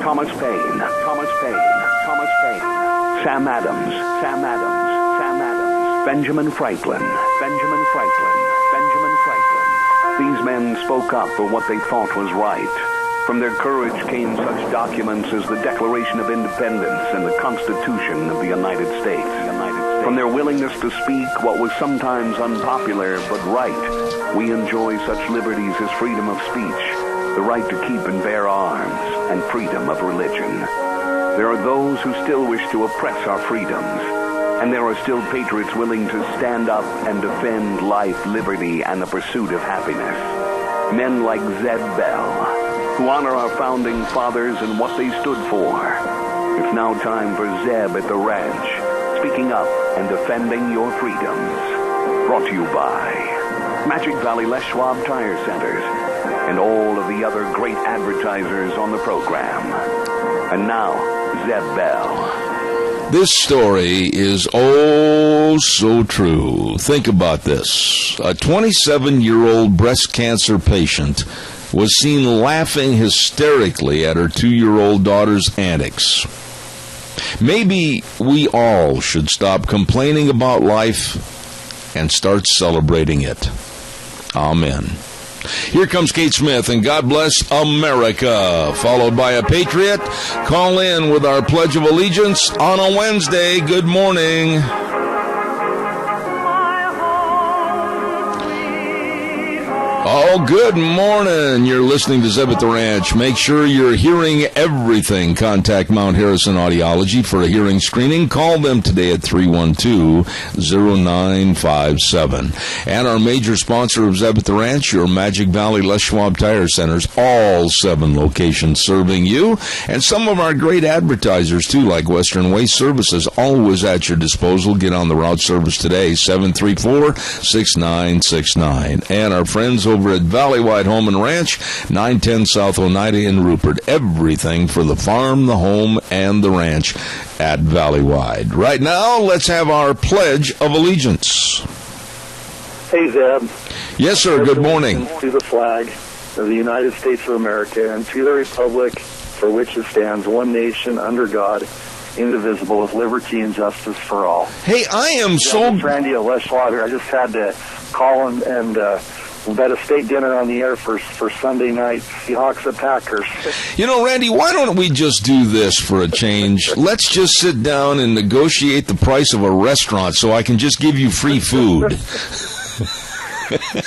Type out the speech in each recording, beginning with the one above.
Thomas Paine, Sam Adams, Benjamin Franklin. These men spoke up for what they thought was right. From their courage came such documents as the Declaration of Independence and the Constitution of the United States. From their willingness to speak what was sometimes unpopular but right, we enjoy such liberties as freedom of speech, the right to keep and bear arms, and freedom of religion. There are those who still wish to oppress our freedoms, and there are still patriots willing to stand up and defend life, liberty, and the pursuit of happiness. Men like Zeb Bell, who honor our founding fathers and what they stood for. It's now time for Zeb at the Ranch, speaking up and defending your freedoms. Brought to you by Magic Valley Les Schwab Tire Centers and all of the other great advertisers on the program. And now, Zeb Bell. This story is oh so true. Think about this. A 27-year-old breast cancer patient was seen laughing hysterically at her 2-year-old daughter's antics. Maybe we all should stop complaining about life and start celebrating it. Amen. Here comes Kate Smith, and God bless America, followed by a Patriot. Call in with our Pledge of Allegiance on a Wednesday. Good morning. Oh, good morning. You're listening to Zeb at the Ranch. Make sure you're hearing everything. Contact Mount Harrison Audiology for a hearing screening. Call them today at 312-0957. And our major sponsor of Zeb at the Ranch, your Magic Valley Les Schwab Tire Centers, all 7 locations serving you. And some of our great advertisers, too, like Western Waste Services, always at your disposal. Get on the route service today, 734-6969. And our friends over at Valleywide Home and Ranch, 910 South Oneida in Rupert. Everything for the farm, the home, and the ranch at Valleywide. Right now, let's have our Pledge of Allegiance. Hey, Zeb. Yes, sir. Good morning. To the flag of the United States of America and to the republic for which it stands, one nation under God, indivisible, with liberty and justice for all. Hey, I am so... Randy at Les Schwab here. I just had to call and we've got a state dinner on the air for Sunday night, Seahawks at Packers. You know, Randy, why don't we just do this for a change? Let's just sit down and negotiate the price of a restaurant so I can just give you free food.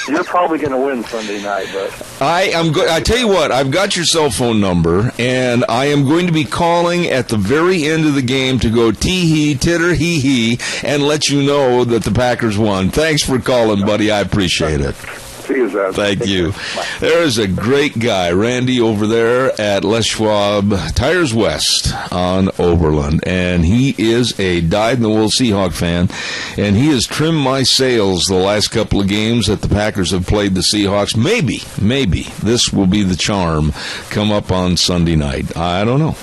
You're probably going to win Sunday night, but I tell you what, I've got your cell phone number, and I am going to be calling at the very end of the game to go tee-hee, titter-hee-hee, and let you know that the Packers won. Thanks for calling, buddy. I appreciate it. Thank you. There's a great guy, Randy, over there at Les Schwab Tires West on Oberlin, and he is a dyed-in-the-wool Seahawk fan, and he has trimmed my sails the last couple of games that the Packers have played the Seahawks. Maybe this will be the charm come up on Sunday night. I don't know.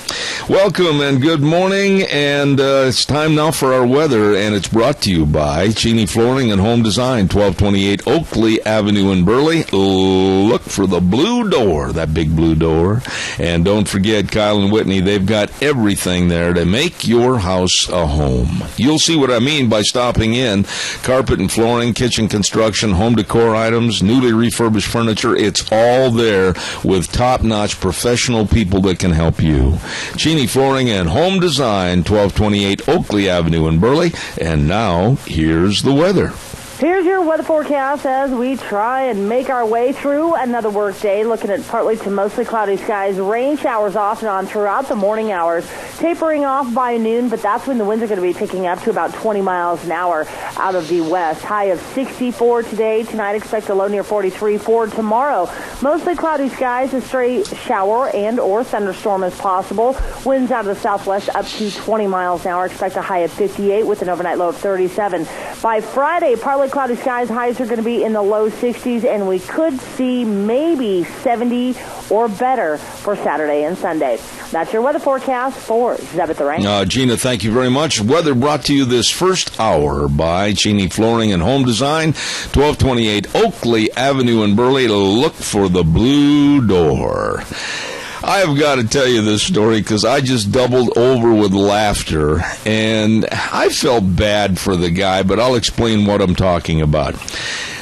Welcome and good morning, and it's time now for our weather, and it's brought to you by Cheney Flooring and Home Design, 1228 Oakley Avenue in Burley. Look for the blue door, that big blue door. And don't forget, Kyle and Whitney, they've got everything there to make your house a home. You'll see what I mean by stopping in. Carpet and flooring, kitchen construction, home decor items, newly refurbished furniture, it's all there with top-notch professional people that can help you. Cheney Flooring and Home Design, 1228 Oakley Avenue in Burley. And now, here's the weather. Here's your weather forecast as we try and make our way through another work day, looking at partly to mostly cloudy skies, rain showers off and on throughout the morning hours, tapering off by noon, but that's when the winds are going to be picking up to about 20 miles an hour out of the west. High of 64 today. Tonight, expect a low near 43 for tomorrow. Mostly cloudy skies, a stray shower and or thunderstorm is possible. Winds out of the southwest up to 20 miles an hour. Expect a high of 58 with an overnight low of 37. By Friday, partly cloudy skies, highs are going to be in the low 60s, and we could see maybe 70 or better for Saturday and Sunday. That's your weather forecast for Zeb at the Ranch. Gina, thank you very much. Weather brought to you this first hour by Cheney Flooring and Home Design, 1228 Oakley Avenue in Burley. Look for the blue door. I have got to tell you this story because I just doubled over with laughter, and I felt bad for the guy, but I'll explain what I'm talking about.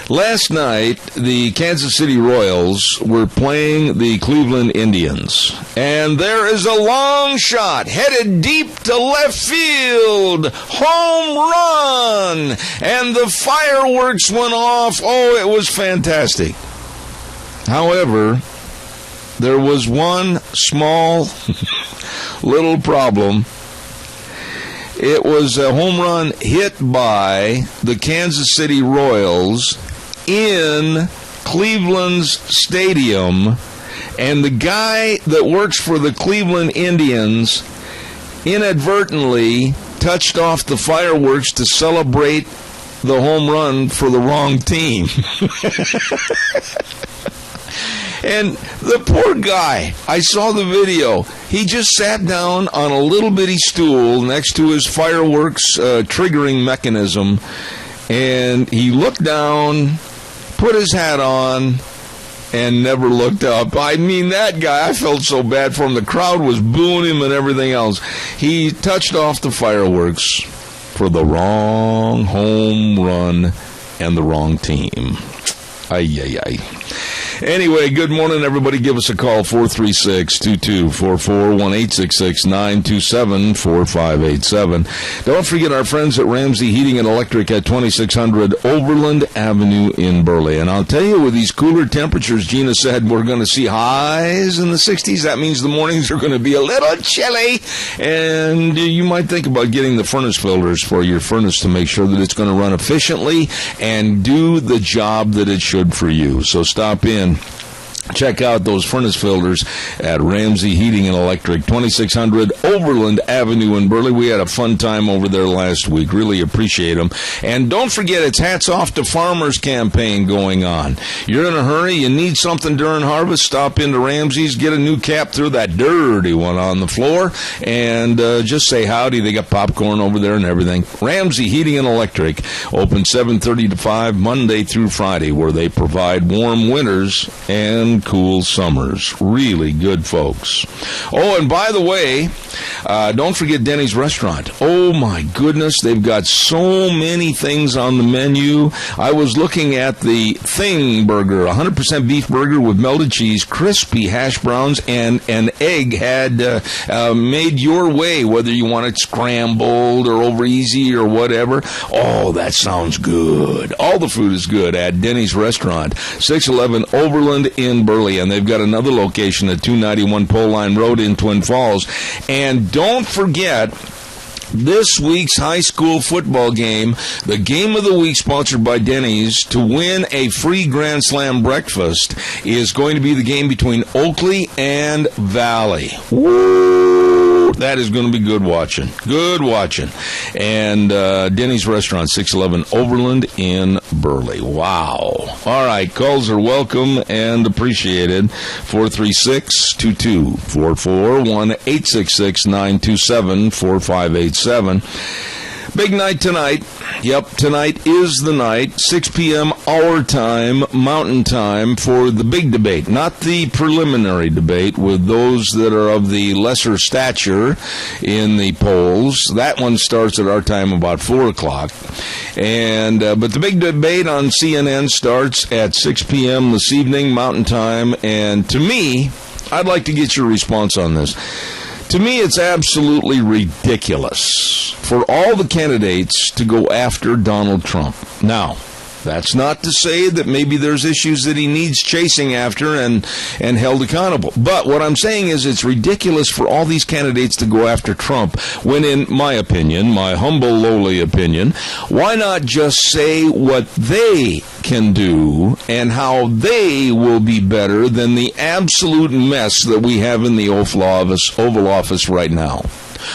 Last night, the Kansas City Royals were playing the Cleveland Indians, and there is a long shot headed deep to left field, home run, and the fireworks went off. Oh, it was fantastic. However, there was one small little problem. It was a home run hit by the Kansas City Royals in Cleveland's stadium, and the guy that works for the Cleveland Indians inadvertently touched off the fireworks to celebrate the home run for the wrong team. And the poor guy, I saw the video, he just sat down on a little bitty stool next to his fireworks triggering mechanism, and he looked down, put his hat on, and never looked up. I mean, that guy, I felt so bad for him. The crowd was booing him and everything else. He touched off the fireworks for the wrong home run and the wrong team. Ay, ay, ay. Anyway, good morning, everybody. Give us a call, 436-2244, 1-866-927-4587. Don't forget our friends at Ramsey Heating and Electric at 2600 Overland Avenue in Burley. And I'll tell you, with these cooler temperatures, Gina said we're going to see highs in the 60s. That means the mornings are going to be a little chilly. And you might think about getting the furnace filters for your furnace to make sure that it's going to run efficiently and do the job that it should for you. So stop in. Check out those furnace filters at Ramsey Heating and Electric, 2600 Overland Avenue in Burley. We had a fun time over there last week. Really appreciate them. And don't forget, it's Hats Off to Farmers campaign going on. You're in a hurry, you need something during harvest, stop into Ramsey's, get a new cap, throw that dirty one on the floor, and just say howdy. They got popcorn over there and everything. Ramsey Heating and Electric, open 7:30 to 5, Monday through Friday, where they provide warm winters and cool summers. Really good folks. Oh, and by the way, don't forget Denny's Restaurant. Oh my goodness, they've got so many things on the menu. I was looking at the Thing Burger, 100% beef burger with melted cheese, crispy hash browns, and an egg had made your way, whether you want it scrambled or over easy or whatever. Oh, that sounds good. All the food is good at Denny's Restaurant, 611 Overland in Burley, and they've got another location at 291 Pole Line Road in Twin Falls. And don't forget, this week's high school football game, the game of the week sponsored by Denny's, to win a free Grand Slam breakfast, is going to be the game between Oakley and Valley. Woo! That is going to be good watching. Good watching. And Denny's Restaurant, 611 Overland in Burley. Wow. All right, calls are welcome and appreciated. 436-2244, 1-866-927-4587. Big night tonight. Yep, tonight is the night, 6 p.m. our time, Mountain Time, for the big debate. Not the preliminary debate with those that are of the lesser stature in the polls. That one starts at our time about 4 o'clock. And but the big debate on CNN starts at 6 p.m. this evening, Mountain Time. And to me, I'd like to get your response on this. To me, it's absolutely ridiculous for all the candidates to go after Donald Trump. Now, that's not to say that maybe there's issues that he needs chasing after and held accountable. But what I'm saying is it's ridiculous for all these candidates to go after Trump when, in my opinion, my humble, lowly opinion, why not just say what they can do and how they will be better than the absolute mess that we have in the Oval Office right now?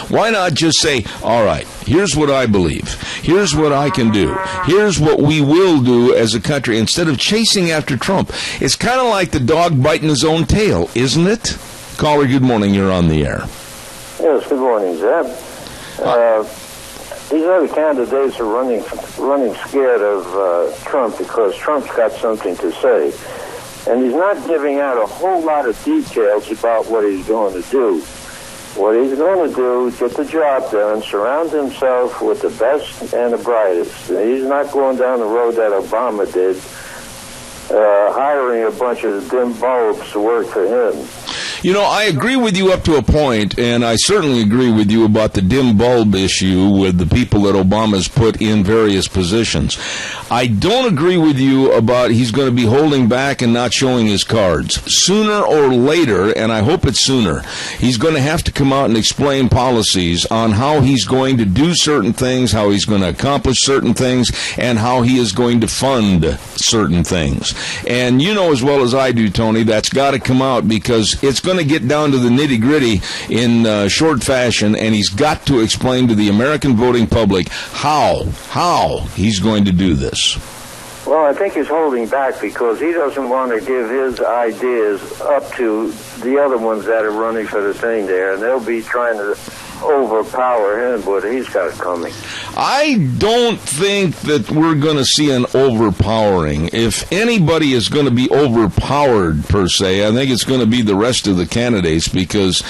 Why not just say, all right, here's what I believe. Here's what I can do. Here's what we will do as a country, instead of chasing after Trump. It's kind of like the dog biting his own tail, isn't it? Caller, good morning. You're on the air. Yes, good morning, Zeb. These other candidates are running scared of Trump because Trump's got something to say. And he's not giving out a whole lot of details about what he's going to do. What he's going to do is get the job done, surround himself with the best and the brightest. And he's not going down the road that Obama did, hiring a bunch of dim bulbs to work for him. You know, I agree with you up to a point, and I certainly agree with you about the dim bulb issue with the people that Obama's put in various positions. I don't agree with you about he's going to be holding back and not showing his cards. Sooner or later, and I hope it's sooner, he's going to have to come out and explain policies on how he's going to do certain things, how he's going to accomplish certain things, and how he is going to fund certain things. And you know as well as I do, Tony, that's got to come out because it's going to get down to the nitty-gritty in short fashion, and he's got to explain to the American voting public how he's going to do this. Well, I think he's holding back because he doesn't want to give his ideas up to the other ones that are running for the thing there, and they'll be trying to overpower him, but he's got it coming. I don't think that we're going to see an overpowering. If anybody is going to be overpowered, per se, I think it's going to be the rest of the candidates because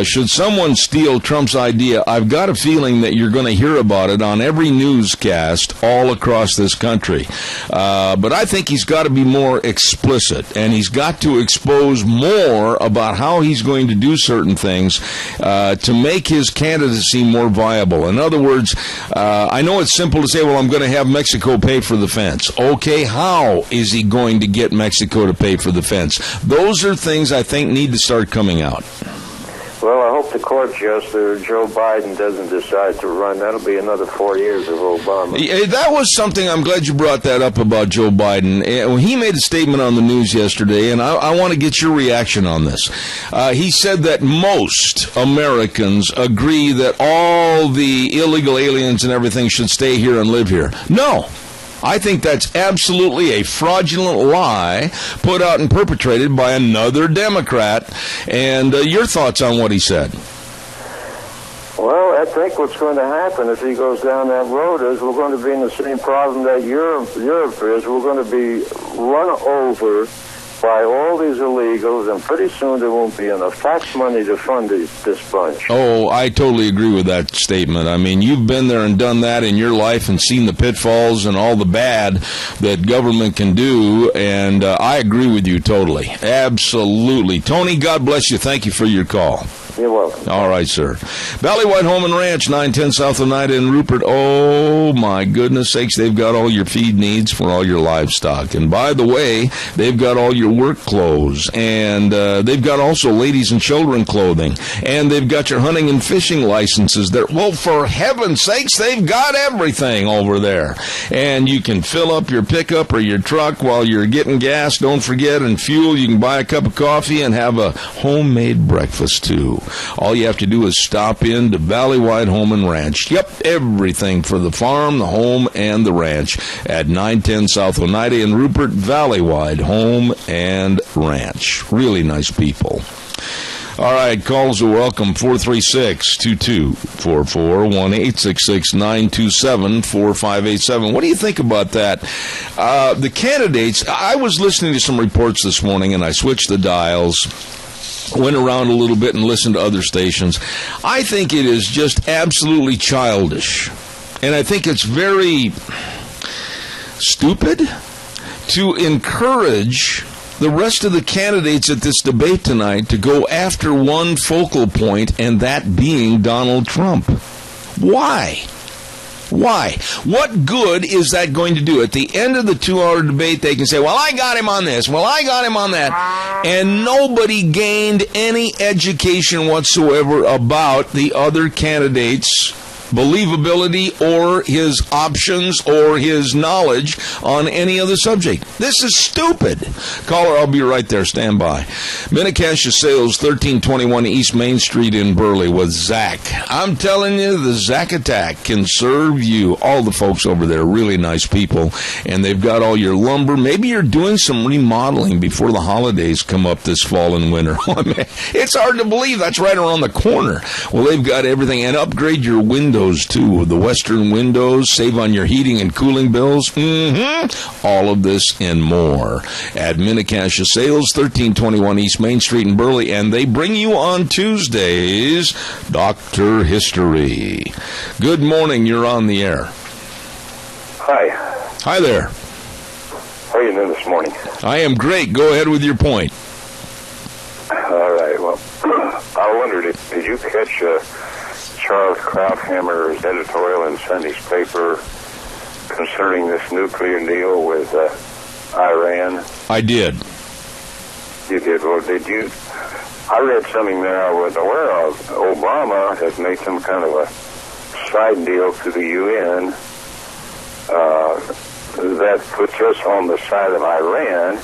should someone steal Trump's idea, I've got a feeling that you're going to hear about it on every newscast all across this country. But I think he's got to be more explicit, and he's got to expose more about how he's going to do certain things to make his candidacy more viable. In other words, I know it's simple to say, well, I'm going to have Mexico pay for the fence. Okay, how is he going to get Mexico to pay for the fence? Those are things I think need to start coming out. Well, I hope the court jester, Joe Biden, doesn't decide to run. That'll be another 4 years of Obama. That was something, I'm glad you brought that up about Joe Biden. He made a statement on the news yesterday, and I want to get your reaction on this. He said that most Americans agree that all the illegal aliens and everything should stay here and live here. No. I think that's absolutely a fraudulent lie put out and perpetrated by another Democrat. And your thoughts on what he said? Well, I think what's going to happen if he goes down that road is we're going to be in the same problem that Europe is. We're going to be run over by all these illegals, and pretty soon there won't be enough tax money to fund this bunch. Oh, I totally agree with that statement. I mean, you've been there and done that in your life and seen the pitfalls and all the bad that government can do, and I agree with you totally. Absolutely. Tony, God bless you. Thank you for your call. You're welcome. All right, sir. Valley White Home and Ranch, 910 South Oneida in Rupert. Oh, my goodness sakes, they've got all your feed needs for all your livestock. And by the way, they've got all your work clothes. And they've got also ladies and children clothing. And they've got your hunting and fishing licenses there. Well, for heaven's sakes, they've got everything over there. And you can fill up your pickup or your truck while you're getting gas. Don't forget, and fuel. You can buy a cup of coffee and have a homemade breakfast, too. All you have to do is stop in to Valley White Home and Ranch. Yep, everything for the farm, the home, and the ranch at 910 South Oneida in Rupert. Valley White Home and Ranch. Really nice people. All right, calls are welcome. 436-2244, 1-866-927-4587. What do you think about that? The candidates, I was listening to some reports this morning, and I switched the dials, went around a little bit and listened to other stations. I think it is just absolutely childish. And I think it's very stupid to encourage the rest of the candidates at this debate tonight to go after one focal point, and that being Donald Trump. Why? Why? What good is that going to do? At the end of the 2-hour debate, they can say, well, I got him on this, well, I got him on that, and nobody gained any education whatsoever about the other candidates' believability or his options or his knowledge on any other subject. This is stupid. Caller, I'll be right there. Stand by. Minicash Sales, 1321 East Main Street in Burley with Zach. I'm telling you, the Zach Attack can serve you. All the folks over there, really nice people, and they've got all your lumber. Maybe you're doing some remodeling before the holidays come up this fall and winter. It's hard to believe that's right around the corner. Well, they've got everything, and upgrade your windows windows, too. The Western windows, save on your heating and cooling bills. All of this and more at Mini-Cash Sales, 1321 East Main Street in Burley. And they bring you on Tuesdays, Dr. History. Good morning. You're on the air. Hi. Hi there. How are you doing this morning? I am great. Go ahead with your point. All right. Well, I wondered, did you catch Charles Krauthammer's editorial in Sunday's paper concerning this nuclear deal with Iran? I did. You did. Well, did you? I read something that I wasn't aware of. Obama has made some kind of a side deal to the UN that puts us on the side of Iran,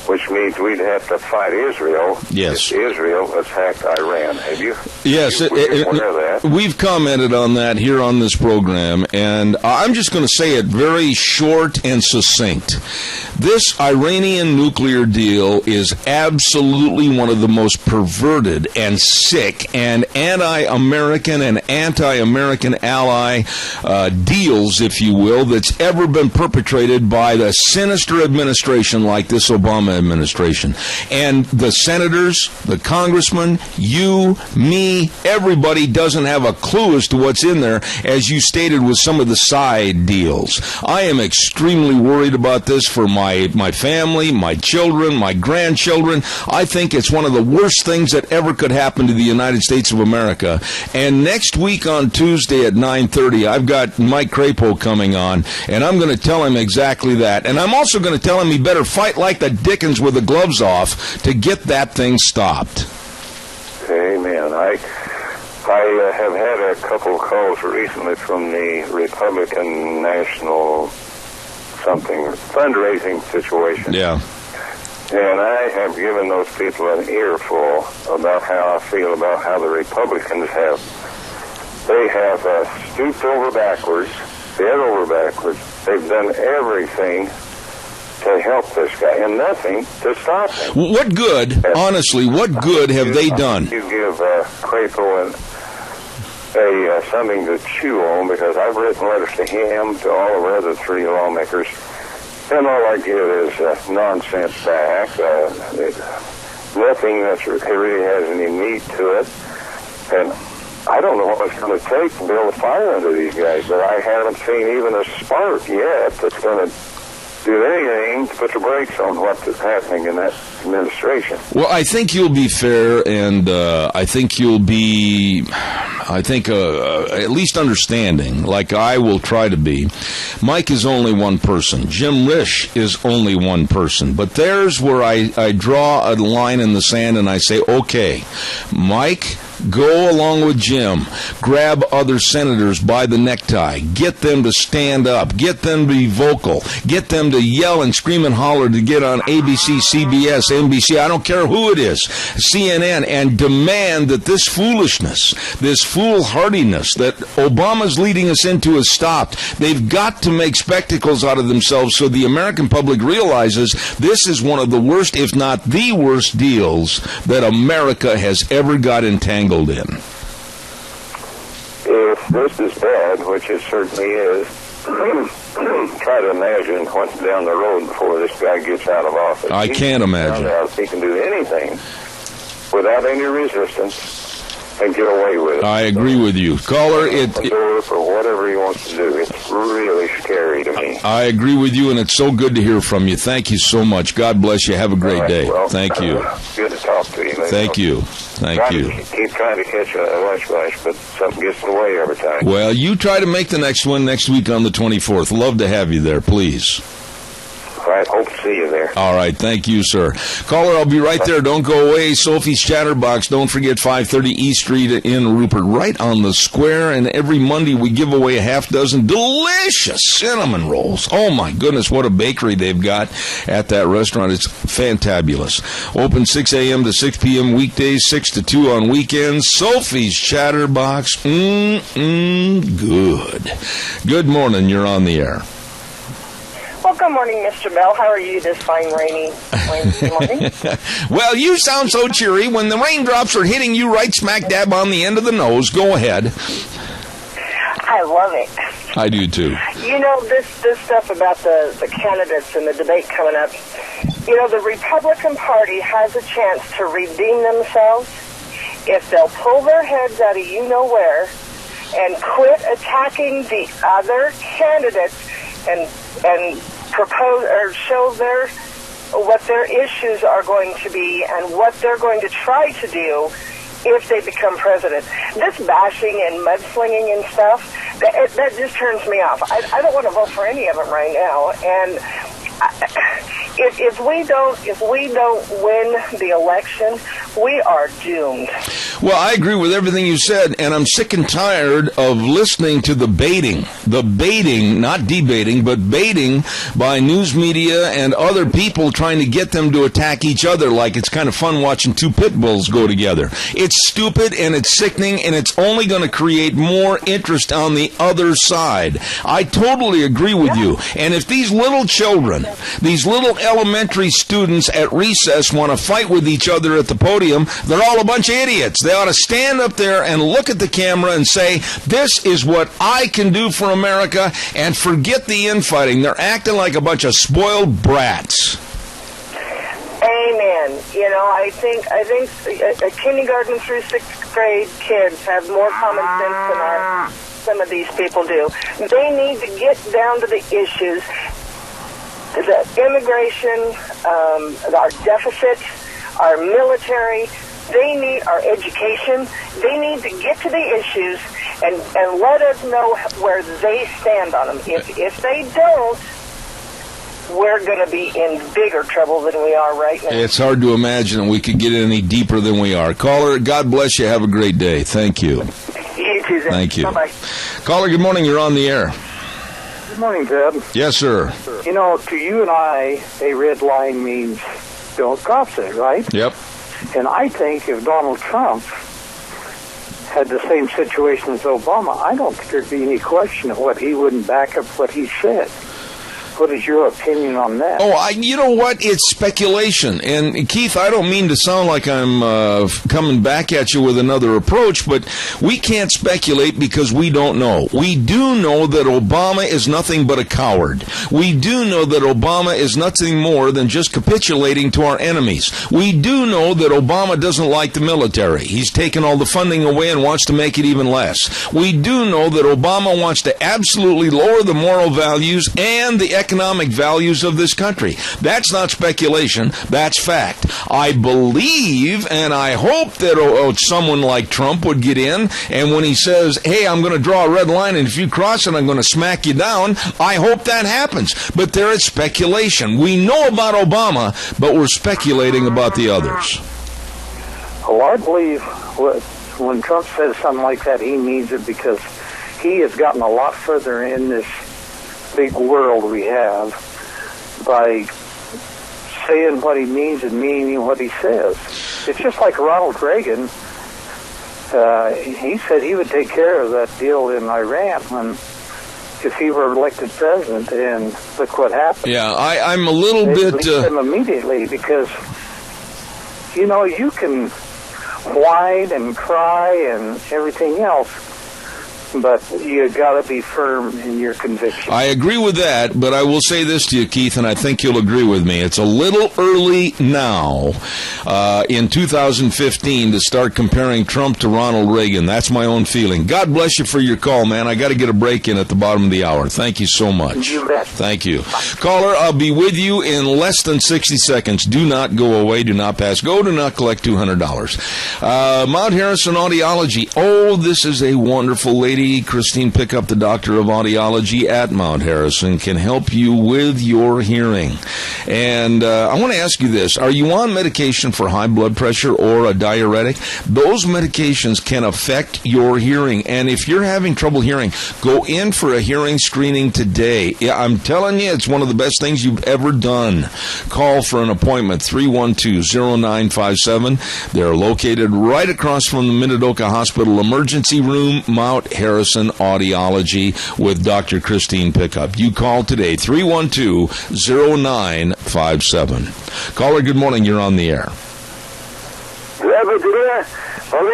which means we'd have to fight Israel. Yes. If Israel attacked Iran. Have you? Yes. Were you aware of that? We've commented on that here on this program, and I'm just going to say it very short and succinct. This Iranian nuclear deal is absolutely one of the most perverted and sick and anti-American and anti-American ally deals, if you will, that's ever been perpetrated by the sinister administration like this Obama administration. And the senators, the congressmen, you, me, everybody doesn't have a clue as to what's in there, as you stated with some of the side deals. I am extremely worried about this for my family, my children, my grandchildren. I think it's one of the worst things that ever could happen to the United States of America. And next week on Tuesday at 9:30, I've got Mike Crapo coming on, and I'm going to tell him exactly that. And I'm also going to tell him he better fight like the Dickens with the gloves off to get that thing stopped. Amen. I have had a couple of calls recently from the Republican National fundraising situation. Yeah. And I have given those people an earful about how I feel about how the Republicans have stooped over backwards, bent over backwards. They've done everything to help this guy, and nothing to stop him. What good, honestly, what good have they done? You give Crapo something to chew on, because I've written letters to him, to all of our other three lawmakers, and all I get is nonsense back. Nothing that really has any meat to it. And I don't know what it's going to take to build a fire under these guys, but I haven't seen even a spark yet that's going to do anything to put the brakes on what's happening in that administration. Well, I think you'll be fair, and I think you'll be, at least understanding, like I will try to be. Mike is only one person. Jim Risch is only one person. But there's where I draw a line in the sand and I say, okay, Mike, go along with Jim. Grab other senators by the necktie. Get them to stand up. Get them to be vocal. Get them to yell and scream and holler to get on ABC, CBS, NBC, I don't care who it is, CNN, and demand that this foolishness, this foolhardiness that Obama's leading us into is stopped. They've got to make spectacles out of themselves so the American public realizes this is one of the worst, if not the worst, deals that America has ever got entangled in. If this is bad, which it certainly is, try to imagine what's down the road before this guy gets out of office. I can't imagine. He can do anything without any resistance and get away with it. I agree with you. Caller, for whatever he wants to do. It's really scary to me. I agree with you, and it's so good to hear from you. Thank you so much. God bless you. Have a great day. Well, thank you. Good to talk to you. Thank you. Thank you. Keep trying to catch a lunch flash, but something gets in the way every time. Well, you try to make the next one next week on the 24th. Love to have you there, please. All right, hope to see you there. All right, thank you, sir. Caller, I'll be right there. Don't go away. Sophie's Chatterbox, don't forget 530 East Street in Rupert, right on the square. And every Monday we give away a half dozen delicious cinnamon rolls. Oh, my goodness, what a bakery they've got at that restaurant. It's fantabulous. Open 6 a.m. to 6 p.m. weekdays, 6 to 2 on weekends. Sophie's Chatterbox, good. Good morning, you're on the air. Well, good morning, Mr. Bell. How are you this fine, rainy Wednesday morning? Well, you sound so cheery when the raindrops are hitting you right smack dab on the end of the nose. Go ahead. I love it. I do too. You know, this stuff about the candidates and the debate coming up, you know, the Republican Party has a chance to redeem themselves if they'll pull their heads out of you-know-where and quit attacking the other candidates and propose or show what their issues are going to be and what they're going to try to do if they become president. This bashing and mudslinging and stuff, that just turns me off. I don't want to vote for any of them right now. And if we don't win the election, we are doomed. Well, I agree with everything you said, and I'm sick and tired of listening to the baiting, not debating, but baiting by news media and other people trying to get them to attack each other like it's kind of fun watching two pit bulls go together. It's stupid and it's sickening, and it's only going to create more interest on the other side. I totally agree with you. And if these little children, these little elementary students at recess want to fight with each other at the podium, they're all a bunch of idiots. They ought to stand up there and look at the camera and say, this is what I can do for America, and forget the infighting. They're acting like a bunch of spoiled brats. Amen. You know, I think kindergarten through 6th grade kids have more common sense than some of these people do. They need to get down to the issues. The immigration, our deficit, our military, they need our education. They need to get to the issues and let us know where they stand on them. If they don't, we're going to be in bigger trouble than we are right now. It's hard to imagine that we could get any deeper than we are. Caller, God bless you. Have a great day. Thank you. You too, Zach. Thank you. Bye-bye. Caller, good morning. You're on the air. Good morning, Ted. Yes, sir. You know, to you and I, a red line means don't cross it, right? Yep. And I think if Donald Trump had the same situation as Obama, I don't think there'd be any question of what he wouldn't back up what he said. What is your opinion on that? Oh, you know what? It's speculation. And, Keith, I don't mean to sound like I'm coming back at you with another approach, but we can't speculate because we don't know. We do know that Obama is nothing but a coward. We do know that Obama is nothing more than just capitulating to our enemies. We do know that Obama doesn't like the military. He's taken all the funding away and wants to make it even less. We do know that Obama wants to absolutely lower the moral values and the economic values of this country. That's not speculation. That's fact. I believe and I hope that someone like Trump would get in, and when he says, hey, I'm going to draw a red line, and if you cross it, I'm going to smack you down, I hope that happens. But there is speculation. We know about Obama, but we're speculating about the others. Well, I believe when Trump says something like that, he means it, because he has gotten a lot further in this big world we have by saying what he means and meaning what he says. It's just like Ronald Reagan. He said he would take care of that deal in Iran if he were elected president, and look what happened. Yeah, I'm a little bit... They released him immediately because, you know, you can whine and cry and everything else, but you got to be firm in your conviction. I agree with that, but I will say this to you, Keith, and I think you'll agree with me. It's a little early now in 2015 to start comparing Trump to Ronald Reagan. That's my own feeling. God bless you for your call, man. I got to get a break in at the bottom of the hour. Thank you so much. You bet. Thank you. Caller, I'll be with you in less than 60 seconds. Do not go away. Do not pass go. Do not collect $200. Mount Harrison Audiology. Oh, this is a wonderful lady. Christine Pickup, the doctor of audiology at Mount Harrison, can help you with your hearing. And I want to ask you this. Are you on medication for high blood pressure or a diuretic? Those medications can affect your hearing. And if you're having trouble hearing, go in for a hearing screening today. Yeah, I'm telling you, it's one of the best things you've ever done. Call for an appointment, 312-0957. They're located right across from the Minidoka Hospital Emergency Room, Mount Harrison Audiology with Dr. Christine Pickup. You call today, 312-0957. Caller, good morning. You're on the air. Let me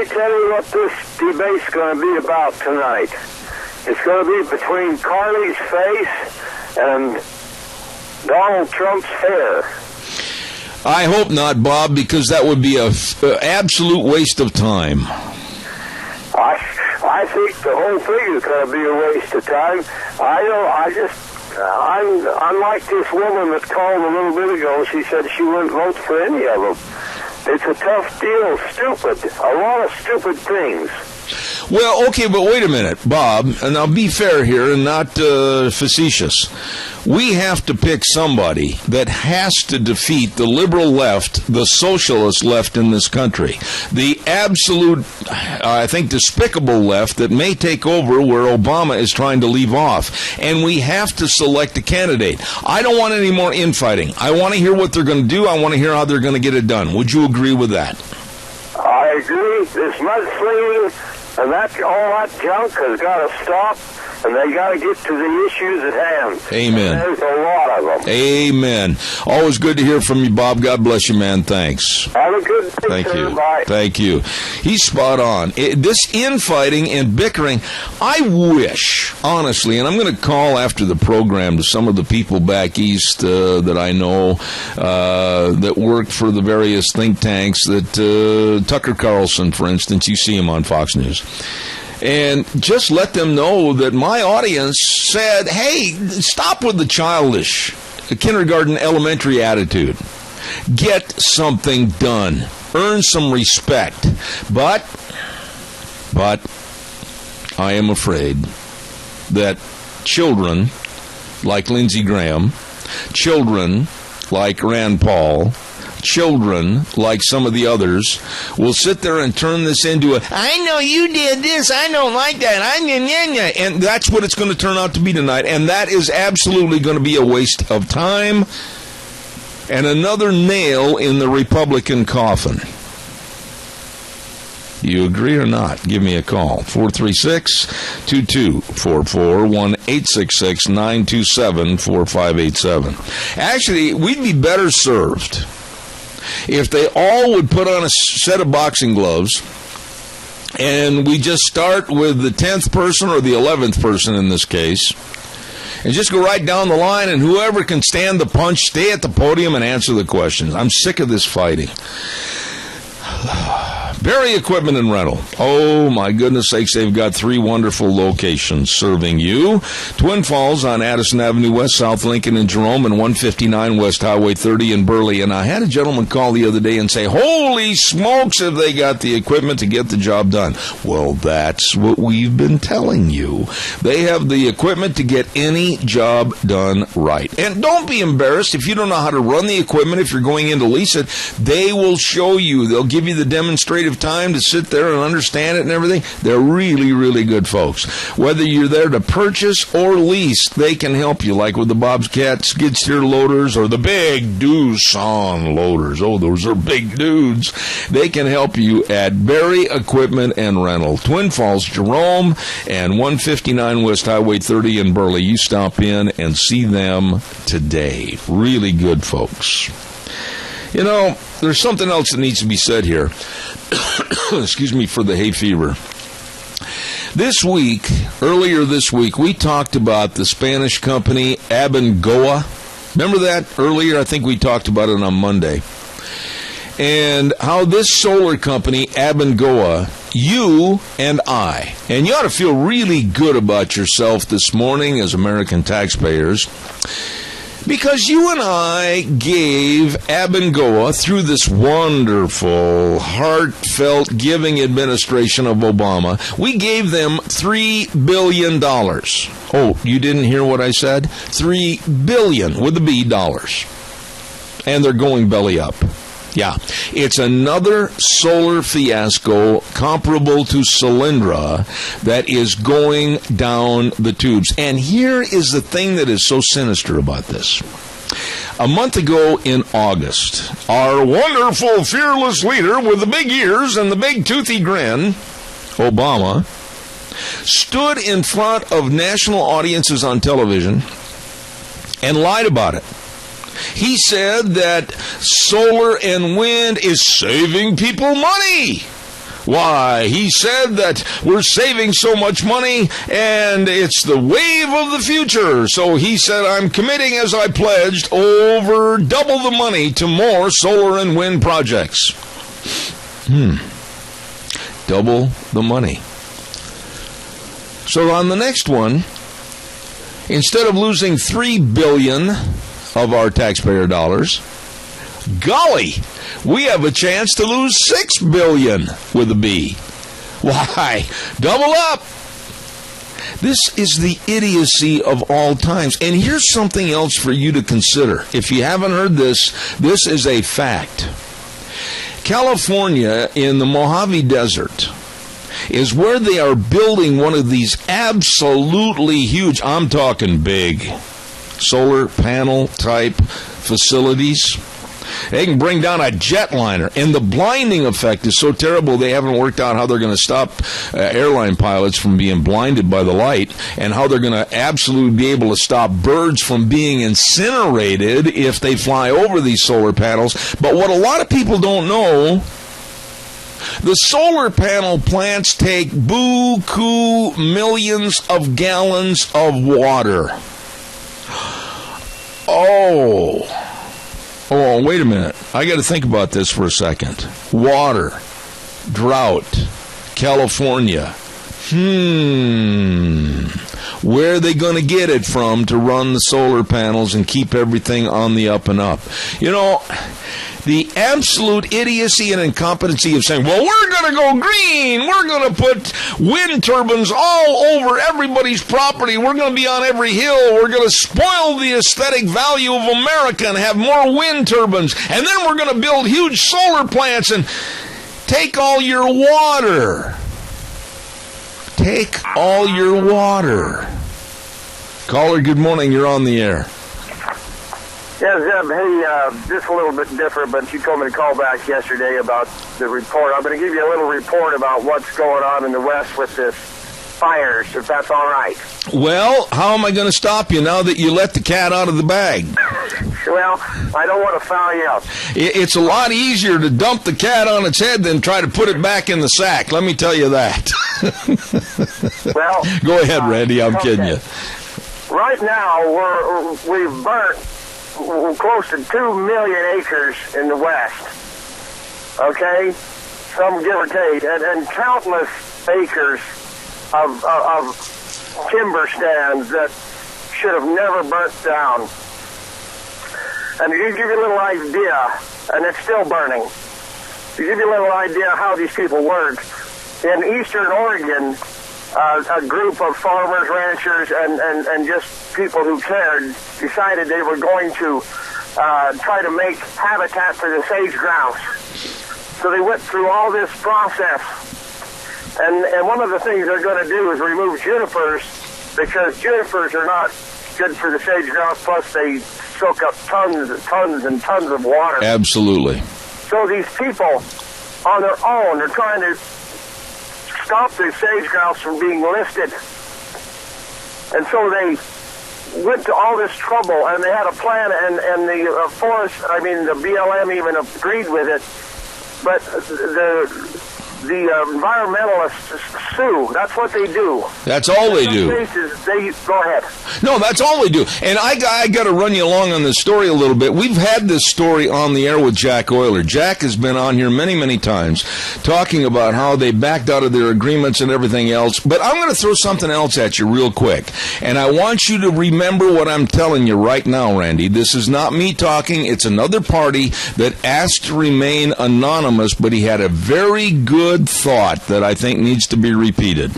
tell you what this debate's going to be about tonight. It's going to be between Carly's face and Donald Trump's hair. I hope not, Bob, because that would be an absolute waste of time. I think the whole thing is going to be a waste of time. I'm like this woman that called a little bit ago. She said she wouldn't vote for any of them. It's a tough deal. Stupid. A lot of stupid things. Well, okay, but wait a minute, Bob, and I'll be fair here and not facetious. We have to pick somebody that has to defeat the liberal left, the socialist left in this country, the absolute, I think, despicable left that may take over where Obama is trying to leave off. And we have to select a candidate. I don't want any more infighting. I want to hear what they're going to do. I want to hear how they're going to get it done. Would you agree with that? I agree. This mudslinging and all that junk has got to stop, and they got to get to the issues at hand. Amen. And there's a lot of them. Amen. Always good to hear from you, Bob. God bless you, man. Thanks. Have a good day. Thank you. Bye. Thank you. He's spot on. This infighting and bickering, I wish, honestly, and I'm going to call after the program to some of the people back east that I know that work for the various think tanks, that Tucker Carlson, for instance, you see him on Fox News. And just let them know that my audience said, hey, stop with the childish kindergarten, elementary attitude. Get something done. Earn some respect. But I am afraid that children like Lindsey Graham, children like Rand Paul, children like some of the others will sit there and turn this into a, I know you did this, I don't like that, and that's what it's going to turn out to be tonight. And that is absolutely going to be a waste of time and another nail in the Republican coffin. You agree or not? Give me a call. 436-2244, 1-866-927-4587. Actually, we'd be better served if they all would put on a set of boxing gloves and we just start with the 10th person or the 11th person in this case and just go right down the line, and whoever can stand the punch, stay at the podium and answer the questions. I'm sick of this fighting. Berry Equipment and Rental. Oh, my goodness sakes, they've got 3 wonderful locations serving you. Twin Falls on Addison Avenue West, South Lincoln and Jerome, and 159 West Highway 30 in Burley. And I had a gentleman call the other day and say, holy smokes, have they got the equipment to get the job done? Well, that's what we've been telling you. They have the equipment to get any job done right. And don't be embarrassed if you don't know how to run the equipment. If you're going in to lease it, they will show you. They'll give you the demonstrative time to sit there and understand it and everything. They're really, really good folks. Whether you're there to purchase or lease, they can help you, like with the Bobcat skid steer loaders or the big Doosan loaders. Oh, those are big dudes. They can help you at Berry Equipment and Rental. Twin Falls, Jerome, and 159 West Highway 30 in Burley. You stop in and see them today. Really good folks. You know, there's something else that needs to be said here. Excuse me for the hay fever. Earlier this week, we talked about the Spanish company Abengoa. Remember that earlier? I think we talked about it on Monday. And how this solar company, Abengoa, you and I, and you ought to feel really good about yourself this morning as American taxpayers, because you and I gave Abengoa, through this wonderful, heartfelt giving administration of Obama, we gave them $3 billion. Oh, you didn't hear what I said? $3 billion with a B dollars. And they're going belly up. Yeah, it's another solar fiasco comparable to Solyndra that is going down the tubes. And here is the thing that is so sinister about this. A month ago in August, our wonderful, fearless leader with the big ears and the big toothy grin, Obama, stood in front of national audiences on television and lied about it. He said that solar and wind is saving people money. Why, he said that we're saving so much money and it's the wave of the future. So he said, I'm committing as I pledged over double the money to more solar and wind projects. Double the money. So on the next one, instead of losing $3 billion of our taxpayer dollars, golly, we have a chance to lose $6 billion with a B. Why? Double up. This is the idiocy of all times. And here's something else for you to consider. If you haven't heard this, this is a fact. California in the Mojave Desert is where they are building one of these absolutely huge, I'm talking big, solar panel type facilities. They can bring down a jetliner, and the blinding effect is so terrible they haven't worked out how they're going to stop airline pilots from being blinded by the light, and how they're going to absolutely be able to stop birds from being incinerated if they fly over these solar panels. But what a lot of people don't know, the solar panel plants take buku millions of gallons of water. Oh, wait a minute. I got to think about this for a second. Water, drought, California. Where are they going to get it from to run the solar panels and keep everything on the up and up? You know, the absolute idiocy and incompetency of saying, well, we're going to go green. We're going to put wind turbines all over everybody's property. We're going to be on every hill. We're going to spoil the aesthetic value of America and have more wind turbines. And then we're going to build huge solar plants and take all your water. Take all your water. Caller, good morning. You're on the air. Yeah, Zeb, hey, just a little bit different, but you told me to call back yesterday about the report. I'm going to give you a little report about what's going on in the West with this fires, if that's all right. Well, how am I going to stop you now that you let the cat out of the bag? Well, I don't want to foul you up. It's a lot easier to dump the cat on its head than try to put it back in the sack. Let me tell you that. Well, go ahead, Randy. I'm kidding you. Right now, we've burnt close to 2 million acres in the West. Okay? Some give or take. And countless acres of timber stands that should have never burnt down. And to give you a little idea, and it's still burning, to give you a little idea how these people work, in eastern Oregon, a group of farmers, ranchers, and just people who cared decided they were going to try to make habitat for the sage grouse. So they went through all this process. And one of the things they're going to do is remove junipers, because junipers are not good for the sage grouse, plus they soak up tons and tons of water. Absolutely. So these people, on their own, are trying to stop the sage grouse from being listed. And so they went to all this trouble, and they had a plan, and the forest, the BLM even agreed with it, but the environmentalists sue. That's what they do. That's all they do. Go ahead. No, that's all they do. And I got to run you along on this story a little bit. We've had this story on the air with Jack Euler. Jack has been on here many, many times talking about how they backed out of their agreements and everything else. But I'm going to throw something else at you real quick. And I want you to remember what I'm telling you right now, Randy. This is not me talking. It's another party that asked to remain anonymous, but he had a very good thought that I think needs to be repeated.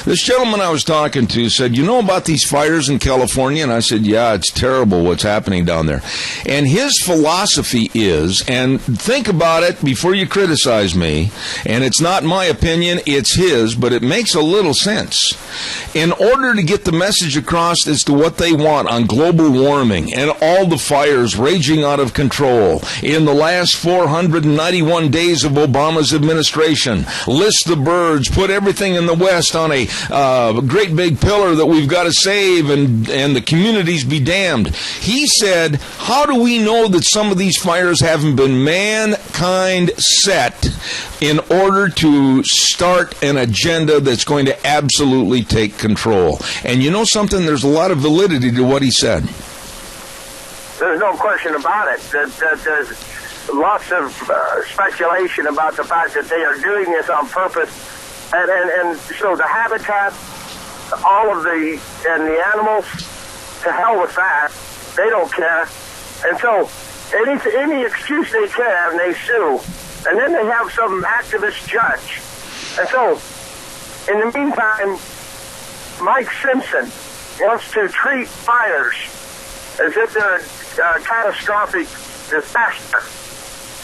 This gentleman I was talking to said, you know about these fires in California? And I said, yeah, it's terrible what's happening down there. And his philosophy is, and think about it before you criticize me, and it's not my opinion, it's his, but it makes a little sense. In order to get the message across as to what they want on global warming and all the fires raging out of control in the last 491 days of Obama's administration, nation, list the birds, put everything in the West on a great big pillar that we've got to save, and the communities be damned. He said, how do we know that some of these fires haven't been mankind set in order to start an agenda that's going to absolutely take control? And you know something? There's a lot of validity to what he said. There's no question about it. There's lots of speculation about the fact that they are doing this on purpose. And so the habitat, and the animals, to hell with that. They don't care. And so any excuse they can, they sue. And then they have some activist judge. And so, in the meantime, Mike Simpson wants to treat fires as if they're a catastrophic disaster.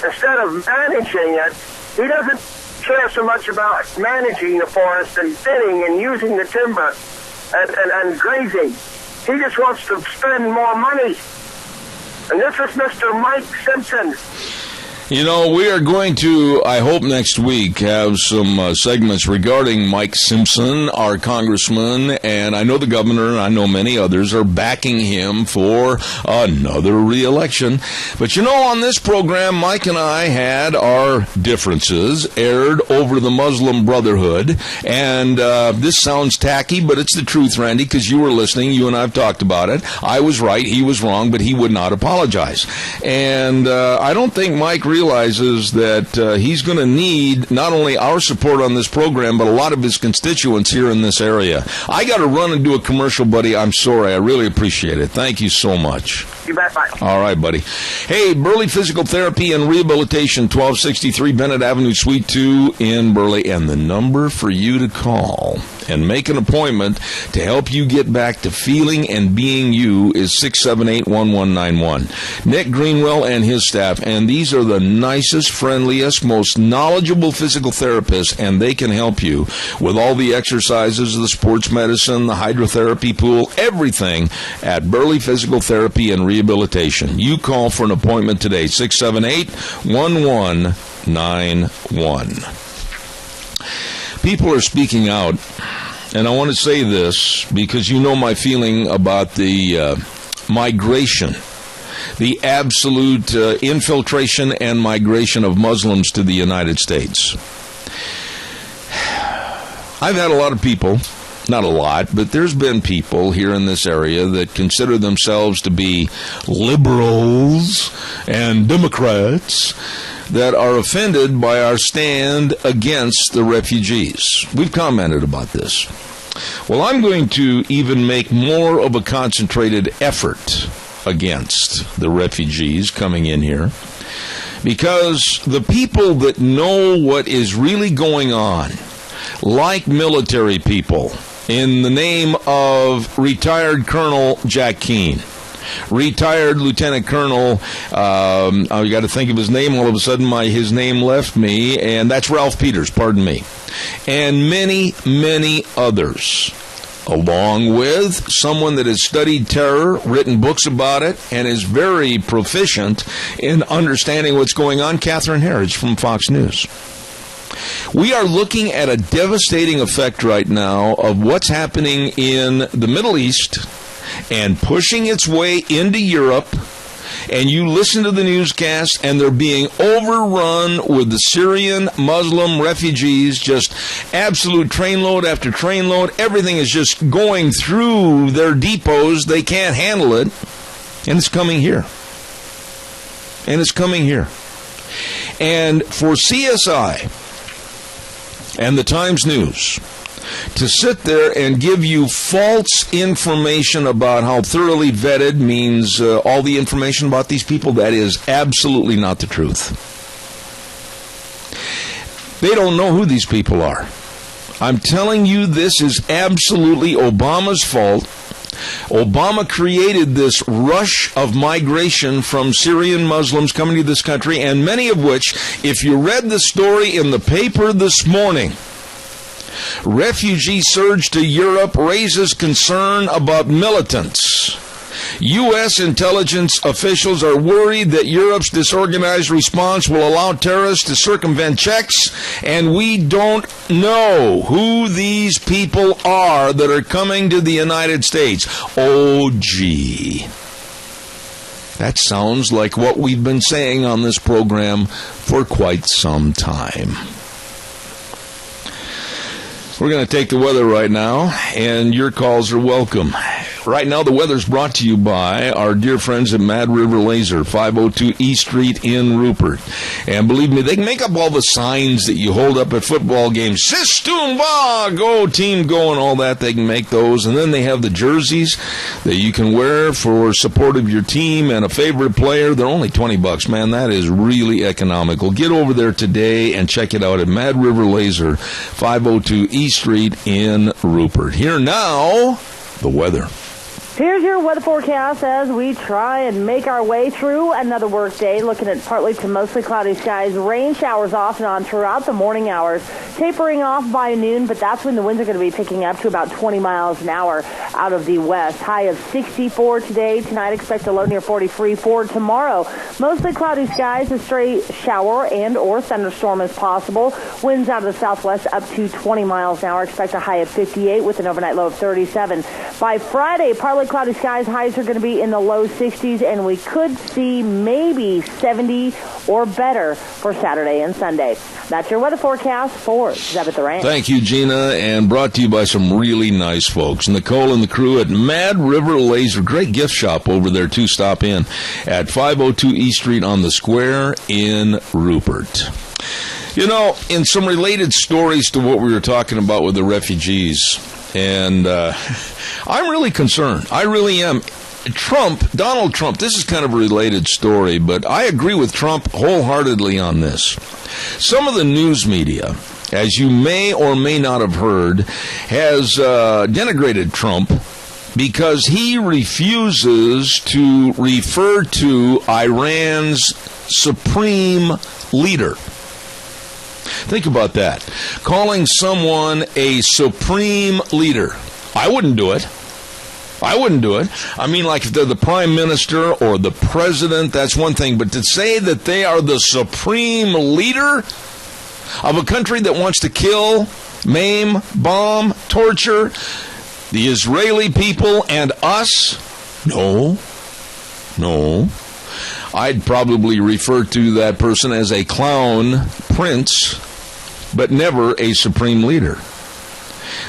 Instead of managing it, he doesn't care so much about managing the forest and thinning and using the timber and grazing. He just wants to spend more money. And this is Mr. Mike Simpson. You know, we are going to, I hope next week, have some segments regarding Mike Simpson, our congressman, and I know the governor and I know many others are backing him for another re-election. But you know, on this program, Mike and I had our differences aired over the Muslim Brotherhood, and this sounds tacky, but it's the truth, Randy, because you were listening. You and I have talked about it. I was right, he was wrong, but he would not apologize. And I don't think Mike realizes that he's going to need not only our support on this program, but a lot of his constituents here in this area. I got to run and do a commercial, buddy. I'm sorry. I really appreciate it. Thank you so much. You bet. Bye. All right, buddy. Hey, Burley Physical Therapy and Rehabilitation, 1263 Bennett Avenue, Suite 2 in Burley. And the number for you to call and make an appointment to help you get back to feeling and being you is 678-1191. Nick Greenwell and his staff, and these are the nicest, friendliest, most knowledgeable physical therapists, and they can help you with all the exercises, the sports medicine, the hydrotherapy pool, everything at Burley Physical Therapy and Rehabilitation. You call for an appointment today, 678-1191. People are speaking out, and I want to say this because you know my feeling about the migration, the absolute infiltration and migration of Muslims to the United States. I've had a lot of people, not a lot, but there's been people here in this area that consider themselves to be liberals and Democrats that are offended by our stand against the refugees. We've commented about this. Well, I'm going to even make more of a concentrated effort against the refugees coming in here, because the people that know what is really going on, like military people, in the name of retired Colonel Jack Keane, retired Lieutenant Colonel, I got to think of his name, all of a sudden his name left me, and that's Ralph Peters, pardon me, and many, many others, along with someone that has studied terror, written books about it, and is very proficient in understanding what's going on, Catherine Herridge from Fox News. We are looking at a devastating effect right now of what's happening in the Middle East and pushing its way into Europe, and you listen to the newscast, and they're being overrun with the Syrian Muslim refugees, just absolute trainload after trainload. Everything is just going through their depots. They can't handle it, and it's coming here. And it's coming here. And for CSI and the Times News to sit there and give you false information about how thoroughly vetted means all the information about these people, that is absolutely not the truth. They don't know who these people are. I'm telling you, this is absolutely Obama's fault. Obama created this rush of migration from Syrian Muslims coming to this country, and many of which, if you read the story in the paper this morning, refugee surge to Europe raises concern about militants. U.S. intelligence officials are worried that Europe's disorganized response will allow terrorists to circumvent checks, and we don't know who these people are that are coming to the United States. Oh, gee. That sounds like what we've been saying on this program for quite some time. We're going to take the weather right now, and your calls are welcome. Right now, the weather's brought to you by our dear friends at Mad River Laser, 502 East Street in Rupert. And believe me, they can make up all the signs that you hold up at football games. Sistun Va, go team, go, and all that. They can make those. And then they have the jerseys that you can wear for support of your team and a favorite player. They're only $20, man. That is really economical. Get over there today and check it out at Mad River Laser, 502 East Street in Rupert. Here now, the weather. Here's your weather forecast as we try and make our way through another workday, looking at partly to mostly cloudy skies, rain showers off and on throughout the morning hours, tapering off by noon, but that's when the winds are going to be picking up to about 20 miles an hour out of the west. High of 64 today. Tonight, expect a low near 43 for tomorrow. Mostly cloudy skies, a stray shower and or thunderstorm is possible. Winds out of the southwest up to 20 miles an hour. Expect a high of 58 with an overnight low of 37. By Friday, partly cloudy skies, highs are going to be in the low 60s, and we could see maybe 70 or better for Saturday and Sunday. That's your weather forecast for Zeb at the Ranch. Thank you, Gina, and brought to you by some really nice folks. Nicole and the crew at Mad River Laser. Great gift shop over there, too. Stop in at 502 East Street on the Square in Rupert. You know, in some related stories to what we were talking about with the refugees, and I'm really concerned. I really am. Donald Trump, this is kind of a related story, but I agree with Trump wholeheartedly on this. Some of the news media, as you may or may not have heard, has denigrated Trump because he refuses to refer to Iran's supreme leader. Think about that. Calling someone a supreme leader. I wouldn't do it. I mean, like if they're the prime minister or the president, that's one thing. But to say that they are the supreme leader of a country that wants to kill, maim, bomb, torture the Israeli people and us? No. I'd probably refer to that person as a clown prince, but never a supreme leader.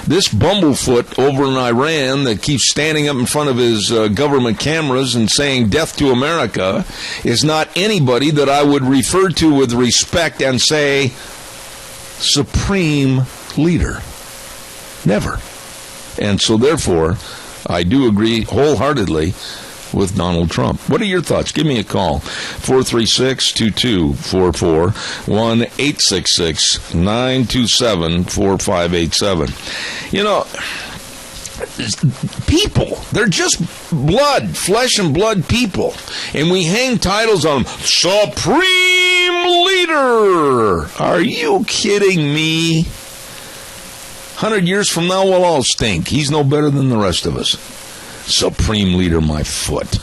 This bumblefoot over in Iran that keeps standing up in front of his government cameras and saying death to America is not anybody that I would refer to with respect and say supreme leader. Never. And so therefore, I do agree wholeheartedly with Donald Trump. What are your thoughts? Give me a call. 436-2244, 1-866-927-4587. You know, people, they're just blood, flesh and blood people. And we hang titles on them. Supreme Leader! Are you kidding me? 100 years from now, we'll all stink. He's no better than the rest of us. Supreme Leader, my foot.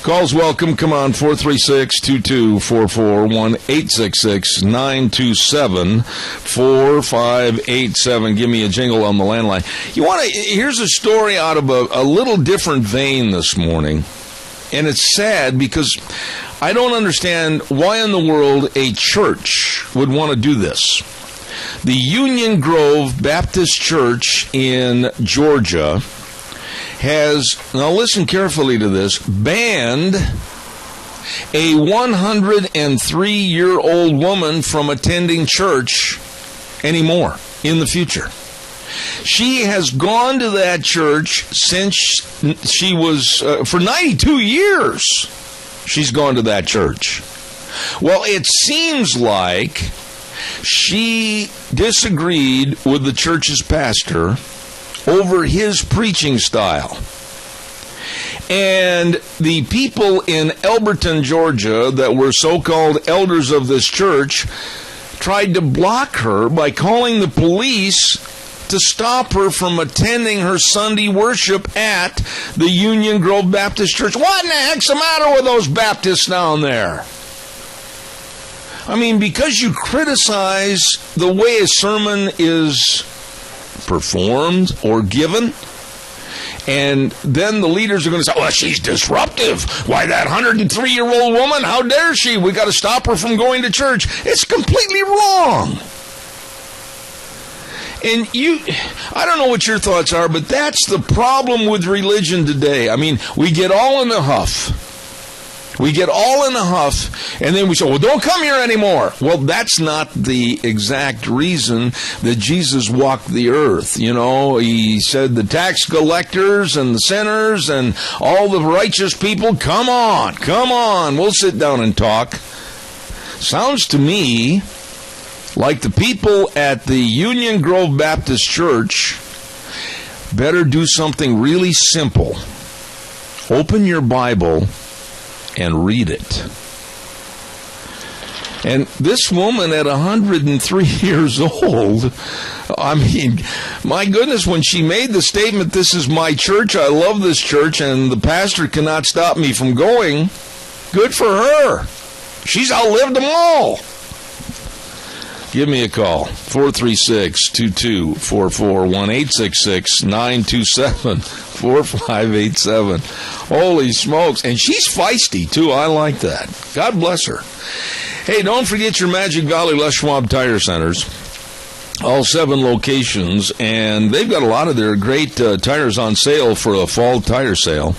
Calls welcome. Come on, 436-2244, 1-866-927-4587. Give me a jingle on the landline. Here's a story out of a little different vein this morning. And it's sad because I don't understand why in the world a church would want to do this. The Union Grove Baptist Church in Georgia has, now listen carefully to this, banned a 103-year-old woman from attending church anymore in the future. She has gone to that church since she was, for 92 years, she's gone to that church. Well, it seems like she disagreed with the church's pastor over his preaching style. And the people in Elberton, Georgia, that were so-called elders of this church, tried to block her by calling the police to stop her from attending her Sunday worship at the Union Grove Baptist Church. What in the heck's the matter with those Baptists down there? I mean, because you criticize the way a sermon is performed or given, and then the leaders are going to say, well, she's disruptive. Why, that 103-year-old woman, how dare she? We got to stop her from going to church. It's completely wrong. And I don't know what your thoughts are, but that's the problem with religion today. I mean, we get all in a huff. And then we say, well, don't come here anymore. Well, that's not the exact reason that Jesus walked the earth. You know, he said the tax collectors and the sinners and all the righteous people, come on, we'll sit down and talk. Sounds to me like the people at the Union Grove Baptist Church better do something really simple. Open your Bible and read it. And this woman at 103 years old, I mean, my goodness, when she made the statement, this is my church, I love this church, and the pastor cannot stop me from going, good for her. She's outlived them all. Give me a call, 436-2244, 1-866-927-4587. Holy smokes. And she's feisty, too. I like that. God bless her. Hey, don't forget your Magic Valley Les Schwab Tire Centers. All 7 locations, and they've got a lot of their great tires on sale for a fall tire sale.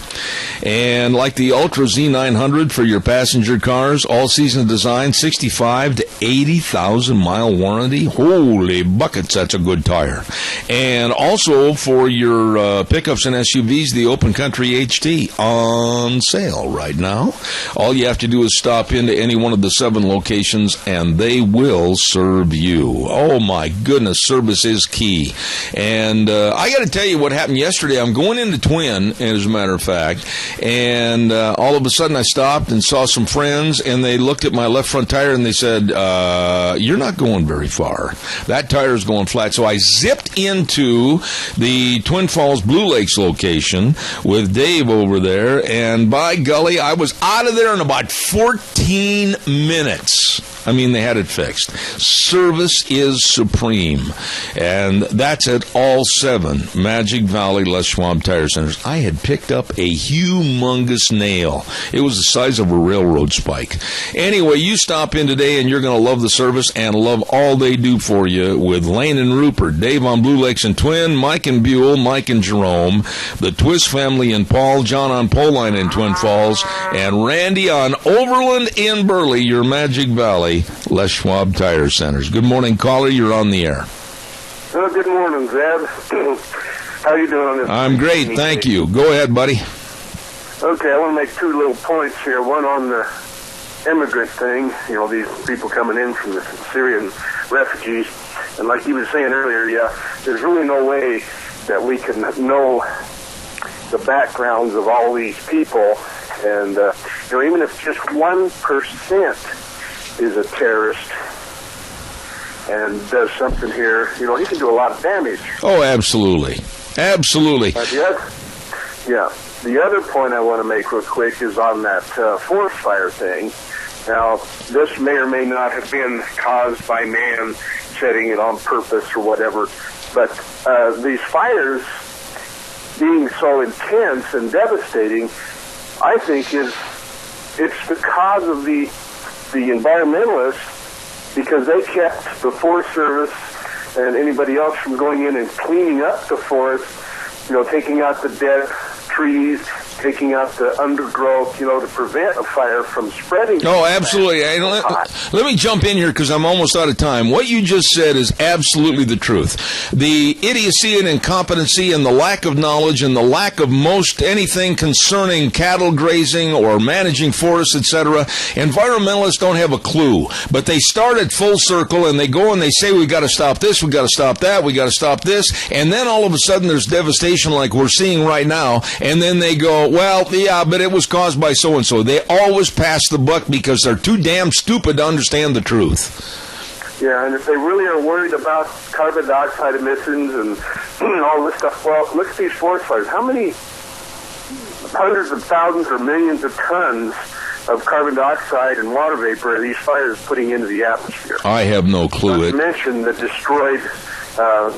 And like the Ultra Z900 for your passenger cars, all-season design, 65 to 80,000 mile warranty. Holy buckets, that's a good tire. And also for your pickups and SUVs, the Open Country HT on sale right now. All you have to do is stop into any one of the 7 locations, and they will serve you. Oh, my goodness, service is key. And I got to tell you what happened yesterday. I'm going into Twin, as a matter of fact, and all of a sudden I stopped and saw some friends, and they looked at my left front tire and they said, you're not going very far. That tire is going flat. So I zipped into the Twin Falls Blue Lakes location with Dave over there, and by golly, I was out of there in about 14 minutes. I mean, they had it fixed. Service is supreme. And that's at all 7 Magic Valley Les Schwab Tire Centers. I had picked up a humongous nail. It was the size of a railroad spike. Anyway, you stop in today and you're going to love the service and love all they do for you with Lane and Rupert, Dave on Blue Lakes and Twin, Mike and Buell, Mike and Jerome, the Twist family in Paul, John on Poline in Twin Falls, and Randy on Overland in Burley, your Magic Valley Les Schwab Tire Centers. Good morning, caller. You're on the air. Good morning, Zeb. How you doing on this? I'm great, thank you. Go ahead, buddy. Okay, I want to make 2 little points here. One on the immigrant thing, you know, these people coming in from the Syrian refugees. And like you were saying earlier, yeah, there's really no way that we can know the backgrounds of all these people. And, you know, even if just 1% is a terrorist and does something here, you know, he can do a lot of damage. Oh, absolutely. Absolutely. The other point I want to make real quick is on that forest fire thing. Now, this may or may not have been caused by man setting it on purpose or whatever, but these fires being so intense and devastating, I think it's because of the environmentalists, because they kept the Forest Service and anybody else from going in and cleaning up the forest, you know, taking out the dead trees, taking out the undergrowth, you know, to prevent a fire from spreading. Oh, absolutely. Let me jump in here because I'm almost out of time. What you just said is absolutely the truth. The idiocy and incompetency and the lack of knowledge and the lack of most anything concerning cattle grazing or managing forests, etc. Environmentalists don't have a clue, but they start at full circle and they go and they say, we got to stop this, we got to stop that, we got to stop this, and then all of a sudden there's devastation like we're seeing right now, and then they go, well, yeah, but it was caused by so-and-so. They always pass the buck because they're too damn stupid to understand the truth. Yeah, and if they really are worried about carbon dioxide emissions and all this stuff, well, look at these forest fires. How many hundreds of thousands or millions of tons of carbon dioxide and water vapor are these fires putting into the atmosphere? I have no clue. Not to mention the destroyed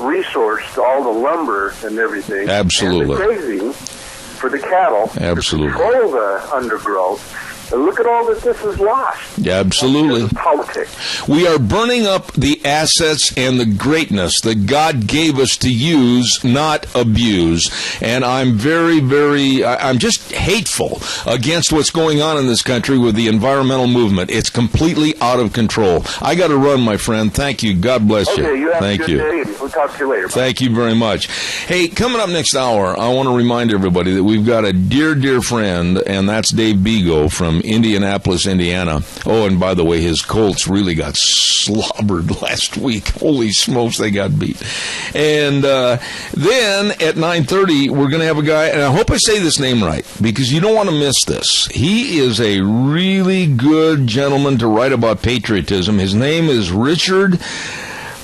resource, all the lumber and everything. Absolutely. And the grazing for the cattle. Absolutely. To control the undergrowth. And look at all that this is lost. Yeah, absolutely. Politics. We are burning up the assets and the greatness that God gave us to use, not abuse. And I'm I'm just hateful against what's going on in this country with the environmental movement. It's completely out of control. I got to run, my friend. Thank you. God bless you. Okay, you have Thank a good day. We'll talk to you later. Thank you very much. Hey, coming up next hour, I want to remind everybody that we've got a dear, dear friend, and that's Dave Bego from Indianapolis, Indiana. Oh, and by the way, his Colts really got slobbered last week. Holy smokes, they got beat. And then at 9:30, we're going to have a guy, and I hope I say this name right, because you don't want to miss this. He is a really good gentleman to write about patriotism. His name is Richard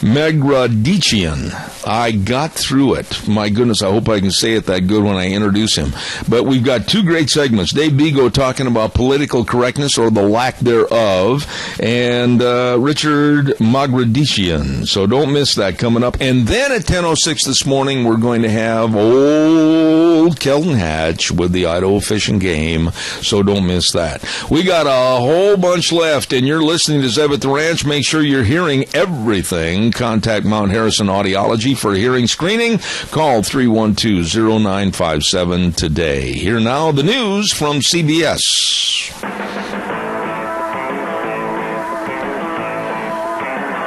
Magradician. I got through it. My goodness, I hope I can say it that good when I introduce him. But we've got two great segments. Dave Bego talking about political correctness or the lack thereof, and Richard Magradician. So don't miss that coming up. And then at 10:06 this morning, we're going to have old Kelton Hatch with the Idaho Fish and Game. So don't miss that. We got a whole bunch left, and you're listening to Zeb at the Ranch. Make sure you're hearing everything. Contact Mount Harrison Audiology for hearing screening. Call 312-0957 today. Here now, the news from CBS.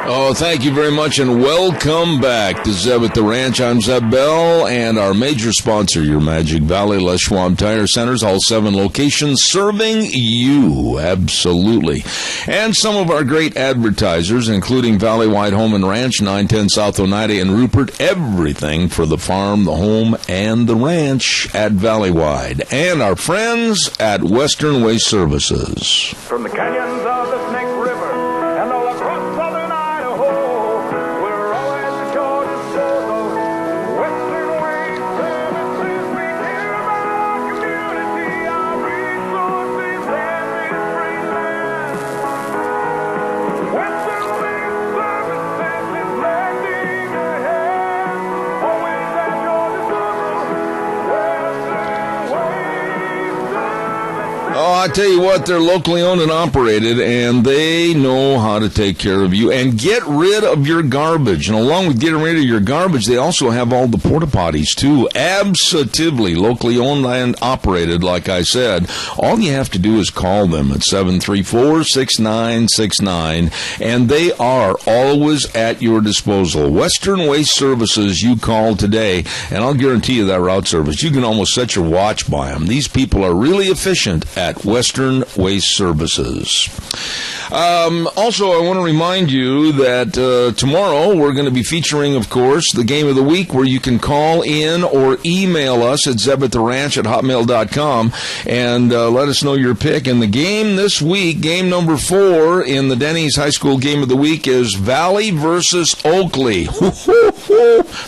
Oh, thank you very much, and welcome back to Zeb at the Ranch. I'm Zeb Bell, and our major sponsor, your Magic Valley Les Schwab Tire Centers, all 7 locations serving you, absolutely. And some of our great advertisers, including Valley Wide Home and Ranch, 910 South Oneida and Rupert, everything for the farm, the home, and the ranch at Valley Wide. And our friends at Western Waste Services. From the canyons of the Snake River and all across southern Idaho, we're always at your disposal. Western Waste Services, we care about our community, our resources, and this free land. Western Waste Services is lending a hand, always at your disposal. Western Waste Services. Oh, I tell you what, they're locally owned and operated, and they know how to take care of you and get rid of your garbage. And along with getting rid of your garbage, they also have all the porta potties, too. Absolutely locally owned and operated, like I said. All you have to do is call them at 734-6969, and they are always at your disposal. Western Waste Services, you call today, and I'll guarantee you that route service, you can almost set your watch by them. These people are really efficient at Western Waste Services. Also, I want to remind you that tomorrow we're going to be featuring, of course, the Game of the Week, where you can call in or email us at zebattheranch@hotmail.com and let us know your pick. And the game this week, game number 4 in the Denny's High School Game of the Week, is Valley versus Oakley.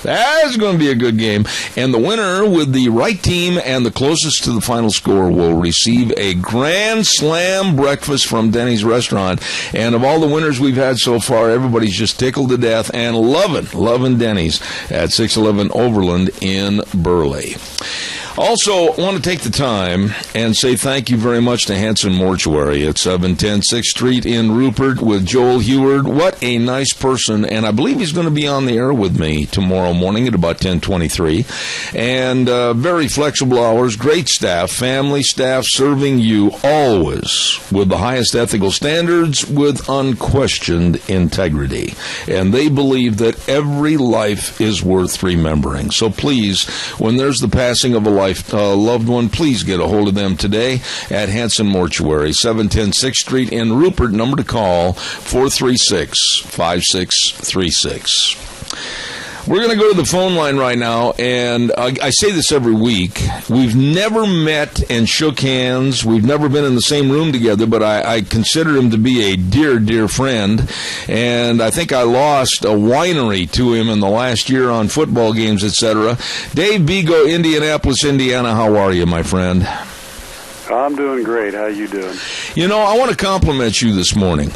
That's going to be a good game. And the winner with the right team and the closest to the final score will receive a Grand Slam breakfast from Denny's Restaurant. And of all the winners we've had so far, everybody's just tickled to death and loving Denny's at 611 Overland in Burley. Also, I want to take the time and say thank you very much to Hanson Mortuary at 710 6th Street in Rupert with Joel Heward. What a nice person, and I believe he's going to be on the air with me tomorrow morning at about 10:23. And very flexible hours, great staff, family staff serving you always with the highest ethical standards with unquestioned integrity. And they believe that every life is worth remembering. So please, when there's the passing of a loved one, please get a hold of them today at Hanson Mortuary, 710 6th Street in Rupert. Number to call, 436-5636. We're going to go to the phone line right now, and I say this every week. We've never met and shook hands. We've never been in the same room together, but I consider him to be a dear, dear friend, and I think I lost a winery to him in the last year on football games, etc. Dave Bego, Indianapolis, Indiana. How are you, my friend? I'm doing great. How you doing? You know, I want to compliment you this morning.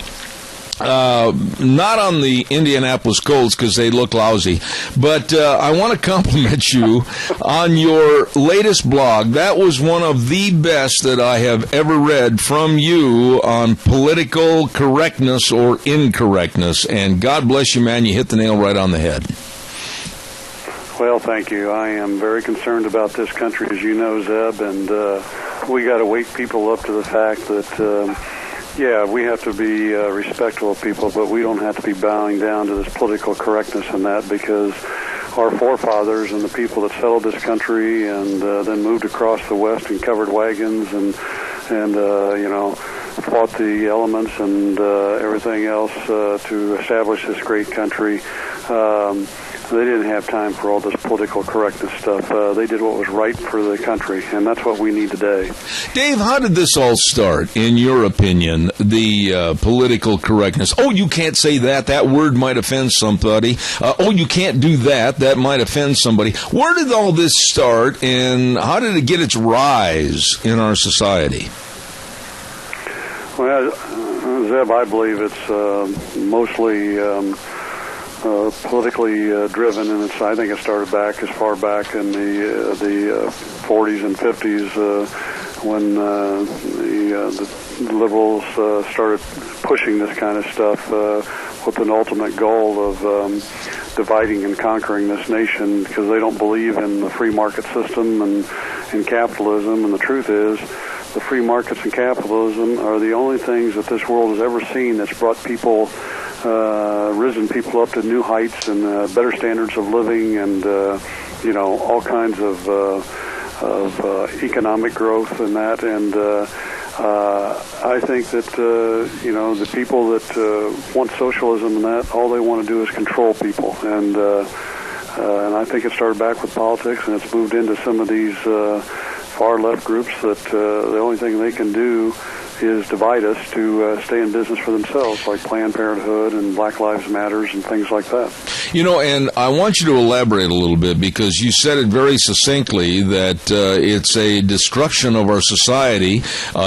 Not on the Indianapolis Colts because they look lousy, but I want to compliment you on your latest blog. That was one of the best that I have ever read from you on political correctness or incorrectness, and God bless you, man. You hit the nail right on the head. Well, thank you. I am very concerned about this country, as you know, Zeb, and we got to wake people up to the fact that yeah, we have to be respectful of people, but we don't have to be bowing down to this political correctness and that, because our forefathers and the people that settled this country and then moved across the West and covered wagons and you know, fought the elements and everything else to establish this great country. They didn't have time for all this political correctness stuff. They did what was right for the country, and that's what we need today. Dave, how did this all start, in your opinion, the political correctness? Oh, you can't say that. That word might offend somebody. Oh, you can't do that. That might offend somebody. Where did all this start, and how did it get its rise in our society? Well, Zeb, I believe it's mostly politically driven, and I think it started back as far back in the 40s and 50s when the liberals started pushing this kind of stuff with an ultimate goal of dividing and conquering this nation, because they don't believe in the free market system and in capitalism. And the truth is, the free markets and capitalism are the only things that this world has ever seen that's brought people, risen people up to new heights and better standards of living, and you know, all kinds of economic growth and that. And I think that you know, the people that want socialism and that, all they want to do is control people. And I think it started back with politics, and it's moved into some of these far left groups that the only thing they can do is divide us to stay in business for themselves, like Planned Parenthood and Black Lives Matters and things like that. You know, and I want you to elaborate a little bit, because you said it very succinctly that it's a destruction of our society,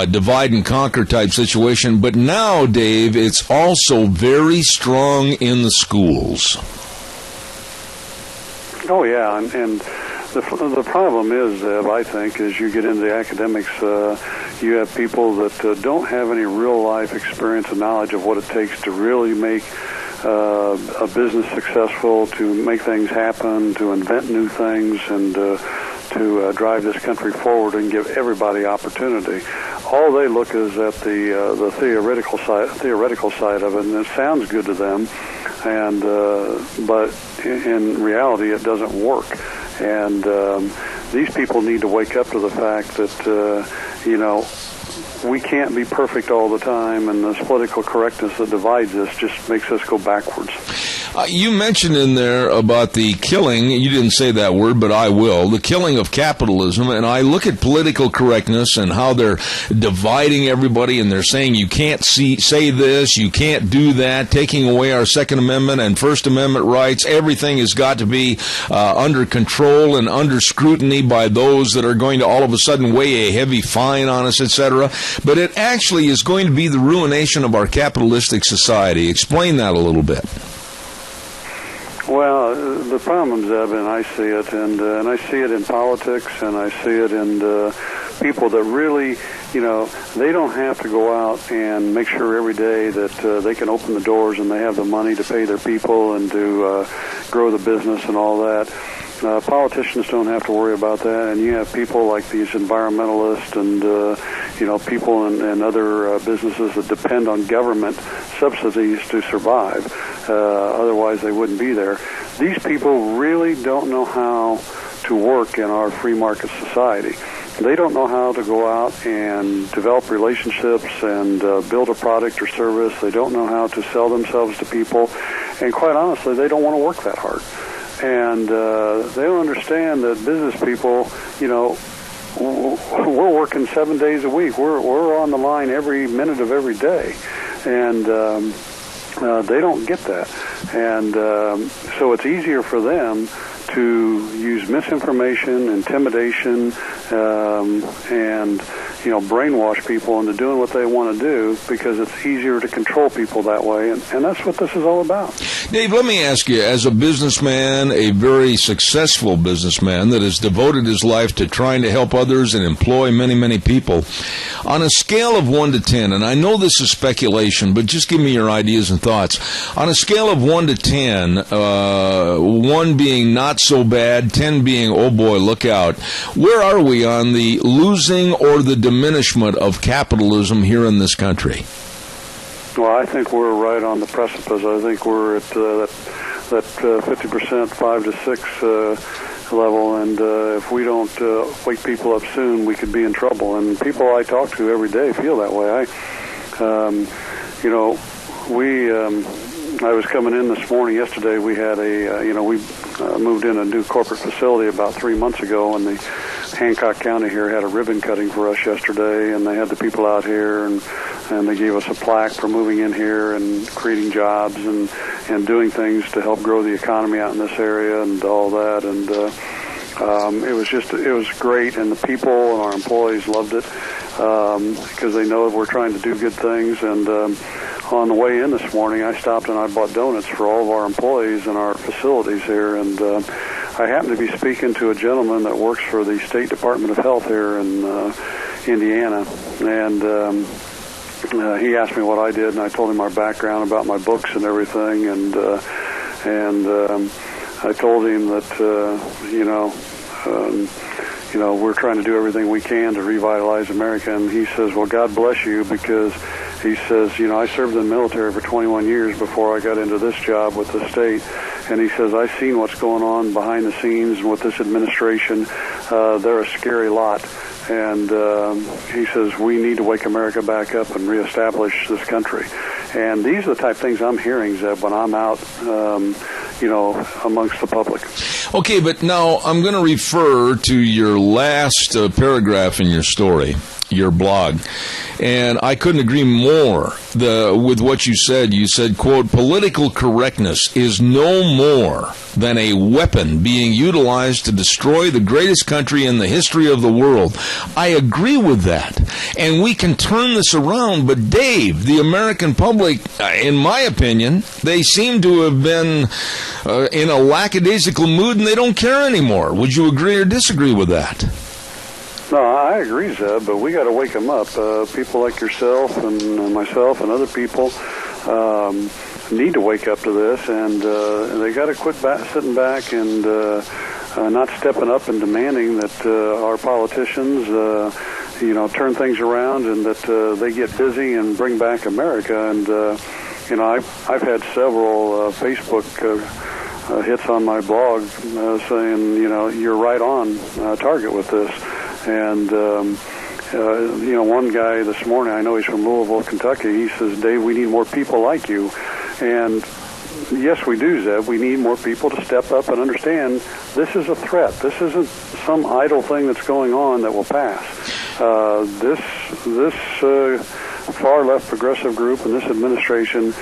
divide and conquer type situation. But now, Dave, it's also very strong in the schools. Oh, yeah, and the problem is, I think, as you get into the academics, you have people that don't have any real-life experience and knowledge of what it takes to really make a business successful, to make things happen, to invent new things, and to drive this country forward and give everybody opportunity. All they look is at the theoretical side of it, and it sounds good to them, and but in reality, it doesn't work. And these people need to wake up to the fact that, you know, we can't be perfect all the time, and this political correctness that divides us just makes us go backwards. You mentioned in there about the killing, you didn't say that word, but I will, the killing of capitalism, and I look at political correctness and how they're dividing everybody, and they're saying you can't say this, you can't do that, taking away our Second Amendment and First Amendment rights. Everything has got to be under control and under scrutiny by those that are going to all of a sudden weigh a heavy fine on us, etc. But it actually is going to be the ruination of our capitalistic society. Explain that a little bit. Well, the problem, Zeb, and I see it, and I see it in politics, and I see it in people that really, you know, they don't have to go out and make sure every day that they can open the doors and they have the money to pay their people and to grow the business and all that. Politicians don't have to worry about that, and you have people like these environmentalists and you know, people and other businesses that depend on government subsidies to survive. Otherwise, they wouldn't be there. These people really don't know how to work in our free market society. They don't know how to go out and develop relationships and build a product or service. They don't know how to sell themselves to people, and quite honestly, they don't want to work that hard. and they don't understand that business people, you know, we're working 7 days a week. We're on the line every minute of every day, and they don't get that. And so it's easier for them to use misinformation, intimidation, and, you know, brainwash people into doing what they want to do, because it's easier to control people that way, and that's what this is all about. Dave, let me ask you, as a businessman, a very successful businessman that has devoted his life to trying to help others and employ many, many people, on a scale of 1 to 10, and I know this is speculation, but just give me your ideas and thoughts. On a scale of 1 to 10, 1 being not so bad, 10 being, oh boy, look out, where are we on the losing or the diminishment of capitalism here in this country? Well, I think we're right on the precipice. I think we're at that 50%, 5 to 6 level, and if we don't wake people up soon, we could be in trouble. And people I talk to every day feel that way. I was coming in this morning. Yesterday, we had we moved in a new corporate facility about 3 months ago, and the Hancock County here had a ribbon cutting for us yesterday, and they had the people out here, and they gave us a plaque for moving in here and creating jobs and doing things to help grow the economy out in this area and all that. And it was great, and the people and our employees loved it because they know that we're trying to do good things. And on the way in this morning, I stopped and I bought donuts for all of our employees in our facilities here, and I happened to be speaking to a gentleman that works for the State Department of Health here in Indiana, and he asked me what I did, and I told him our background about my books and everything, and I told him that we're trying to do everything we can to revitalize America. And he says, well, God bless you, because he says, I served in the military for 21 years before I got into this job with the state. And he says, I've seen what's going on behind the scenes with this administration. They're a scary lot. And he says, we need to wake America back up and reestablish this country. And these are the type of things I'm hearing, Zeb, when I'm out, amongst the public. Okay, but now I'm going to refer to your last paragraph in your story, your blog. And I couldn't agree more with what you said. You said, quote, political correctness is no more than a weapon being utilized to destroy the greatest country in the history of the world. I agree with that. And we can turn this around. But Dave, the American public, in my opinion, they seem to have been in a lackadaisical mood and they don't care anymore. Would you agree or disagree with that? No, I agree, Zeb, but we got to wake them up. People like yourself and myself and other people need to wake up to this, and they got to quit sitting back and not stepping up and demanding that our politicians, turn things around and that they get busy and bring back America. And I've had several Facebook hits on my blog saying, you're right on target with this. And, one guy this morning, I know he's from Louisville, Kentucky, he says, Dave, we need more people like you. And yes, we do, Zeb. We need more people to step up and understand this is a threat. This isn't some idle thing that's going on that will pass. This far-left progressive group and this administration,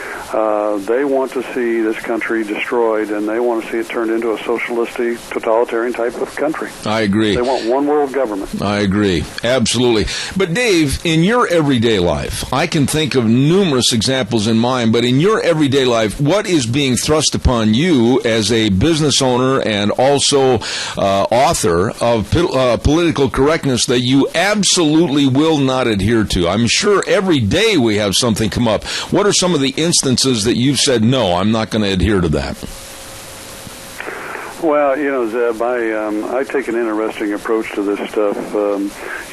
they want to see this country destroyed, and they want to see it turned into a socialistic, totalitarian type of country. I agree. They want one world government. I agree. Absolutely. But Dave, in your everyday life, I can think of numerous examples in mind, but in your everyday life, what is being thrust upon you as a business owner and also author of political correctness that you absolutely will not adhere to? I'm sure every day we have something come up. What are some of the instances that you've said, no, I'm not going to adhere to that? Well, Zeb, I take an interesting approach to this stuff.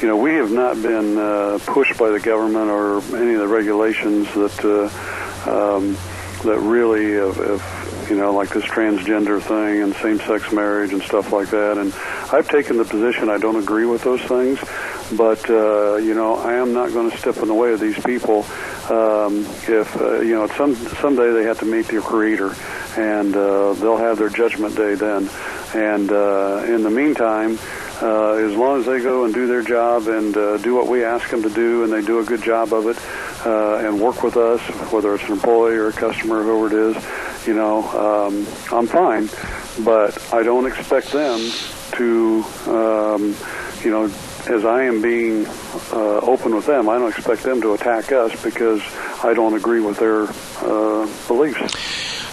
We have not been pushed by the government or any of the regulations that really have, like this transgender thing and same-sex marriage and stuff like that. And I've taken the position I don't agree with those things, but, I am not going to step in the way of these people if someday they have to meet their Creator, and they'll have their judgment day then. And in the meantime, as long as they go and do their job and do what we ask them to do, and they do a good job of it, and work with us, whether it's an employee or a customer, whoever it is, I'm fine. But I don't expect them to, as I am being open with them, I don't expect them to attack us because I don't agree with their beliefs.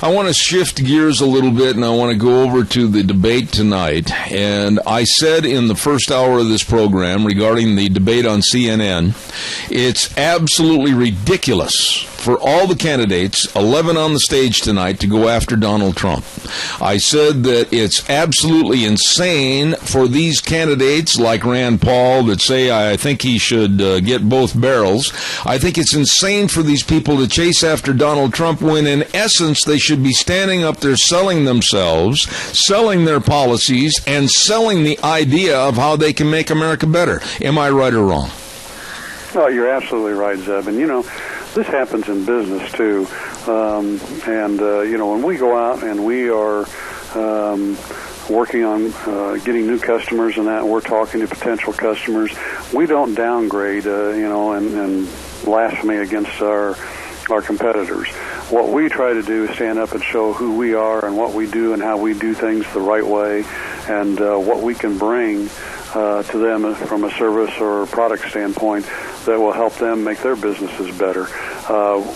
I want to shift gears a little bit, and I want to go over to the debate tonight. And I said in the first hour of this program regarding the debate on CNN, it's absolutely ridiculous for all the candidates, 11 on the stage tonight, to go after Donald Trump. I said that it's absolutely insane for these candidates like Rand Paul that say, I think he should get both barrels. I think it's insane for these people to chase after Donald Trump when, in essence, they should be standing up there selling themselves, selling their policies, and selling the idea of how they can make America better. Am I right or wrong? Oh, you're absolutely right, Zeb. And, this happens in business, too. When we go out and we are working on getting new customers and that, we're talking to potential customers, we don't downgrade, and blasphemy against our competitors. What we try to do is stand up and show who we are and what we do and how we do things the right way, and what we can bring to them from a service or a product standpoint that will help them make their businesses better.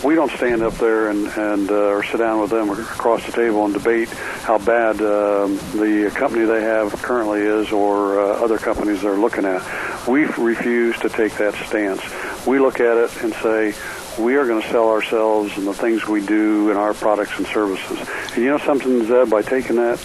We don't stand up there and or sit down with them across the table and debate how bad the company they have currently is or other companies they're looking at. We refuse to take that stance. We look at it and say, we are going to sell ourselves and the things we do and our products and services. And something, Zeb, by taking that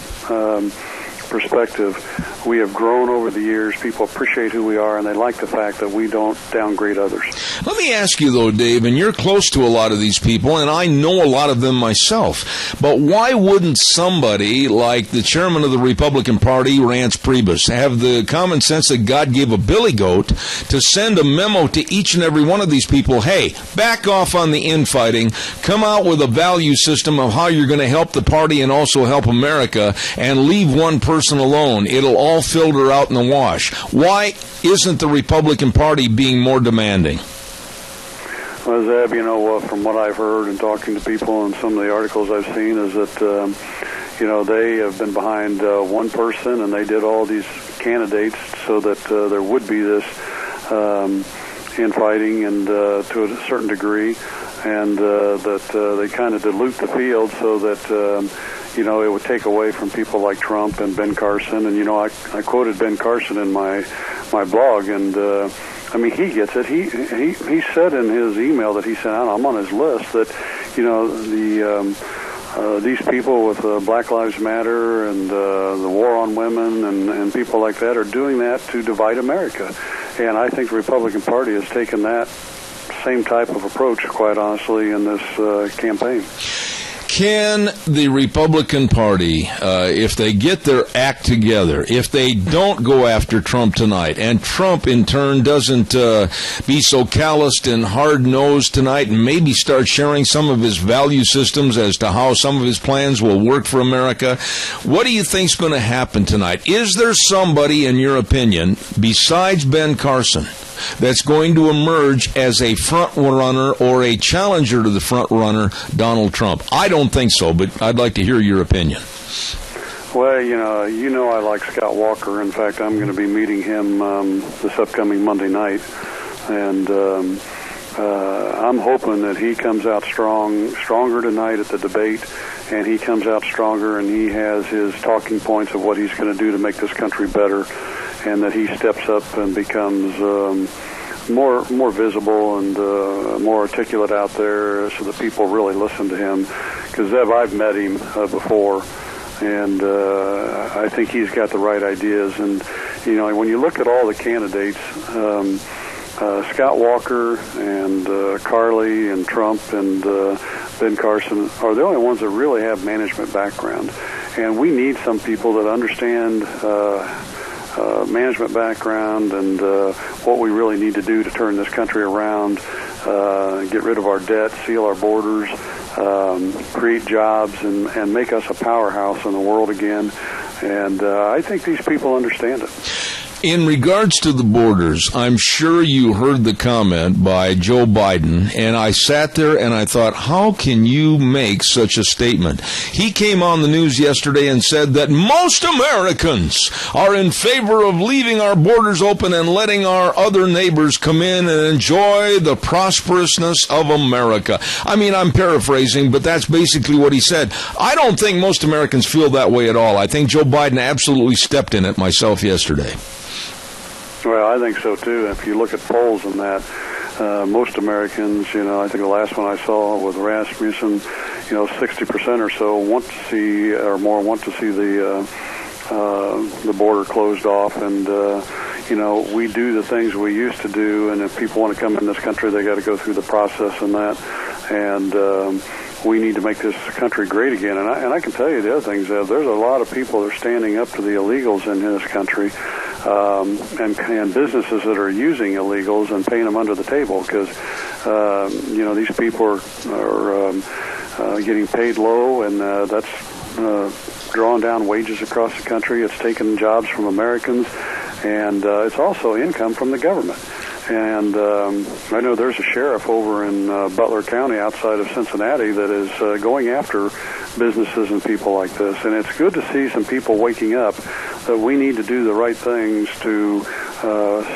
perspective, we have grown over the years. People appreciate who we are, and they like the fact that we don't downgrade others. Let me ask you, though, Dave, and you're close to a lot of these people, and I know a lot of them myself, but why wouldn't somebody like the chairman of the Republican Party, Reince Priebus, have the common sense that God gave a billy goat to send a memo to each and every one of these people, hey, back off on the infighting, come out with a value system of how you're going to help the party and also help America, and leave one person alone. It'll all filter out in the wash. Why isn't the Republican Party being more demanding? Well, Zeb, from what I've heard and talking to people and some of the articles I've seen is that, they have been behind one person and they did all these candidates so that there would be this infighting and to a certain degree, and that they kind of dilute the field so that it would take away from people like Trump and Ben Carson. And, I quoted Ben Carson in my blog, and, he gets it. He said in his email that he sent out, I'm on his list, that, these people with Black Lives Matter and the war on women and people like that are doing that to divide America. And I think the Republican Party has taken that same type of approach, quite honestly, in this campaign. Can the Republican Party, if they get their act together, if they don't go after Trump tonight, and Trump in turn doesn't be so calloused and hard-nosed tonight and maybe start sharing some of his value systems as to how some of his plans will work for America, what do you think's going to happen tonight? Is there somebody, in your opinion, besides Ben Carson, that's going to emerge as a front runner or a challenger to the front runner, Donald Trump? I don't think so, but I'd like to hear your opinion. Well, I like Scott Walker. In fact, I'm going to be meeting him this upcoming Monday night, and I'm hoping that he comes out stronger tonight at the debate, and he comes out stronger, and he has his talking points of what he's going to do to make this country better, and that he steps up and becomes more visible and more articulate out there so that people really listen to him. Because, Zeb, I've met him before, and I think he's got the right ideas. And, when you look at all the candidates, Scott Walker and Carly and Trump and Ben Carson are the only ones that really have management background. And we need some people that understand management background and what we really need to do to turn this country around get rid of our debt, seal our borders, create jobs, and make us a powerhouse in the world again. And I think these people understand it. In regards to the borders, I'm sure you heard the comment by Joe Biden, and I sat there and I thought, how can you make such a statement? He came on the news yesterday and said that most Americans are in favor of leaving our borders open and letting our other neighbors come in and enjoy the prosperousness of America. I mean, I'm paraphrasing, but that's basically what he said. I don't think most Americans feel that way at all. I think Joe Biden absolutely stepped in it myself yesterday. Well, I think so, too. If you look at polls on that, most Americans, I think the last one I saw with Rasmussen, 60% or so want to see the border closed off. And, we do the things we used to do. And if people want to come in this country, they got to go through the process and that. And we need to make this country great again. And I can tell you the other things. There's a lot of people that are standing up to the illegals in this country. And businesses that are using illegals and paying them under the table because, these people are getting paid low, and that's drawing down wages across the country. It's taking jobs from Americans, and it's also income from the government. And I know there's a sheriff over in Butler County outside of Cincinnati that is going after businesses and people like this. And it's good to see some people waking up that we need to do the right things to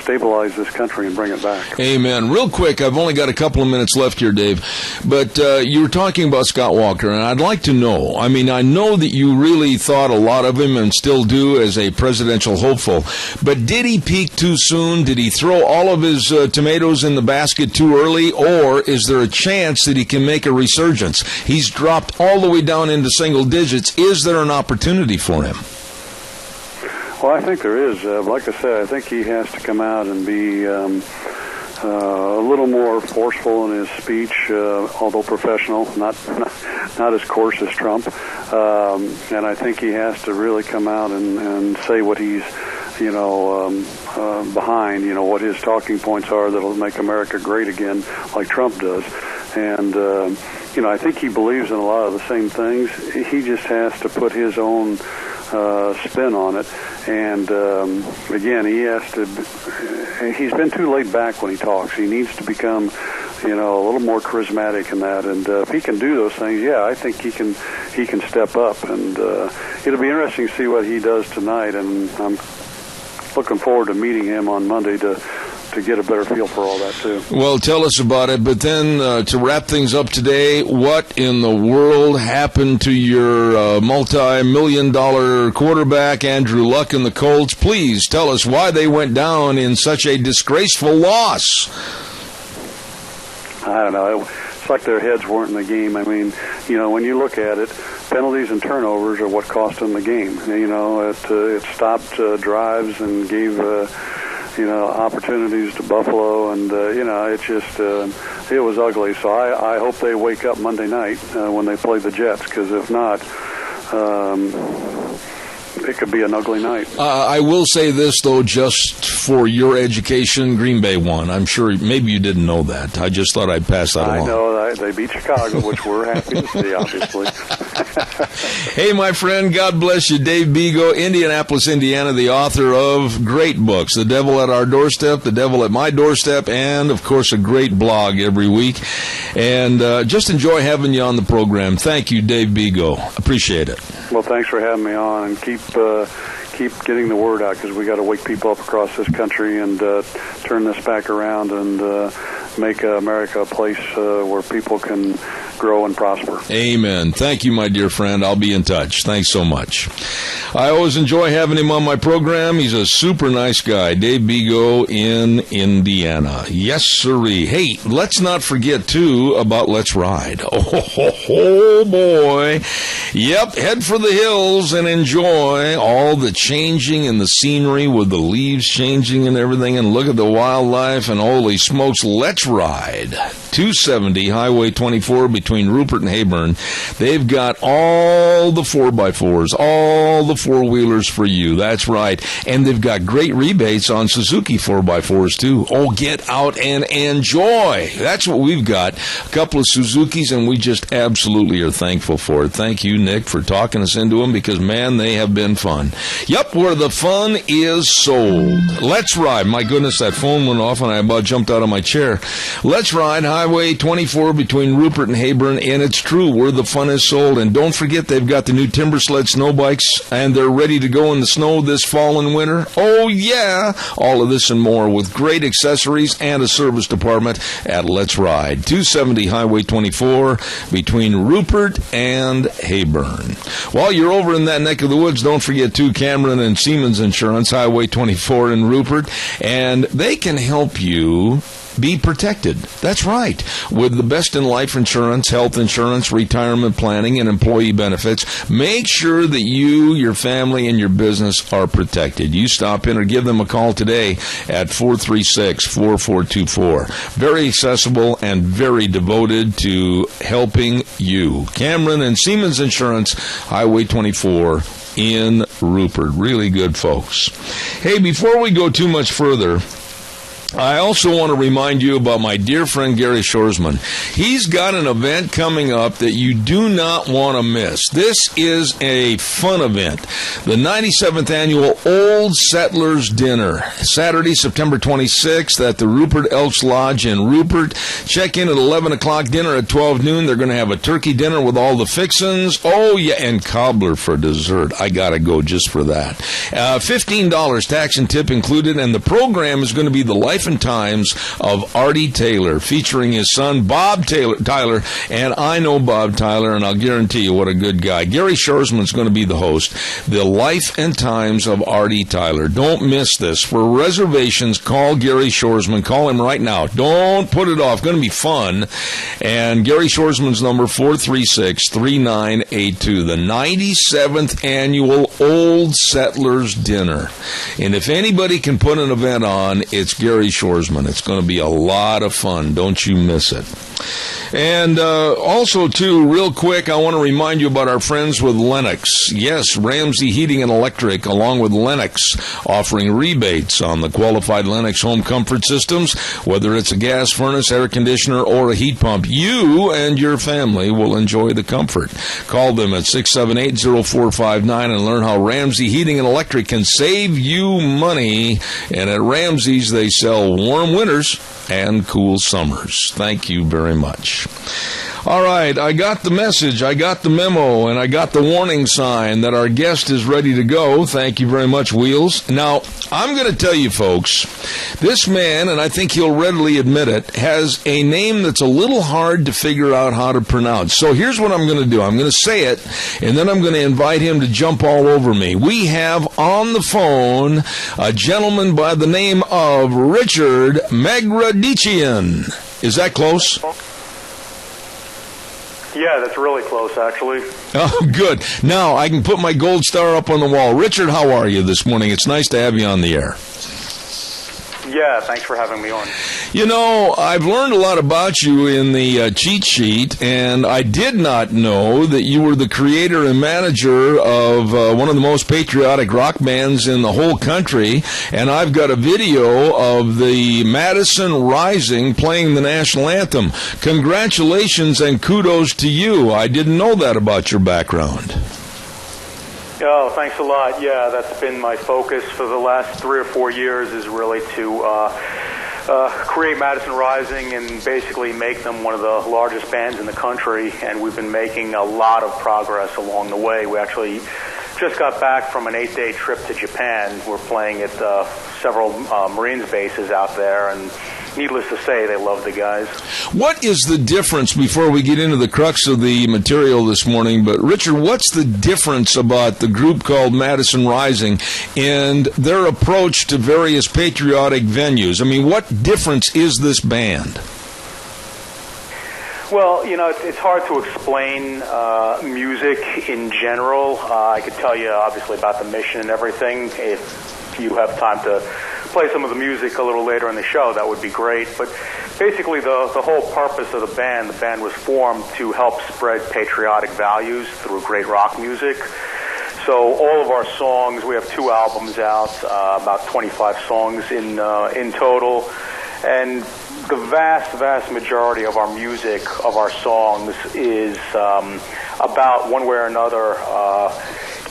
stabilize this country and bring it back. Amen. Real quick, I've only got a couple of minutes left here, Dave, but you were talking about Scott Walker, and I'd like to know, I know that you really thought a lot of him and still do as a presidential hopeful, but did he peak too soon? Did he throw all of his tomatoes in the basket too early, or is there a chance that he can make a resurgence? He's dropped all the way down into single digits. Is there an opportunity for him? Well, I think there is. Like I said, I think he has to come out and be a little more forceful in his speech, although professional, not as coarse as Trump. And I think he has to really come out and say what he's, behind, what his talking points are that'll make America great again, like Trump does. And, I think he believes in a lot of the same things. He just has to put his own spin on it. And again, he's been too laid back when he talks. He needs to become, a little more charismatic in that. And if he can do those things, I think he can step up. And it'll be interesting to see what he does tonight. And I'm looking forward to meeting him on Monday to get a better feel for all that, too. Well, tell us about it. But then to wrap things up today, what in the world happened to your multi-million-dollar quarterback, Andrew Luck, and the Colts? Please tell us why they went down in such a disgraceful loss. I don't know. It's like their heads weren't in the game. When you look at it, penalties and turnovers are what cost them the game. It stopped drives and gave opportunities to Buffalo, and it was ugly. So I hope they wake up Monday night when they play the Jets, because if not, it could be an ugly night. I will say this, though, just for your education, Green Bay won. I'm sure maybe you didn't know that. I just thought I'd pass that along. I know. They beat Chicago, which we're happy to see, obviously. Hey, my friend, God bless you. Dave Bego, Indianapolis, Indiana, the author of great books, The Devil at Our Doorstep, The Devil at My Doorstep, and, of course, a great blog every week. And just enjoy having you on the program. Thank you, Dave Bego. Appreciate it. Well, thanks for having me on, and keep getting the word out, because we got to wake people up across this country and turn this back around and make America a place where people can grow and prosper. Amen. Thank you, my dear friend. I'll be in touch. Thanks so much. I always enjoy having him on my program. He's a super nice guy. Dave Bego in Indiana. Yes, sirree. Hey, let's not forget, too, about Let's Ride. Oh, boy. Yep, head for the hills and enjoy all the changing in the scenery with the leaves changing and everything, and look at the wildlife, and holy smokes, let's ride. 270 Highway 24 between between Rupert and Heyburn. They've got all the 4x4s, all the four-wheelers for you. That's right. And they've got great rebates on Suzuki 4x4s, too. Oh, get out and enjoy. That's what we've got. A couple of Suzukis, and we just absolutely are thankful for it. Thank you, Nick, for talking us into them because, man, they have been fun. Yep, where the fun is sold. Let's ride. My goodness, that phone went off, and I about jumped out of my chair. Let's ride Highway 24 between Rupert and Heyburn, and it's true, where the fun is sold. And don't forget, they've got the new Timber Sled snow bikes, and they're ready to go in the snow this fall and winter. Oh, yeah. All of this and more with great accessories and a service department at Let's Ride. 270 Highway 24 between Rupert and Heyburn. While you're over in that neck of the woods, don't forget, too, Cameron and Siemens Insurance, Highway 24 in Rupert, and they can help you be protected. That's right. With the best in life insurance, health insurance, retirement planning, and employee benefits, make sure that you, your family, and your business are protected. You stop in or give them a call today at 436-4424. Very accessible and very devoted to helping you. Cameron and Siemens Insurance, Highway 24 in Rupert. Really good folks. Hey, before we go too much further, I also want to remind you about my dear friend Gary Shorsman. He's got an event coming up that you do not want to miss. This is a fun event. The 97th Annual Old Settlers Dinner. Saturday, September 26th at the Rupert Elks Lodge in Rupert. Check in at 11 o'clock, dinner at 12 noon. They're going to have a turkey dinner with all the fixins. Oh, yeah, and cobbler for dessert. I got to go just for that. $15, tax and tip included, and the program is going to be the Life and Times of Artie Taylor, featuring his son Bob Tyler, and I know Bob Tyler, and I'll guarantee you what a good guy. Gary Shorsman's going to be the host. The Life and Times of Artie Tyler. Don't miss this. For reservations, call Gary Shorsman. Call him right now. Don't put it off. Going to be fun. And Gary Shorsman's number, 436-3982. The 97th Annual Old Settlers Dinner. And if anybody can put an event on, it's Gary Shorsman. It's going to be a lot of fun. Don't you miss it. And also, too, real quick, I want to remind you about our friends with Lennox. Yes, Ramsey Heating and Electric, along with Lennox, offering rebates on the qualified Lennox home comfort systems, whether it's a gas furnace, air conditioner, or a heat pump. You and your family will enjoy the comfort. Call them at 678-0459 and learn how Ramsey Heating and Electric can save you money. And at Ramsey's, they sell warm winters and cool summers. Thank you very much. All right, I got the message, I got the memo, and I got the warning sign that our guest is ready to go. Thank you very much, Wheels. Now, I'm going to tell you, folks, this man, and I think he'll readily admit it, has a name that's a little hard to figure out how to pronounce. So here's what I'm going to do. I'm going to say it, and then I'm going to invite him to jump all over me. We have on the phone a gentleman by the name of Richard Megradician. Is that close? Yeah, that's really close, actually. Oh, good. Now I can put my gold star up on the wall. Richard, how are you this morning? It's nice to have you on the air. Yeah, thanks for having me on. You know, I've learned a lot about you in the cheat sheet, and I did not know that you were the creator and manager of one of the most patriotic rock bands in the whole country, and I've got a video of the Madison Rising playing the national anthem. Congratulations and kudos to you. I didn't know that about your background. Oh, thanks a lot. Yeah, that's been my focus for the last 3 or 4 years, is really to create Madison Rising and basically make them one of the largest bands in the country, and we've been making a lot of progress along the way. We actually just got back from an 8-day trip to Japan. We're playing at several Marines bases out there, and needless to say, they love the guys. What is the difference, before we get into the crux of the material this morning, but Richard, what's the difference about the group called Madison Rising and their approach to various patriotic venues? I mean, what difference is this band? Well, you know, it's hard to explain music in general. I could tell you, obviously, about the mission and everything. If you have time to play some of the music a little later in the show, that would be great. But basically the whole purpose of the band was formed to help spread patriotic values through great rock music. So all of our songs, we have 2 albums out, about 25 songs in total, and the vast majority of our music, of our songs, is about one way or another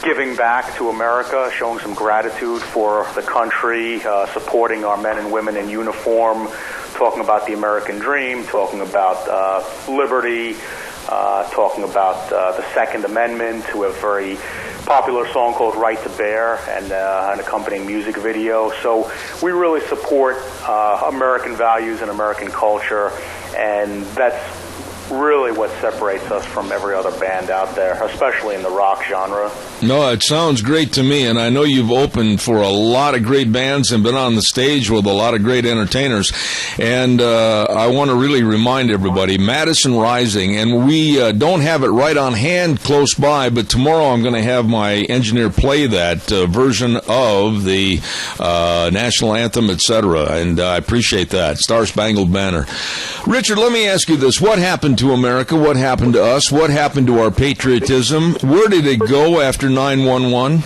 giving back to America, showing some gratitude for the country, supporting our men and women in uniform, talking about the American dream, talking about liberty, talking about the Second Amendment. We have a very popular song called Right to Bear and an accompanying music video. So we really support American values and American culture, and that's really what separates us from every other band out there, especially in the rock genre. No, it sounds great to me, and I know you've opened for a lot of great bands and been on the stage with a lot of great entertainers, and I want to really remind everybody, Madison Rising, and we don't have it right on hand close by, but tomorrow I'm going to have my engineer play that version of the national anthem, etc., and I appreciate that, Star Spangled Banner. Richard, let me ask you this. What happened to America? What happened to us? What happened to our patriotism? Where did it go after 9/11?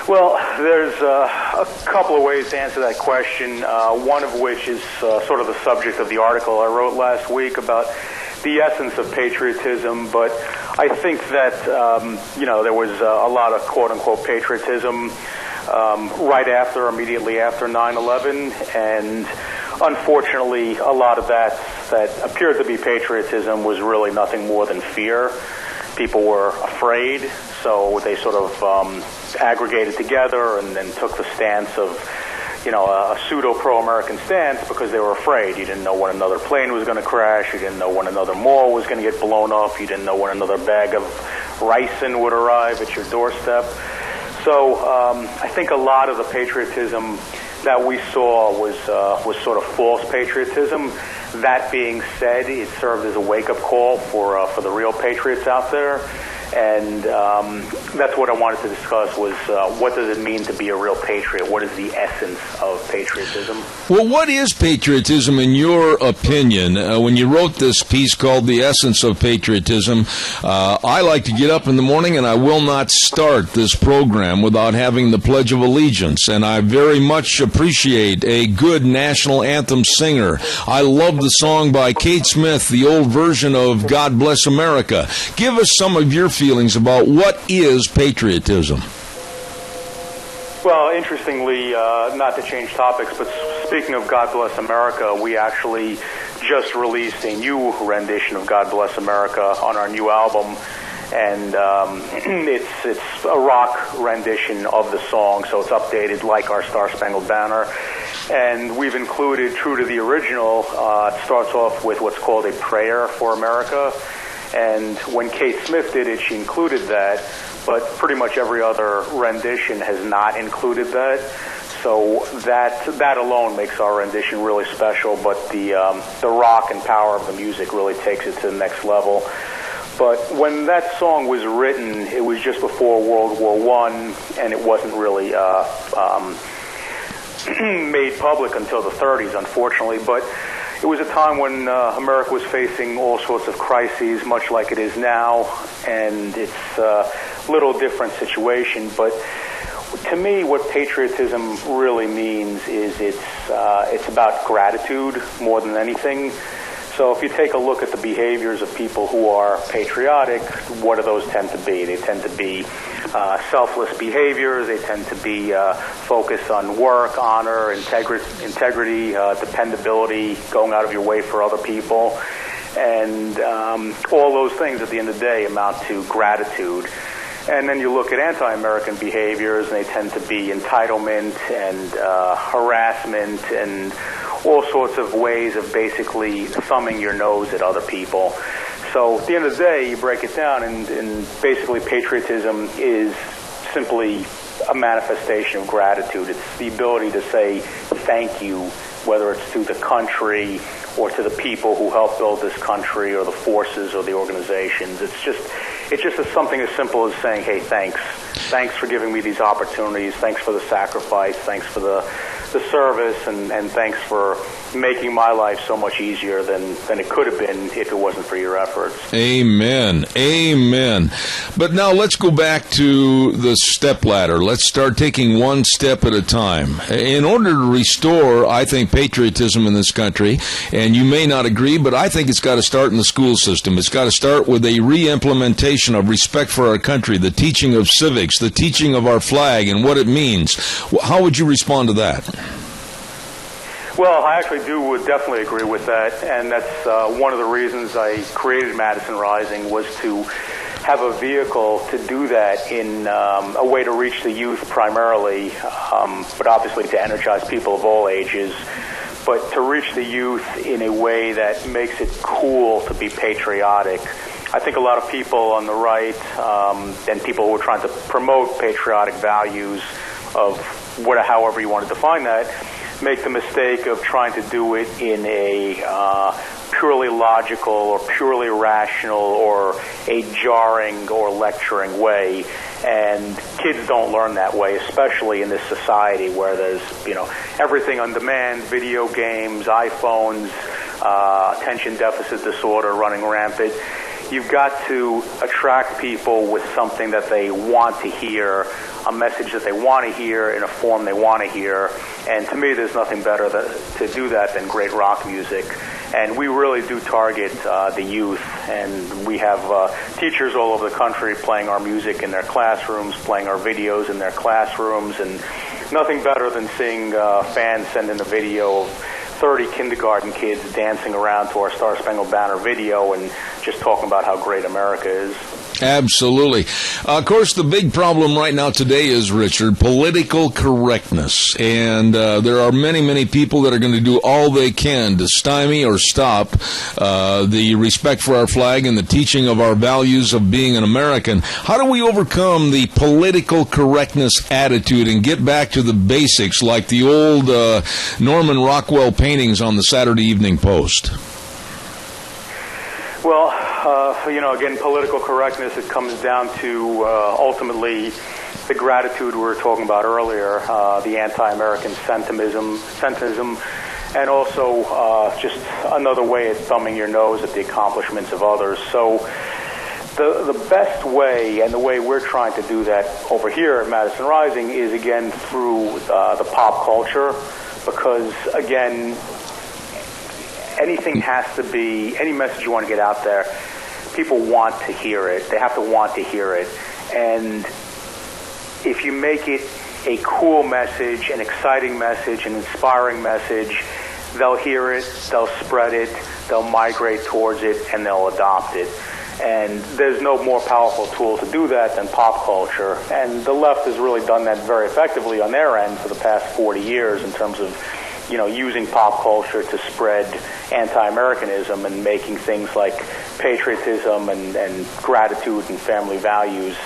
Well, there's a couple of ways to answer that question, one of which is sort of the subject of the article I wrote last week about the essence of patriotism, but I think that, there was a lot of quote-unquote patriotism immediately after 9/11, and unfortunately, a lot of that appeared to be patriotism was really nothing more than fear. People were afraid, so they sort of aggregated together and took the stance of, a pseudo-pro-American stance because they were afraid. You didn't know when another plane was going to crash. You didn't know when another mall was going to get blown up. You didn't know when another bag of ricin would arrive at your doorstep. So I think a lot of the patriotism that we saw was sort of false patriotism. That being said, it served as a wake-up call for the real patriots out there, and that's what I wanted to discuss was what does it mean to be a real patriot? What is the essence of patriotism? Well, what is patriotism in your opinion? When you wrote this piece called The Essence of Patriotism, I like to get up in the morning and I will not start this program without having the Pledge of Allegiance, and I very much appreciate a good national anthem singer. I love the song by Kate Smith, the old version of God Bless America. Give us some of your feelings about what is patriotism. Well, interestingly, not to change topics, but speaking of God Bless America, we actually just released a new rendition of God Bless America on our new album, and it's a rock rendition of the song, so it's updated like our Star Spangled Banner. And we've included, true to the original, it starts off with what's called a prayer for America. And when Kate Smith did it, she included that, but pretty much every other rendition has not included that. So that alone makes our rendition really special, but the rock and power of the music really takes it to the next level. But when that song was written, it was just before World War I, and it wasn't really made public until the 30s, unfortunately. But it was a time when America was facing all sorts of crises, much like it is now, and it's a little different situation. But to me, what patriotism really means is it's about gratitude more than anything. So if you take a look at the behaviors of people who are patriotic, what do those tend to be? They tend to be selfless behaviors. They tend to be focused on work, honor, integrity, dependability, going out of your way for other people. And all those things at the end of the day amount to gratitude. And then you look at anti-American behaviors, and they tend to be entitlement and harassment and all sorts of ways of basically thumbing your nose at other people. So at the end of the day, you break it down, and basically patriotism is simply a manifestation of gratitude. It's the ability to say thank you, whether it's to the country or to the people who helped build this country or the forces or the organizations. It's just something as simple as saying, hey, thanks. Thanks for giving me these opportunities. Thanks for the sacrifice. Thanks for the the service, and thanks for making my life so much easier than it could have been if it wasn't for your efforts. Amen. Amen. But now let's go back to the stepladder. Let's start taking one step at a time. In order to restore, I think, patriotism in this country, and you may not agree, but I think it's got to start in the school system. It's got to start with a re-implementation of respect for our country, the teaching of civics, the teaching of our flag and what it means. How would you respond to that? Well, I actually would definitely agree with that, and that's one of the reasons I created Madison Rising, was to have a vehicle to do that in a way to reach the youth primarily, but obviously to energize people of all ages, but to reach the youth in a way that makes it cool to be patriotic. I think a lot of people on the right and people who are trying to promote patriotic values of however you want to define that, make the mistake of trying to do it in a purely logical or purely rational or a jarring or lecturing way. And kids don't learn that way, especially in this society where there's, everything on demand, video games, iPhones, attention deficit disorder running rampant. You've got to attract people with something that they want to hear, a message that they want to hear in a form they want to hear. And to me, there's nothing better to do that than great rock music. And we really do target the youth. And we have teachers all over the country playing our music in their classrooms, playing our videos in their classrooms. And nothing better than seeing fans send in a video of 30 kindergarten kids dancing around to our Star Spangled Banner video and just talking about how great America is. Absolutely. Of course, the big problem right now today is, Richard, political correctness. And there are many, many people that are going to do all they can to stymie or stop the respect for our flag and the teaching of our values of being an American. How do we overcome the political correctness attitude and get back to the basics like the old Norman Rockwell paintings on the Saturday Evening Post? Well, again, political correctness, it comes down to ultimately the gratitude we were talking about earlier, the anti-American sentimentism, and also just another way of thumbing your nose at the accomplishments of others. So the best way, and the way we're trying to do that over here at Madison Rising, is, again, through the pop culture, because, again, anything has to be, any message you want to get out there, people want to hear it. They have to want to hear it. And if you make it a cool message, an exciting message, an inspiring message, they'll hear it, they'll spread it, they'll migrate towards it, and they'll adopt it. And there's no more powerful tool to do that than pop culture. And the left has really done that very effectively on their end for the past 40 years in terms of using pop culture to spread anti-Americanism and making things like patriotism and gratitude and family values,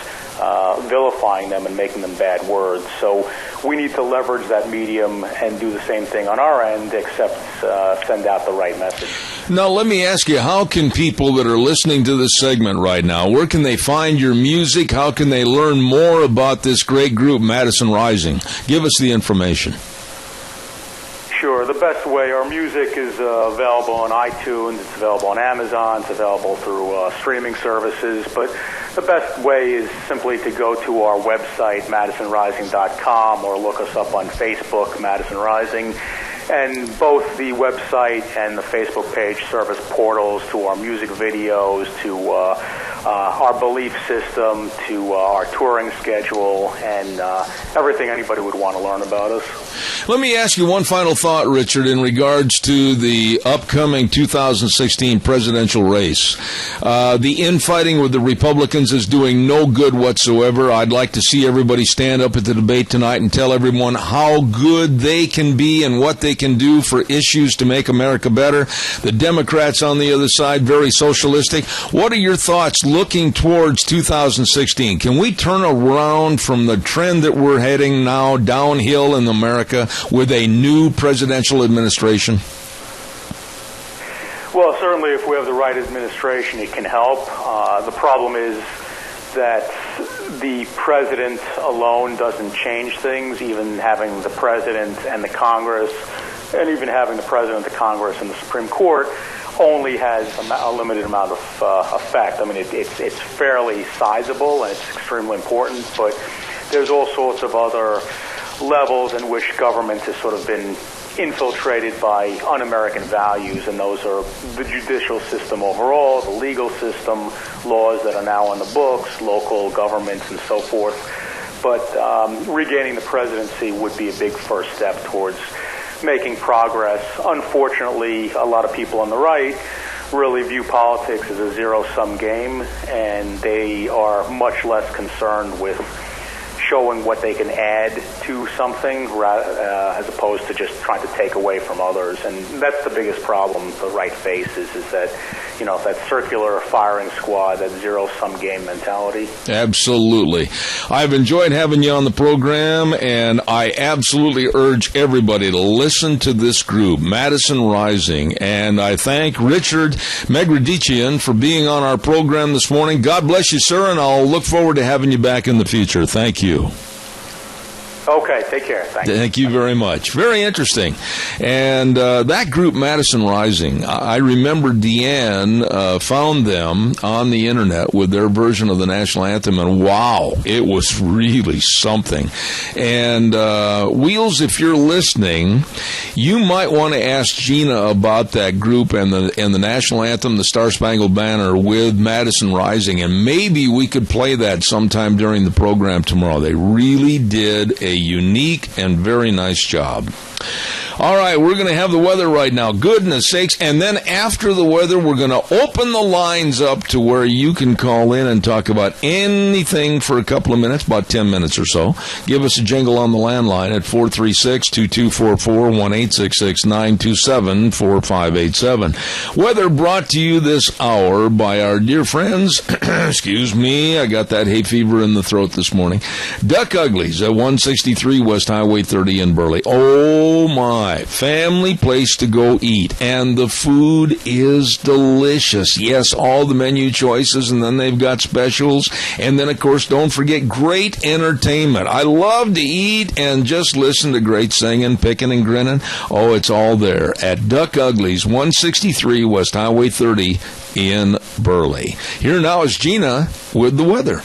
vilifying them and making them bad words. So we need to leverage that medium and do the same thing on our end, except send out the right message. Now, let me ask you, how can people that are listening to this segment right now, where can they find your music? How can they learn more about this great group, Madison Rising? Give us the information. Sure. The best way, our music is available on iTunes, it's available on Amazon, it's available through streaming services, but the best way is simply to go to our website, MadisonRising.com, or look us up on Facebook, Madison Rising. And both the website and the Facebook page serve as portals to our music videos, to our belief system, to our touring schedule, and everything anybody would want to learn about us. Let me ask you one final thought, Richard, in regards to the upcoming 2016 presidential race. The infighting with the Republicans is doing no good whatsoever. I'd like to see everybody stand up at the debate tonight and tell everyone how good they can be and what they can do for issues to make America better. The Democrats on the other side, very socialistic. What are your thoughts looking towards 2016? Can we turn around from the trend that we're heading now downhill in America with a new presidential administration? Well, certainly if we have the right administration, it can help. The problem is that the president alone doesn't change things. Even having the president and the Congress, and even having the president, the Congress, and the Supreme Court only has a limited amount of effect. I mean, it's fairly sizable and it's extremely important, but there's all sorts of other levels in which government has sort of been infiltrated by un-American values, and those are the judicial system overall, the legal system, laws that are now on the books, local governments, and so forth. But regaining the presidency would be a big first step towards making progress. Unfortunately, a lot of people on the right really view politics as a zero-sum game, and they are much less concerned with showing what they can add to something as opposed to just trying to take away from others. And that's the biggest problem the right faces, is that, you know, that circular firing squad, that zero-sum game mentality. Absolutely. I've enjoyed having you on the program, and I absolutely urge everybody to listen to this group, Madison Rising. And I thank Richard Megredichian for being on our program this morning. God bless you, sir, and I'll look forward to having you back in the future. Thank you. Okay, take care. Thanks. Thank you very much. Very interesting. And that group, Madison Rising, I remember Deanne found them on the internet with their version of the national anthem, and wow, it was really something. And Wheels, if you're listening, you might want to ask Gina about that group and the national anthem, the Star Spangled Banner, with Madison Rising, and maybe we could play that sometime during the program tomorrow. They really did a unique and very nice job. All right, we're going to have the weather right now. Goodness sakes. And then after the weather, we're going to open the lines up to where you can call in and talk about anything for a couple of minutes, about 10 minutes or so. Give us a jingle on the landline at 436-2244, 1-866-927-4587. Weather brought to you this hour by our dear friends, excuse me, I got that hay fever in the throat this morning, Duck Uglies at 163 West Highway 30 in Burley. Oh, my. Family place to go eat, and the food is delicious. Yes, all the menu choices, and then they've got specials, and then, of course, don't forget great entertainment. I love to eat and just listen to great singing, picking, and grinning. Oh, it's all there at Duck Uglies, 163 West Highway 30 in Burley. Here now is Gina with the weather.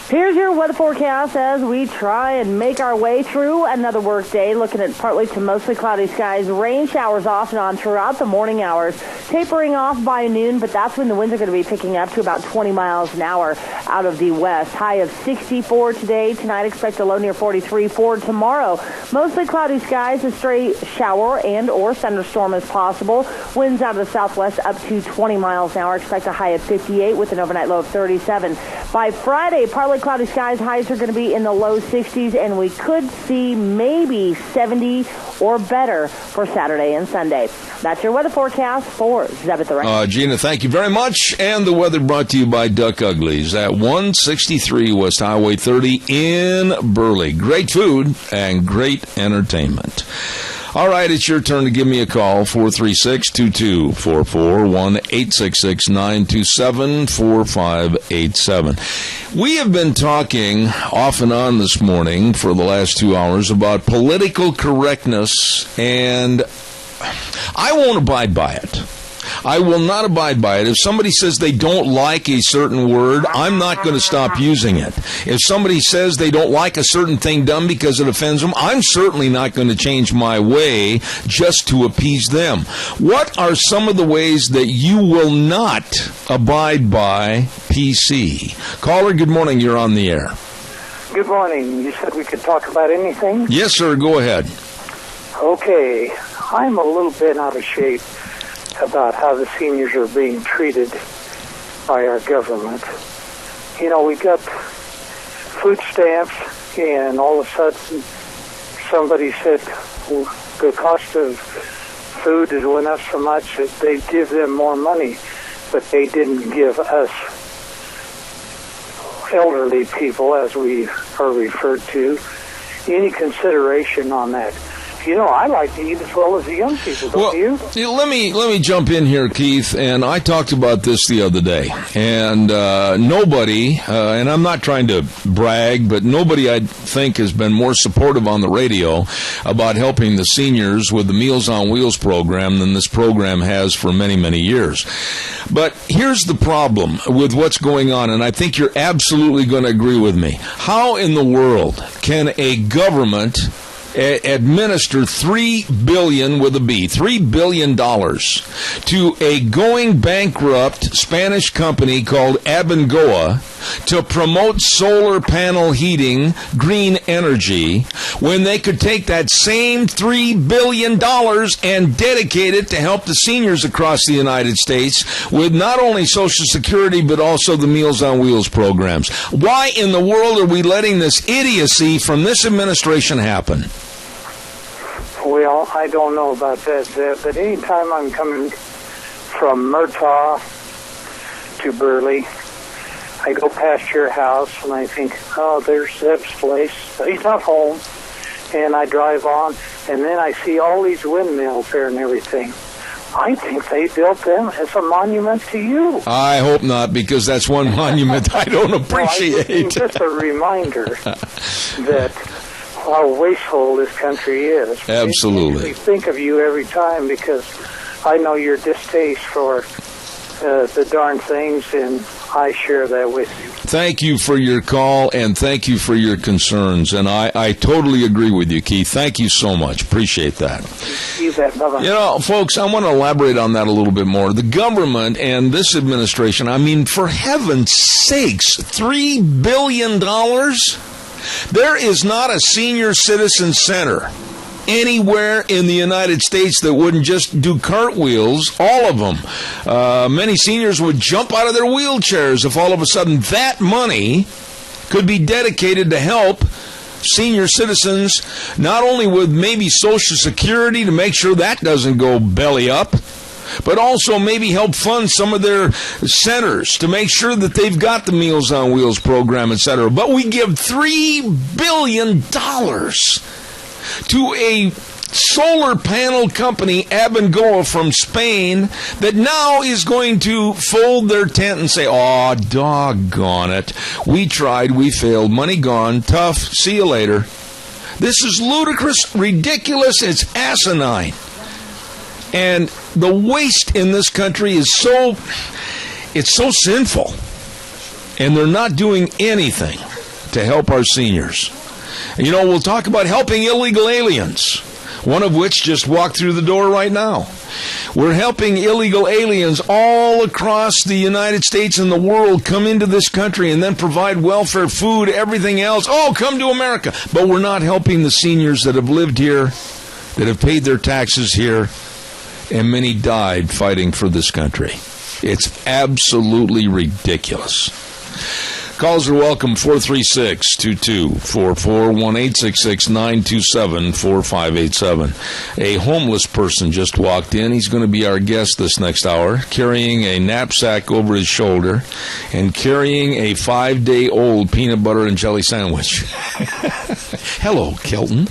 Here's your weather forecast as we try and make our way through another work day, looking at partly to mostly cloudy skies, rain showers off and on throughout the morning hours, tapering off by noon, but that's when the winds are going to be picking up to about 20 miles an hour out of the west. High of 64 today. Tonight, expect a low near 43 for tomorrow. Mostly cloudy skies, a stray shower and or thunderstorm is possible. Winds out of the southwest up to 20 miles an hour. Expect a high of 58 with an overnight low of 37. By Friday, partly cloudy skies, highs are going to be in the low 60s, and we could see maybe 70 or better for Saturday and Sunday. That's your weather forecast for Zebeth the Rain. Gina, thank you very much. And the weather brought to you by Duck Uglies at 163 West Highway 30 in Burley. Great food and great entertainment. All right, it's your turn to give me a call, 436-2244, 1-866-927-4587. We have been talking off and on this morning for the last 2 hours about political correctness, and I won't abide by it. I will not abide by it. If somebody says they don't like a certain word, I'm not going to stop using it. If somebody says they don't like a certain thing done because it offends them, I'm certainly not going to change my way just to appease them. What are some of the ways that you will not abide by PC? Caller, good morning. You're on the air. Good morning. You said we could talk about anything? Yes, sir. Go ahead. Okay. I'm a little bit out of shape about how the seniors are being treated by our government. You know, we got food stamps, and all of a sudden somebody said the cost of food has went up so much that they give them more money, but they didn't give us elderly people, as we are referred to, any consideration on that. I like to eat as well as the young people, don't you? Let me jump in here, Keith, and I talked about this the other day, and nobody, and I'm not trying to brag, but nobody I think has been more supportive on the radio about helping the seniors with the Meals on Wheels program than this program has for many, many years. But here's the problem with what's going on, and I think you're absolutely going to agree with me. How in the world can a government administer $3 billion to a going bankrupt Spanish company called Abengoa to promote solar panel heating, green energy, when they could take that same $3 billion and dedicate it to help the seniors across the United States with not only Social Security but also the Meals on Wheels programs? Why in the world are we letting this idiocy from this administration happen? Well, I don't know about that, but anytime I'm coming from Murtaugh to Burley, I go past your house and I think, oh, there's Zeb's place. He's not home. And I drive on, and then I see all these windmills there and everything. I think they built them as a monument to you. I hope not, because that's one monument I don't appreciate. Well, just a reminder that how wasteful this country is. Absolutely. We think of you every time because I know your distaste for the darn things, and I share that with you. Thank you for your call, and thank you for your concerns. And I totally agree with you, Keith. Thank you so much. Appreciate that. You bet. Bye-bye. Folks, I want to elaborate on that a little bit more. The government and this administration, I mean, for heaven's sakes, $3 billion? There is not a senior citizen center anywhere in the United States that wouldn't just do cartwheels, all of them. Many seniors would jump out of their wheelchairs if all of a sudden that money could be dedicated to help senior citizens, not only with maybe Social Security to make sure that doesn't go belly up, but also maybe help fund some of their centers to make sure that they've got the Meals on Wheels program, etc. But we give $3 billion to a solar panel company, Abengoa from Spain, that now is going to fold their tent and say, oh, doggone it. We tried, we failed, money gone, tough, see you later. This is ludicrous, ridiculous, it's asinine. And the waste in this country is so sinful. And they're not doing anything to help our seniors. We'll talk about helping illegal aliens, one of which just walked through the door right now. We're helping illegal aliens all across the United States and the world come into this country and then provide welfare, food, everything else. Oh, come to America. But we're not helping the seniors that have lived here, that have paid their taxes here, and many died fighting for this country. It's absolutely ridiculous. Calls are welcome, 436-2244, 1-866-927-4587. A homeless person just walked in. He's going to be our guest this next hour, carrying a knapsack over his shoulder and carrying a 5-day-old peanut butter and jelly sandwich. Hello, Kelton.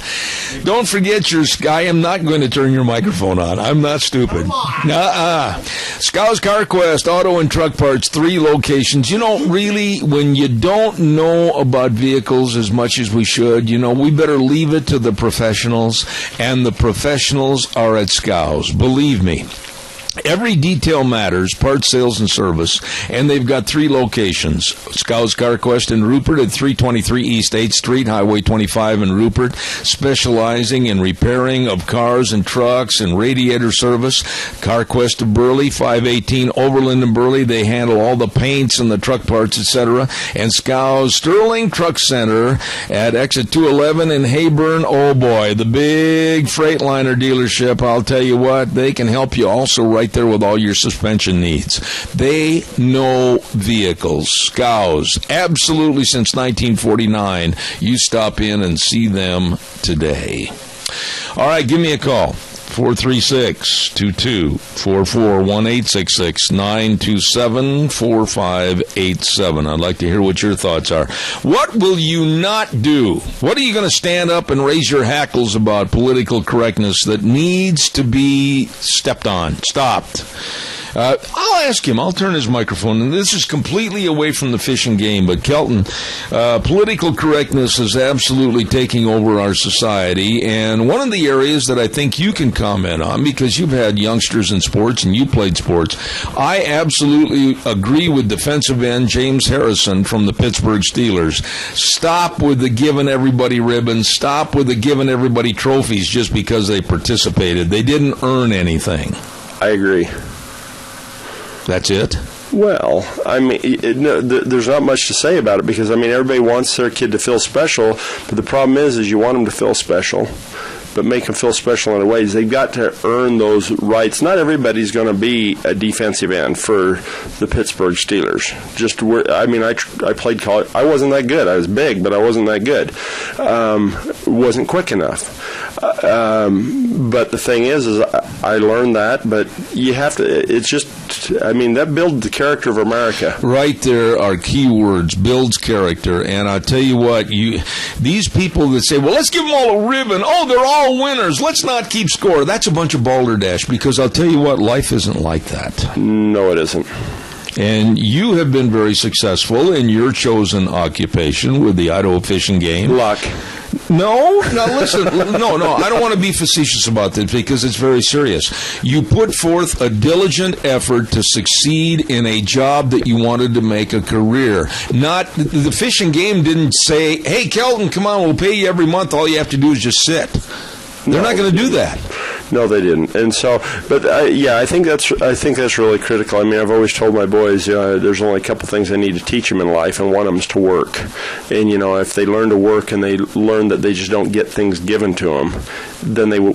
Don't forget I am not going to turn your microphone on. I'm not stupid. Scouts CarQuest, auto and truck parts, 3 locations. Really, when you don't know about vehicles as much as we should, we better leave it to the professionals, and the professionals are at Scouts. Believe me. Every detail matters, parts, sales, and service, and they've got 3 locations. Scouts CarQuest in Rupert at 323 East 8th Street, Highway 25 in Rupert, specializing in repairing of cars and trucks and radiator service. CarQuest of Burley, 518 Overland in Burley. They handle all the paints and the truck parts, etc. And Scouts Sterling Truck Center at exit 211 in Hayburn. Oh boy, the big Freightliner dealership. I'll tell you what, they can help you also right there with all your suspension needs. They know vehicles. Scouts, absolutely since 1949. You stop in and see them today. All right, give me a call. 436-2244, 1-866-927-4587. I'd like to hear what your thoughts are. What will you not do? What are you going to stand up and raise your hackles about political correctness that needs to be stepped on, stopped? I'll ask him. I'll turn his microphone. And this is completely away from the Fish and Game. But, Kelton, political correctness is absolutely taking over our society. And one of the areas that I think you can comment on, because you've had youngsters in sports and you played sports, I absolutely agree with defensive end James Harrison from the Pittsburgh Steelers. Stop with the giving everybody ribbons. Stop with the giving everybody trophies just because they participated. They didn't earn anything. I agree. That's it? Well, I mean, there's not much to say about it because, I mean, everybody wants their kid to feel special, but the problem is you want them to feel special, but make them feel special in ways. They've got to earn those rights. Not everybody's going to be a defensive end for the Pittsburgh Steelers. I played college. I wasn't that good. I was big, but I wasn't that good. Wasn't quick enough. But the thing is I learned that, but you have to, it's just, I mean, that builds the character of America. Right there are key words, builds character. And I'll tell you what, these people that say, well, let's give them all a ribbon. Oh, they're all winners. Let's not keep score. That's a bunch of balderdash, because I'll tell you what, life isn't like that. No, it isn't. And you have been very successful in your chosen occupation with the Idaho Fish and Game. Luck. No, now listen, no, I don't want to be facetious about this because it's very serious. You put forth a diligent effort to succeed in a job that you wanted to make a career. Not, the Fish and Game didn't say, hey, Kelton, come on, we'll pay you every month, all you have to do is just sit. They're not going to do that. No, they didn't. And so, but I think that's really critical. I mean, I've always told my boys, there's only a couple things I need to teach them in life, and one of them is to work. And if they learn to work and they learn that they just don't get things given to them, then they will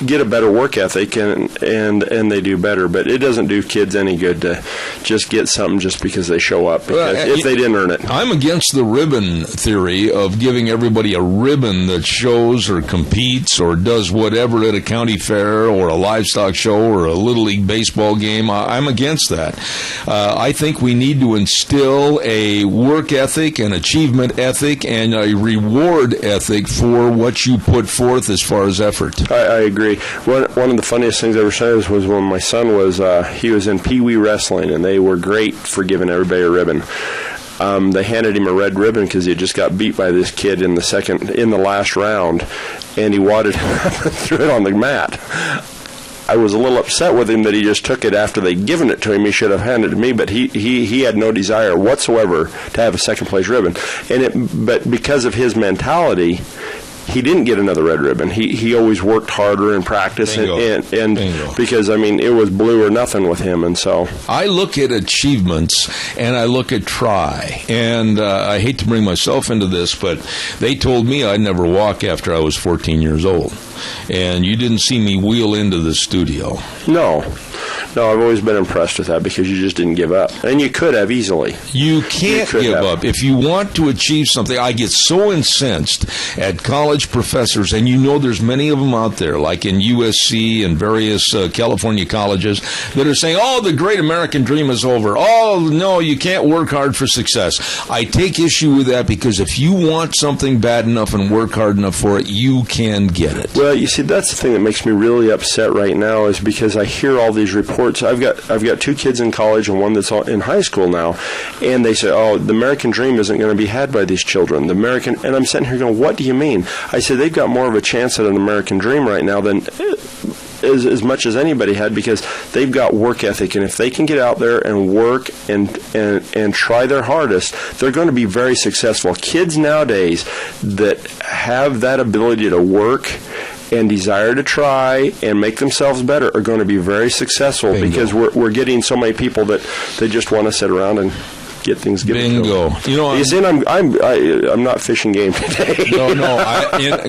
get a better work ethic and they do better. But it doesn't do kids any good to just get something just because they show up, if they didn't earn it. I'm against the ribbon theory of giving everybody a ribbon that shows or competes or does whatever at a county fair or a livestock show or a Little League baseball game. I'm against that. I think we need to instill a work ethic, an achievement ethic, and a reward ethic for what you put forth as far as effort. I agree. One of the funniest things I ever said was when my son was he was in Pee Wee wrestling, and they were great for giving everybody a ribbon. They handed him a red ribbon because he had just got beat by this kid in the last round, and he wadded up and threw it on the mat. I was a little upset with him that he just took it after they'd given it to him. He should have handed it to me, but he had no desire whatsoever to have a second place ribbon. But because of his mentality, he didn't get another red ribbon. He always worked harder in practice, and because, I mean, it was blue or nothing with him, and so. I look at achievements, and I look at try, and I hate to bring myself into this, but they told me I'd never walk after I was 14 years old, and you didn't see me wheel into the studio. No, I've always been impressed with that because you just didn't give up. And you could have easily. You can't give up. If you want to achieve something, I get so incensed at college professors, and there's many of them out there, like in USC and various California colleges, that are saying, oh, the great American dream is over. Oh, no, you can't work hard for success. I take issue with that because if you want something bad enough and work hard enough for it, you can get it. Well, you see, that's the thing that makes me really upset right now is because I hear all these reports. I've got two kids in college and one that's in high school now, and they say, oh, the American dream isn't going to be had by these children. And I'm sitting here going, what do you mean? I said, they've got more of a chance at an American dream right now than as much as anybody had because they've got work ethic, and if they can get out there and work and try their hardest, they're going to be very successful. Kids nowadays that have that ability to work and desire to try and make themselves better are going to be very successful. Bingo. Because we're getting so many people that they just want to sit around and get things given to Bingo. them. You know, You see, I'm not fishing game today. No.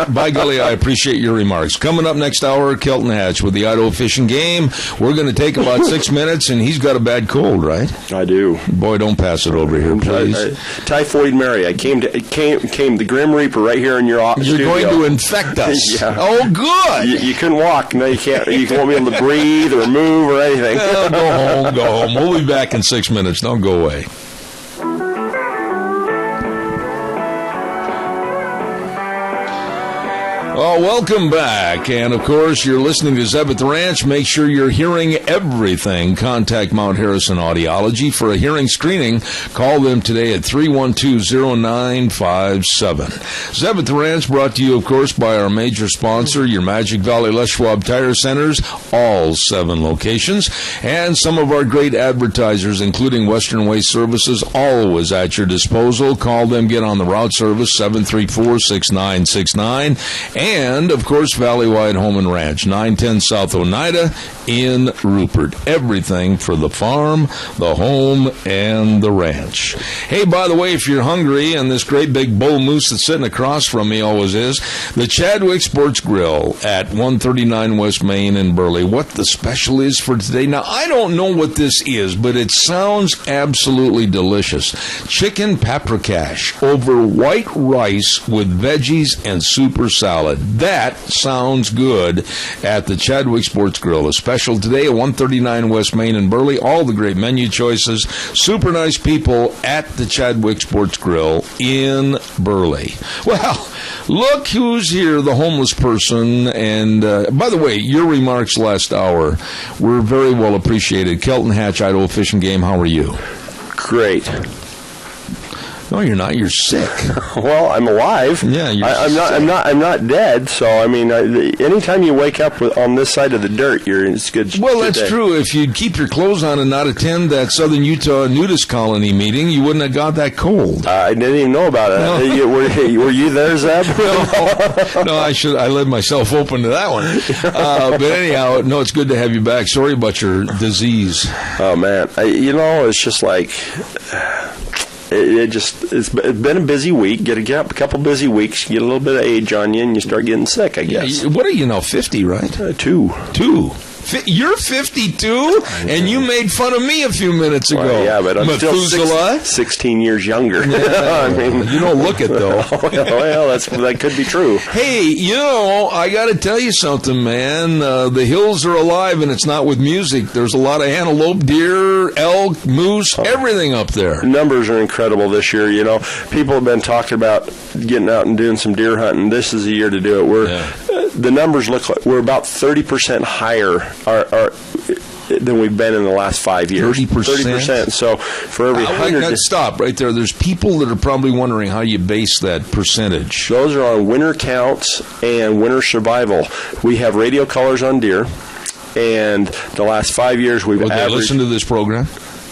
By golly, I appreciate your remarks. Coming up next hour, Kelton Hatch with the Idaho Fish and Game. We're going to take about 6 minutes, and he's got a bad cold, right? I do. Boy, don't pass it over here, please. Typhoid Mary. I came the Grim Reaper right here in your studio. You're going to infect us. Yeah. Oh, good. You couldn't walk. No, you can't. You won't be able to breathe or move or anything. Well, go home. We'll be back in 6 minutes. Don't go away. Oh, welcome back. And, of course, you're listening to Zeb at the Ranch. Make sure you're hearing everything. Contact Mount Harrison Audiology for a hearing screening. Call them today at 312-0957. Zeb at the Ranch brought to you, of course, by our major sponsor, your Magic Valley Les Schwab Tire Centers, all 7 locations, and some of our great advertisers, including Western Waste Services, always at your disposal. Call them, get on the route service, 734-6969. And, of course, Valleywide Home and Ranch, 910 South Oneida in Rupert. Everything for the farm, the home, and the ranch. Hey, by the way, if you're hungry, and this great big bull moose that's sitting across from me always is, the Chadwick Sports Grill at 139 West Main in Burley. What the special is for today? Now, I don't know what this is, but it sounds absolutely delicious. Chicken paprikash over white rice with veggies and super salad. That sounds good at the Chadwick Sports Grill. A special today at 139 West Main in Burley. All the great menu choices. Super nice people at the Chadwick Sports Grill in Burley. Well, look who's here, the homeless person. And, by the way, your remarks last hour were very well appreciated. Kelton Hatch, Idaho Fish and Game, how are you? Great. No, you're not. You're sick. Well, I'm alive. Yeah, I'm not dead. So I mean, anytime you wake up on this side of the dirt, it's good. Well, that's true. If you'd keep your clothes on and not attend that Southern Utah nudist colony meeting, you wouldn't have got that cold. I didn't even know about it. No. Were you there, Zeb? No, I led myself open to that one. But anyhow, no, it's good to have you back. Sorry about your disease. Oh man, it's just like. It's been a busy week. Get a couple busy weeks, get a little bit of age on you, and you start getting sick, I guess. What are you now, 50, right? 2. You're 52, and you made fun of me a few minutes ago. Well, yeah, but I'm Methuselah. still 16 years younger. Yeah, I mean, you don't look it, though. Well, that could be true. Hey, I got to tell you something, man. The hills are alive, and it's not with music. There's a lot of antelope, deer, elk, moose, everything up there. Numbers are incredible this year. People have been talking about getting out and doing some deer hunting. This is the year to do it. The numbers look like we're about 30% higher than we've been in the last 5 years. 30%. So for every 100... Stop right there. There's people that are probably wondering how you base that percentage. Those are on winter counts and winter survival. We have radio colors on deer, and the last 5 years we've averaged... listen to this program?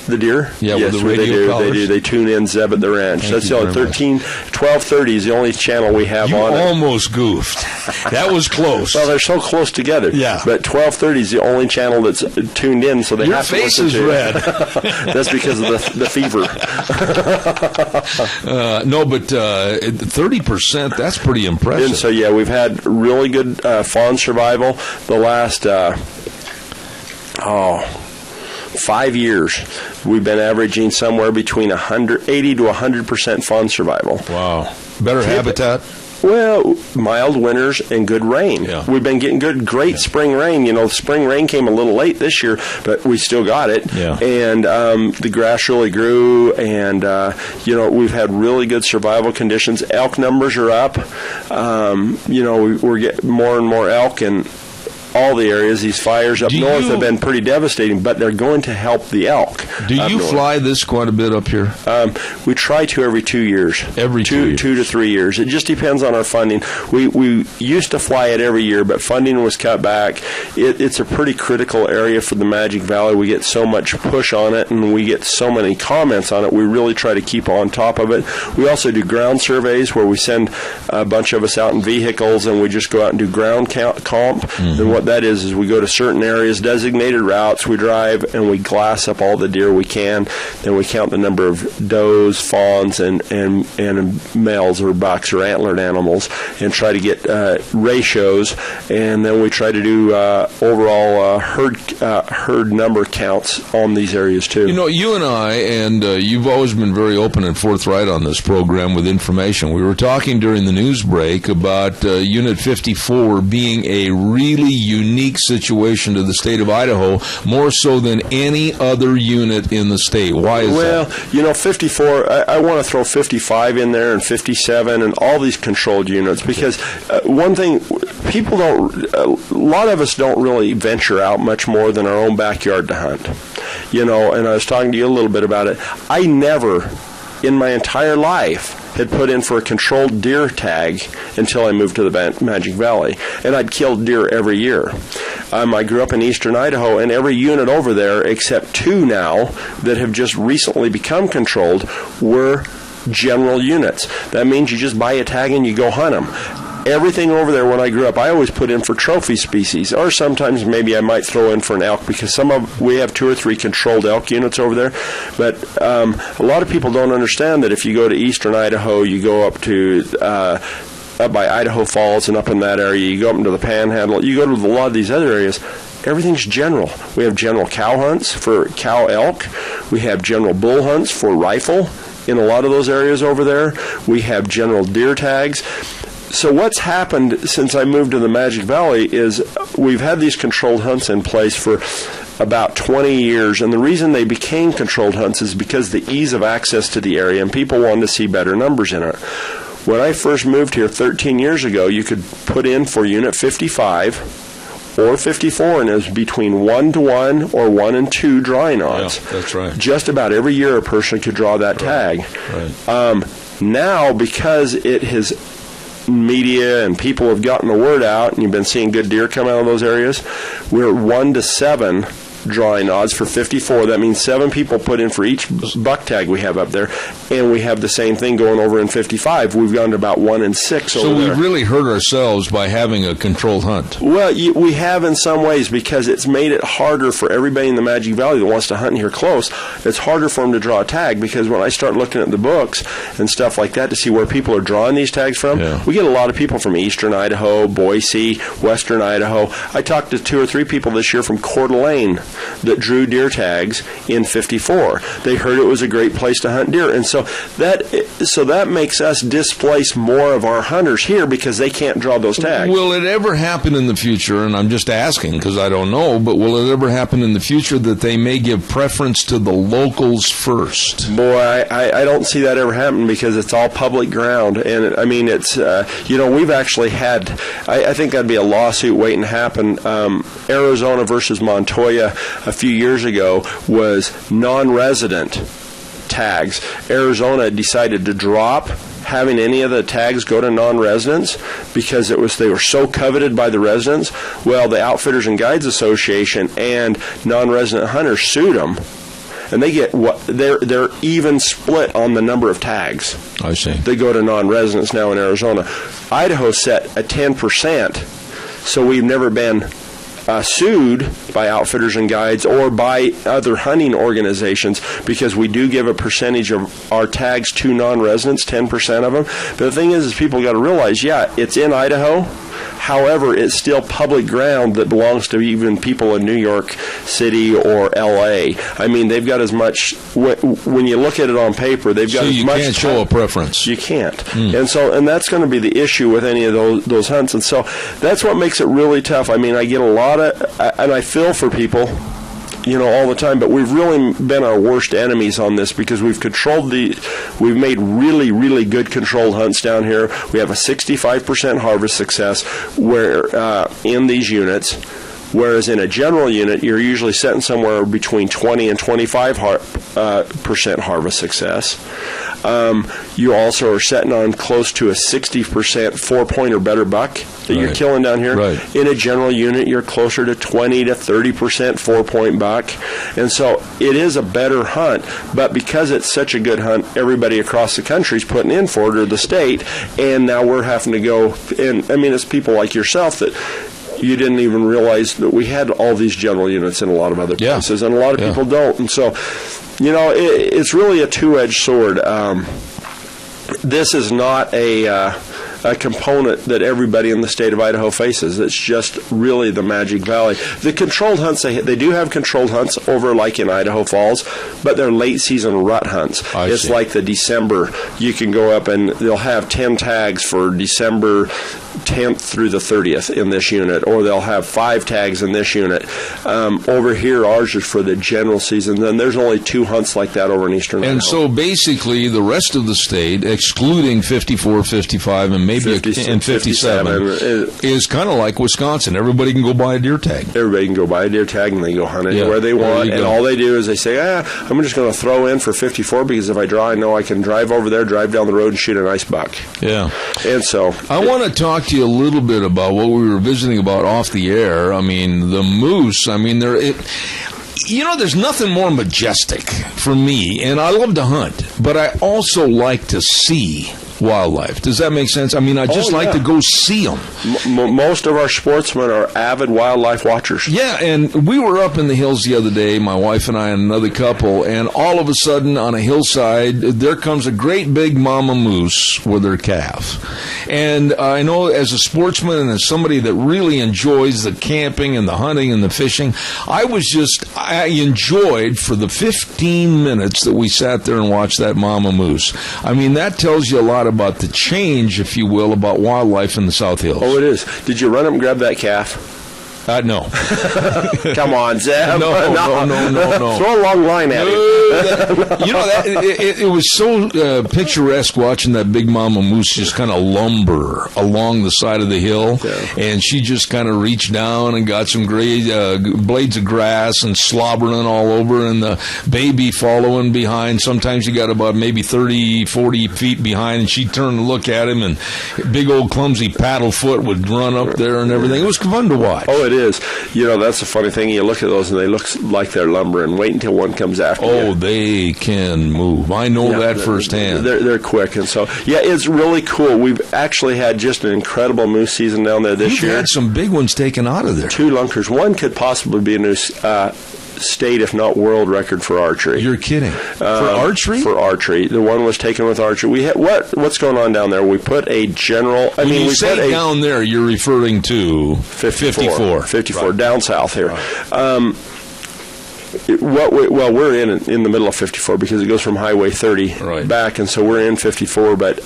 The deer? Yeah, yes, with the radio they do. They tune in Zeb at the Ranch. That's the only 1230 is the only channel we have on it. You almost goofed. That was close. Well, they're so close together. Yeah. But 1230 is the only channel that's tuned in, so they have to listen to Your face is red. That's because of the fever. No, but 30%, that's pretty impressive. And so, yeah, we've had really good fawn survival the last... 5 years, we've been averaging somewhere between 80 to 100% fawn survival. Wow. Better habitat? Well, mild winters and good rain. Yeah. We've been getting great spring rain. Spring rain came a little late this year, but we still got it. Yeah. And the grass really grew, and, we've had really good survival conditions. Elk numbers are up. We're getting more and more elk, and all the areas. These fires up north have been pretty devastating, but they're going to help the elk. Do you fly this quite a bit up here? We try to every 2 years. Every 2 years? 2 to 3 years. It just depends on our funding. We used to fly it every year, but funding was cut back. It's a pretty critical area for the Magic Valley. We get so much push on it, and we get so many comments on it. We really try to keep on top of it. We also do ground surveys where we send a bunch of us out in vehicles, and we just go out and do ground comp. And what what that is we go to certain areas, designated routes, we drive, and we glass up all the deer we can. Then we count the number of does, fawns, and males or bucks or antlered animals, and try to get ratios. And then we try to do overall herd number counts on these areas too. You know, you and I, and you've always been very open and forthright on this program with information. We were talking during the news break about Unit 54 being a really unique situation to the state of Idaho, more so than any other unit in the state. Why is that? Well, you know, 54, I want to throw 55 in there and 57 and all these controlled units, because one thing, people don't, a lot of us don't really venture out much more than our own backyard to hunt. You know, and I was talking to you a little bit about it. I never, in my entire life, had put in for a controlled deer tag until I moved to the Magic Valley. And I'd killed deer every year. I grew up in eastern Idaho, and every unit over there, except 2 now, that have just recently become controlled, were general units. That means you just buy a tag and you go hunt them. Everything over there, when I grew up, I always put in for trophy species, or sometimes maybe I might throw in for an elk, because we have 2 or 3 controlled elk units over there. But a lot of people don't understand that if you go to eastern Idaho, you go up to up by Idaho Falls and up in that area, you go up into the Panhandle, you go to a lot of these other areas, everything's general. We have general cow hunts for cow elk. We have general bull hunts for rifle in a lot of those areas over there. We have general deer tags. So what's happened since I moved to the Magic Valley is we've had these controlled hunts in place for about 20 years, and the reason they became controlled hunts is because the ease of access to the area, and people wanted to see better numbers in it. When I first moved here 13 years ago, you could put in for Unit 55 or 54, and it was between 1-to-1 or 1 and 2 drawing odds. Yeah, that's right. Just about every year a person could draw that tag. Right. Now, because it has media and people have gotten the word out, and you've been seeing good deer come out of those areas, we're 1-to-7 drawing odds for 54. That means 7 people put in for each buck tag we have up there, and we have the same thing going over in 55. We've gone to about 1 and 6 over there. So we really hurt ourselves by having a controlled hunt. Well, we have in some ways, because it's made it harder for everybody in the Magic Valley that wants to hunt here close. It's harder for them to draw a tag, because when I start looking at the books and stuff like that to see where people are drawing these tags from, we get a lot of people from eastern Idaho, Boise, western Idaho. I talked to 2 or 3 people this year from Coeur d'Alene that drew deer tags in 54. They heard it was a great place to hunt deer, and so that makes us displace more of our hunters here because they can't draw those tags. Will it ever happen in the future, and I'm just asking because I don't know, but will it ever happen in the future that they may give preference to the locals first? Boy, I don't see that ever happen, because it's all public ground, and I mean, it's we've actually had, I think that'd be a lawsuit waiting to happen. Arizona versus Montoya a few years ago was non-resident tags. Arizona decided to drop having any of the tags go to non-residents because they were so coveted by the residents. Well, the Outfitters and Guides Association and non-resident hunters sued them, and they get they're even split on the number of tags. I see. They go to non-residents now in Arizona. Idaho set a 10%, so we've never been sued by Outfitters and Guides or by other hunting organizations, because we do give a percentage of our tags to non-residents, 10% of them. But the thing is people got to realize, it's in Idaho. However, it's still public ground that belongs to even people in New York City or L.A. I mean, they've got as much, when you look at it on paper, they've got as much. So you can't show a preference. You can't. And that's going to be the issue with any of those hunts. And so that's what makes it really tough. I mean, I get a lot of, and I feel for people, all the time, but we've really been our worst enemies on this, because we've made really, really good controlled hunts down here. We have a 65% harvest success where in these units, whereas in a general unit, you're usually setting somewhere between 20 and 25% harvest success. You also are setting on close to a 60% 4-point or better buck that you're killing down here. Right. In a general unit, you're closer to 20 to 30% 4-point buck. And so it is a better hunt, but because it's such a good hunt, everybody across the country is putting in for it, or the state, and now we're having to go, and I mean, it's people like yourself that you didn't even realize that we had all these general units in a lot of other places, and a lot of people don't. And so, it's really a two-edged sword. This is not a component that everybody in the state of Idaho faces. It's just really the Magic Valley. The controlled hunts, they do have controlled hunts over like in Idaho Falls, but they're late season rut hunts. It's like the December. You can go up and they'll have 10 tags for December 10th through the 30th in this unit, or they'll have 5 tags in this unit. Over here, ours is for the general season. Then there's only 2 hunts like that over in eastern Idaho. And so basically the rest of the state, excluding 54, 55, and maybe 57, is kind of like Wisconsin. Everybody can go buy a deer tag. Everybody can go buy a deer tag and they go hunt anywhere they want. And all they do is they say, I'm just going to throw in for 54 because if I draw, I know I can drive over there, drive down the road, and shoot a nice buck. Yeah. And so I want to talk to you a little bit about what we were visiting about off the air. I mean, the moose, there's nothing more majestic for me, and I love to hunt, but I also like to see wildlife. Does that make sense? I mean, I just like to go see them. Most of our sportsmen are avid wildlife watchers. Yeah, and we were up in the hills the other day, my wife and I and another couple, and all of a sudden on a hillside, there comes a great big mama moose with her calf. And I know as a sportsman and as somebody that really enjoys the camping and the hunting and the fishing, I enjoyed for the 15 minutes that we sat there and watched that mama moose. I mean, that tells you a lot about the change, if you will, about wildlife in the South Hills. Oh, it is. Did you run up and grab that calf? No. Come on, Zeb. No. Throw a long line at him. It was so picturesque watching that big mama moose just kind of lumber along the side of the hill, and she just kind of reached down and got some blades of grass and slobbering all over, and the baby following behind. Sometimes you got about maybe 30, 40 feet behind, and she'd turn to look at him, and big old clumsy paddle foot would run up there and everything. It was fun to watch. Oh, it is. That's the funny thing. You look at those and they look like they're lumbering. Wait until one comes after you. Oh, they can move. I know that firsthand. They're quick. And so, it's really cool. We've actually had just an incredible moose season down there this year. You've had some big ones taken out of there. 2 lunkers. One could possibly be a new state, if not world record for archery. You're kidding. For archery? For archery. The one was taken with archery. We had, what's going on down there? We put a general... When you say down there, you're referring to 54. 54, right. Down south here. Right. We're in the middle of 54 because it goes from Highway 30 back, and so we're in 54. But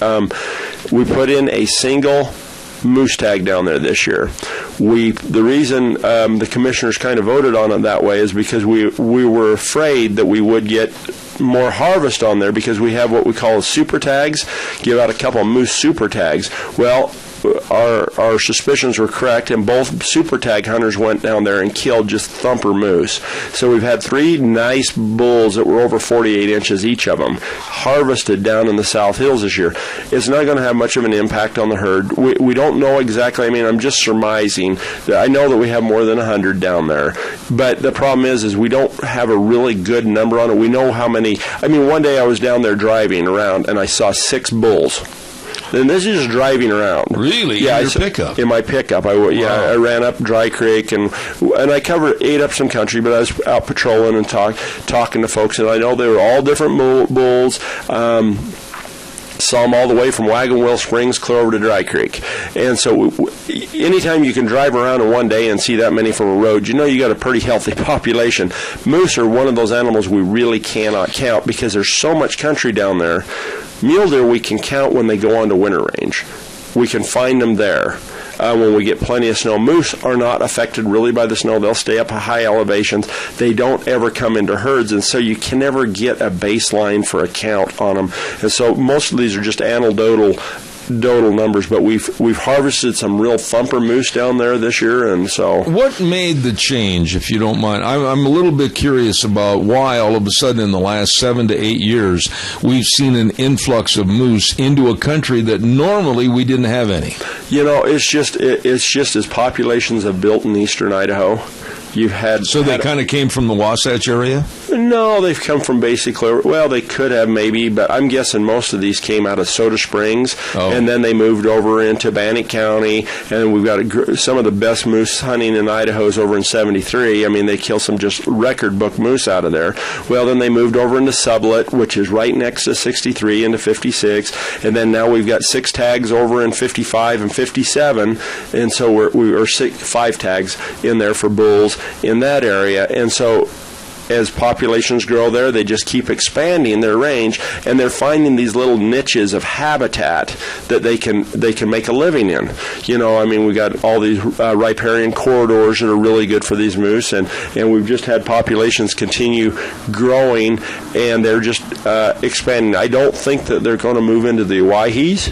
we put in a single moose tag down there this year. The reason the commissioners kind of voted on it that way is because we were afraid that we would get more harvest on there because we have what we call super tags, give out a couple of moose super tags. Well, our suspicions were correct, and both super tag hunters went down there and killed just thumper moose. So we've had 3 nice bulls that were over 48 inches each of them harvested down in the South Hills this year. It's not going to have much of an impact on the herd. We don't know exactly. I mean, I'm just surmising. I know that we have more than 100 down there, but the problem is we don't have a really good number on it. We know how many. I mean, one day I was down there driving around and I saw 6 bulls. And this is just driving around. Really? Yeah, in your pickup? In my pickup. I ran up Dry Creek and I ate up some country, but I was out patrolling and talking to folks, and I know they were all different bulls. Saw them all the way from Wagon Wheel Springs clear over to Dry Creek. And so anytime you can drive around in one day and see that many from a road, you got a pretty healthy population. Moose are one of those animals we really cannot count because there's so much country down there. Mule deer we can count when they go onto winter range. We can find them there. When we get plenty of snow. Moose are not affected really by the snow. They'll stay up at high elevations. They don't ever come into herds, and so you can never get a baseline for a count on them. And so most of these are just anecdotal numbers, but we've harvested some real thumper moose down there this year, and so. What made the change, if you don't mind? I'm a little bit curious about why all of a sudden in the last 7 to 8 years we've seen an influx of moose into a country that normally we didn't have any. It's just as populations have built in eastern Idaho. You've had So they kind of came from the Wasatch area? No, they've come from basically, well, they could have maybe, but I'm guessing most of these came out of Soda Springs, and then they moved over into Bannock County, and we've got some of the best moose hunting in Idaho's over in 73. I mean, they kill some just record book moose out of there. Well, then they moved over into Sublette, which is right next to 63, into 56, and then now we've got 6 tags over in 55 and 57, and so we're 5 tags in there for bulls in that area, and so as populations grow there, they just keep expanding their range, and they're finding these little niches of habitat that they can make a living in. You know, I mean, we got all these riparian corridors that are really good for these moose, and we've just had populations continue growing, and they're just expanding. I don't think that they're going to move into the Owyhees,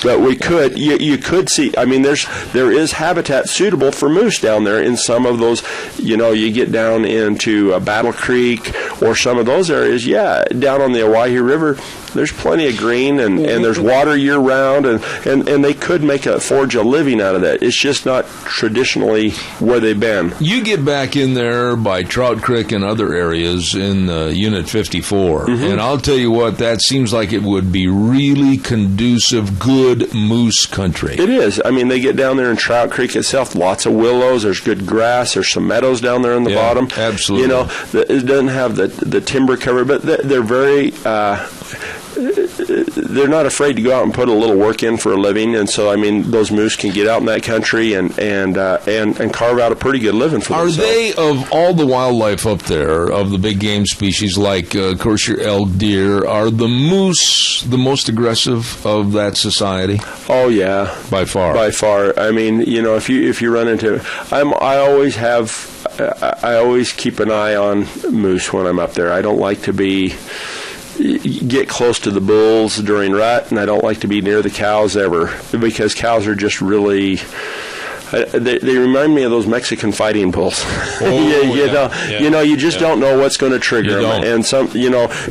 but we could. You could see. I mean, there is habitat suitable for moose down there in some of those. You know, you get down into Battle Creek or some of those areas. Yeah, down on the Owyhee River, there's plenty of green, and there's water year round, and they could forge a living out of that. It's just not traditionally where they've been. You get back in there by Trout Creek and other areas in Unit 54, and I'll tell you what, that seems like it would be really conducive, good moose country. It is. I mean, they get down there in Trout Creek itself, lots of willows, there's good grass, there's some meadows down there in the bottom. Absolutely. You know, it doesn't have the timber cover, but they're very... they're not afraid to go out and put a little work in for a living, and so I mean those moose can get out in that country and carve out a pretty good living for themselves. Are they, of all the wildlife up there, of the big game species like of course your elk, deer, are the moose the most aggressive of that society? Oh yeah, by far. I mean, you know, if you run into, I always keep an eye on moose when I'm up there. I don't like to get close to the bulls during rut, and I don't like to be near the cows ever, because cows are just really... They remind me of those Mexican fighting bulls. You know, you just don't know what's going to trigger them. And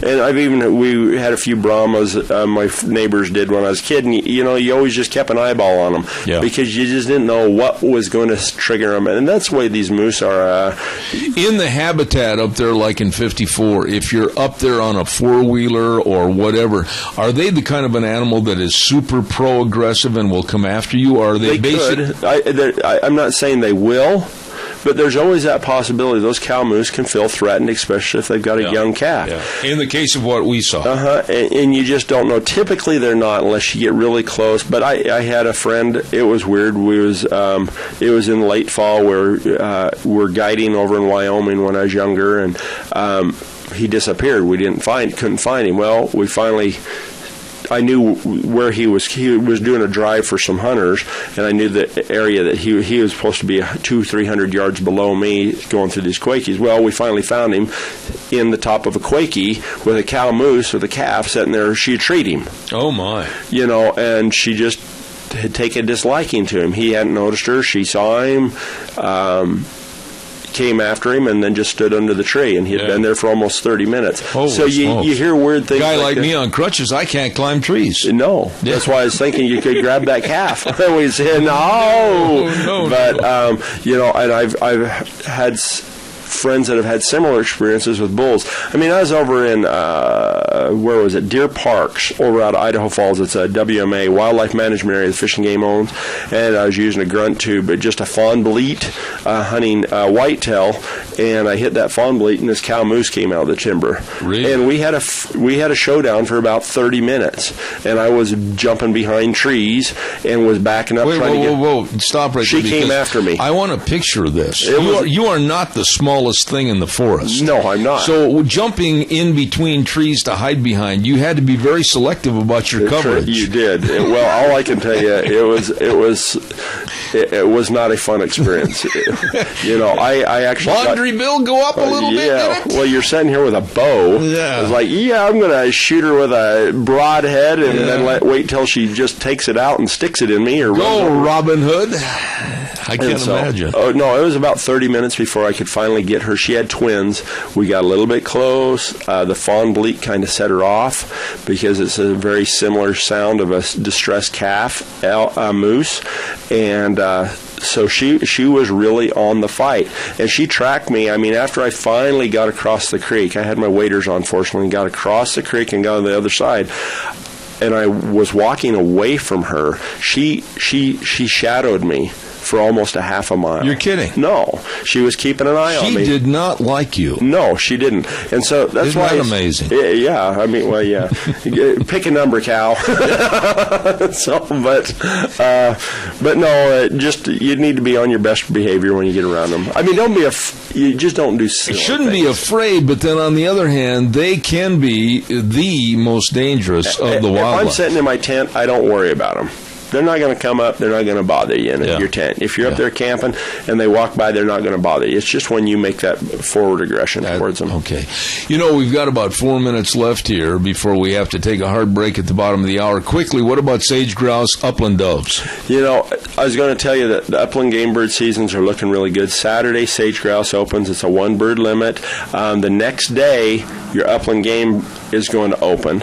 and we had a few Brahmas. My neighbors did when I was a kid, and you always just kept an eyeball on them because you just didn't know what was going to trigger them. And that's the way these moose are. In the habitat up there, like in 54, if you're up there on a four-wheeler or whatever, are they the kind of an animal that is super pro-aggressive and will come after you? Or are they could. I'm not saying they will, but there's always that possibility. Those cow moose can feel threatened, especially if they've got a young calf. Yeah. In the case of what we saw. And you just don't know. Typically, they're not unless you get really close. But I had a friend. It was weird. It was in late fall where we're guiding over in Wyoming when I was younger, and he disappeared. We couldn't find him. Well, we finally... I knew where he was. He was doing a drive for some hunters, and I knew the area that he was supposed to be 200-300 yards below me going through these Quakies. Well, we finally found him in the top of a Quakey with a cow moose with a calf sitting there. She had treated him. Oh, my. And she just had taken a disliking to him. He hadn't noticed her. She saw him. Came after him and then just stood under the tree, and he had been there for almost 30 minutes. So you hear weird things. A guy like me on crutches, I can't climb trees. No, that's why I was thinking you could grab that calf. We said no, but and I've had friends that have had similar experiences with bulls. I mean, I was over in Deer Parks over out of Idaho Falls. It's a WMA, Wildlife Management Area, the Fish and Game owns, and I was using a grunt tube, but just a fawn bleat hunting whitetail, and I hit that fawn bleat, and this cow moose came out of the timber. Really? And we had a showdown for about 30 minutes, and I was jumping behind trees and was backing up. Whoa, stop right there. She came after me. I want a picture of this. You are not the smallest thing in the forest. No, I'm not. So jumping in between trees to hide behind, you had to be very selective about your coverage. You did. Well, all I can tell you, it was not a fun experience. I actually laundry bill go up a little bit. Yeah. Well, you're sitting here with a bow. Yeah. I was like, I'm going to shoot her with a broadhead and then wait till she just takes it out and sticks it in me. Or go, Robin Hood. I can't imagine. Oh no, it was about 30 minutes before I could finally get her. She had twins. We got a little bit close. The fawn bleat kind of set her off because it's a very similar sound of a distressed calf moose, and So she was really on the fight, and she tracked me. I mean, after I finally got across the creek, I had my waders on, fortunately, and got across the creek and got on the other side, and I was walking away from her. She shadowed me for almost a half a mile. You're kidding? No, she was keeping an eye on me. She did not like you. No, she didn't, and so that's Isn't why that it's amazing? Yeah, I mean, well, yeah. Pick a number, Cal. So, but no, just you need to be on your best behavior when you get around them. I mean, don't be you just don't do silly You shouldn't be things. afraid, but then on the other hand, they can be the most dangerous of the If wildlife. I'm sitting in my tent, I don't worry about them. They're not going to come up. They're not going to bother you in your tent. If you're up there camping and they walk by, they're not going to bother you. It's just when you make that forward aggression towards them. Okay. You know, we've got about 4 minutes left here before we have to take a hard break at the bottom of the hour. Quickly, what about sage grouse, upland doves? You know, I was going to tell you that the upland game bird seasons are looking really good. Saturday, sage grouse opens. It's a one bird limit. The next day, your upland game is going to open.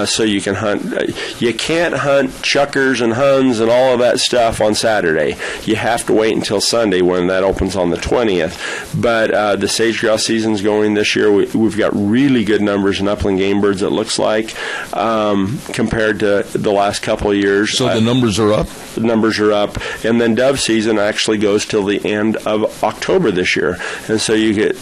So you can hunt. You can't hunt chuckers and huns and all of that stuff on Saturday. You have to wait until Sunday when that opens on the 20th. But the sage grouse season's going this year. We've got really good numbers in upland game birds, it looks like, compared to the last couple of years. So the numbers are up? The numbers are up. And then dove season actually goes till the end of October this year. And so you get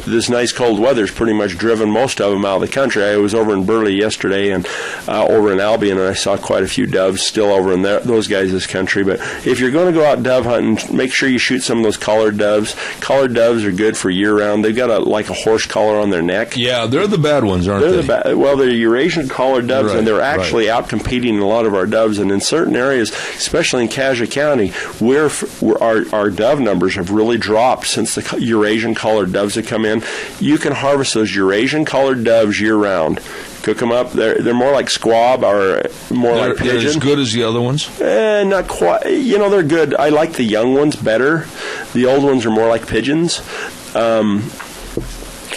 this nice cold weather's pretty much driven most of them out of the country. I was over in Burley yesterday and over in Albion, and I saw quite a few doves still over in those guys' country. But if you're going to go out dove hunting, make sure you shoot some of those collared doves. Collared doves are good for year-round. They've got like a horse collar on their neck. Yeah, they're the bad ones, aren't they? Well, they're Eurasian collared doves, Right, and they're actually out-competing a lot of our doves. And in certain areas, especially in Cassia County, our dove numbers have really dropped since the Eurasian collared doves have come in. You can harvest those Eurasian collared doves year-round. Cook them up. They're more like squab or more like pigeon. They're as good as the other ones? Not quite. You know, they're good. I like the young ones better. The old ones are more like pigeons.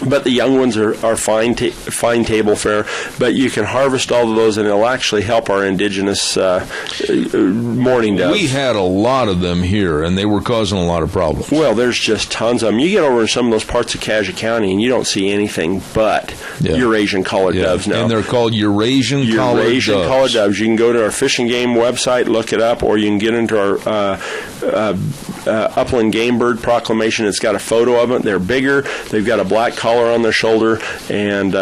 But the young ones are fine table fare. But you can harvest all of those, and it'll actually help our indigenous mourning doves. We had a lot of them here, and they were causing a lot of problems. Well, there's just tons of them. You get over in some of those parts of Cassia County, and you don't see anything but Eurasian collared doves now. And they're called Eurasian collared doves. You can go to our Fish and Game website, look it up, or you can get into our Upland Game Bird Proclamation. It's got a photo of it. They're bigger. They've got a black collar on their shoulder, and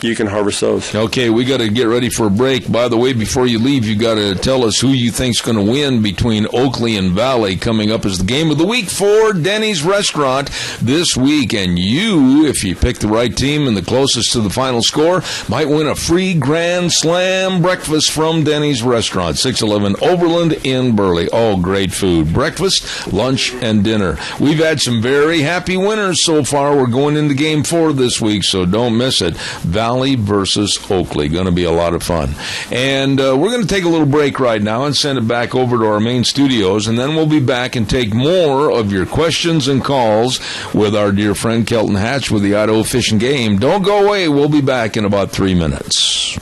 you can harvest those. Okay, we got to get ready for a break. By the way, before you leave, you got to tell us who you think's going to win between Oakley and Valley coming up as the game of the week for Denny's Restaurant this week. And you, if you pick the right team and the closest to the final score, might win a free Grand Slam breakfast from Denny's Restaurant, 611 Overland in Burley. Oh, great food. Breakfast, lunch, and dinner. We've had some very happy winners so far. We're going into Game 4 this week, so don't miss it. Valley versus Oakley. Going to be a lot of fun. And we're going to take a little break right now and send it back over to our main studios, and then we'll be back and take more of your questions and calls with our dear friend Kelton Hatch with the Idaho Fish and Game. Don't go away. We'll be back in about 3 minutes.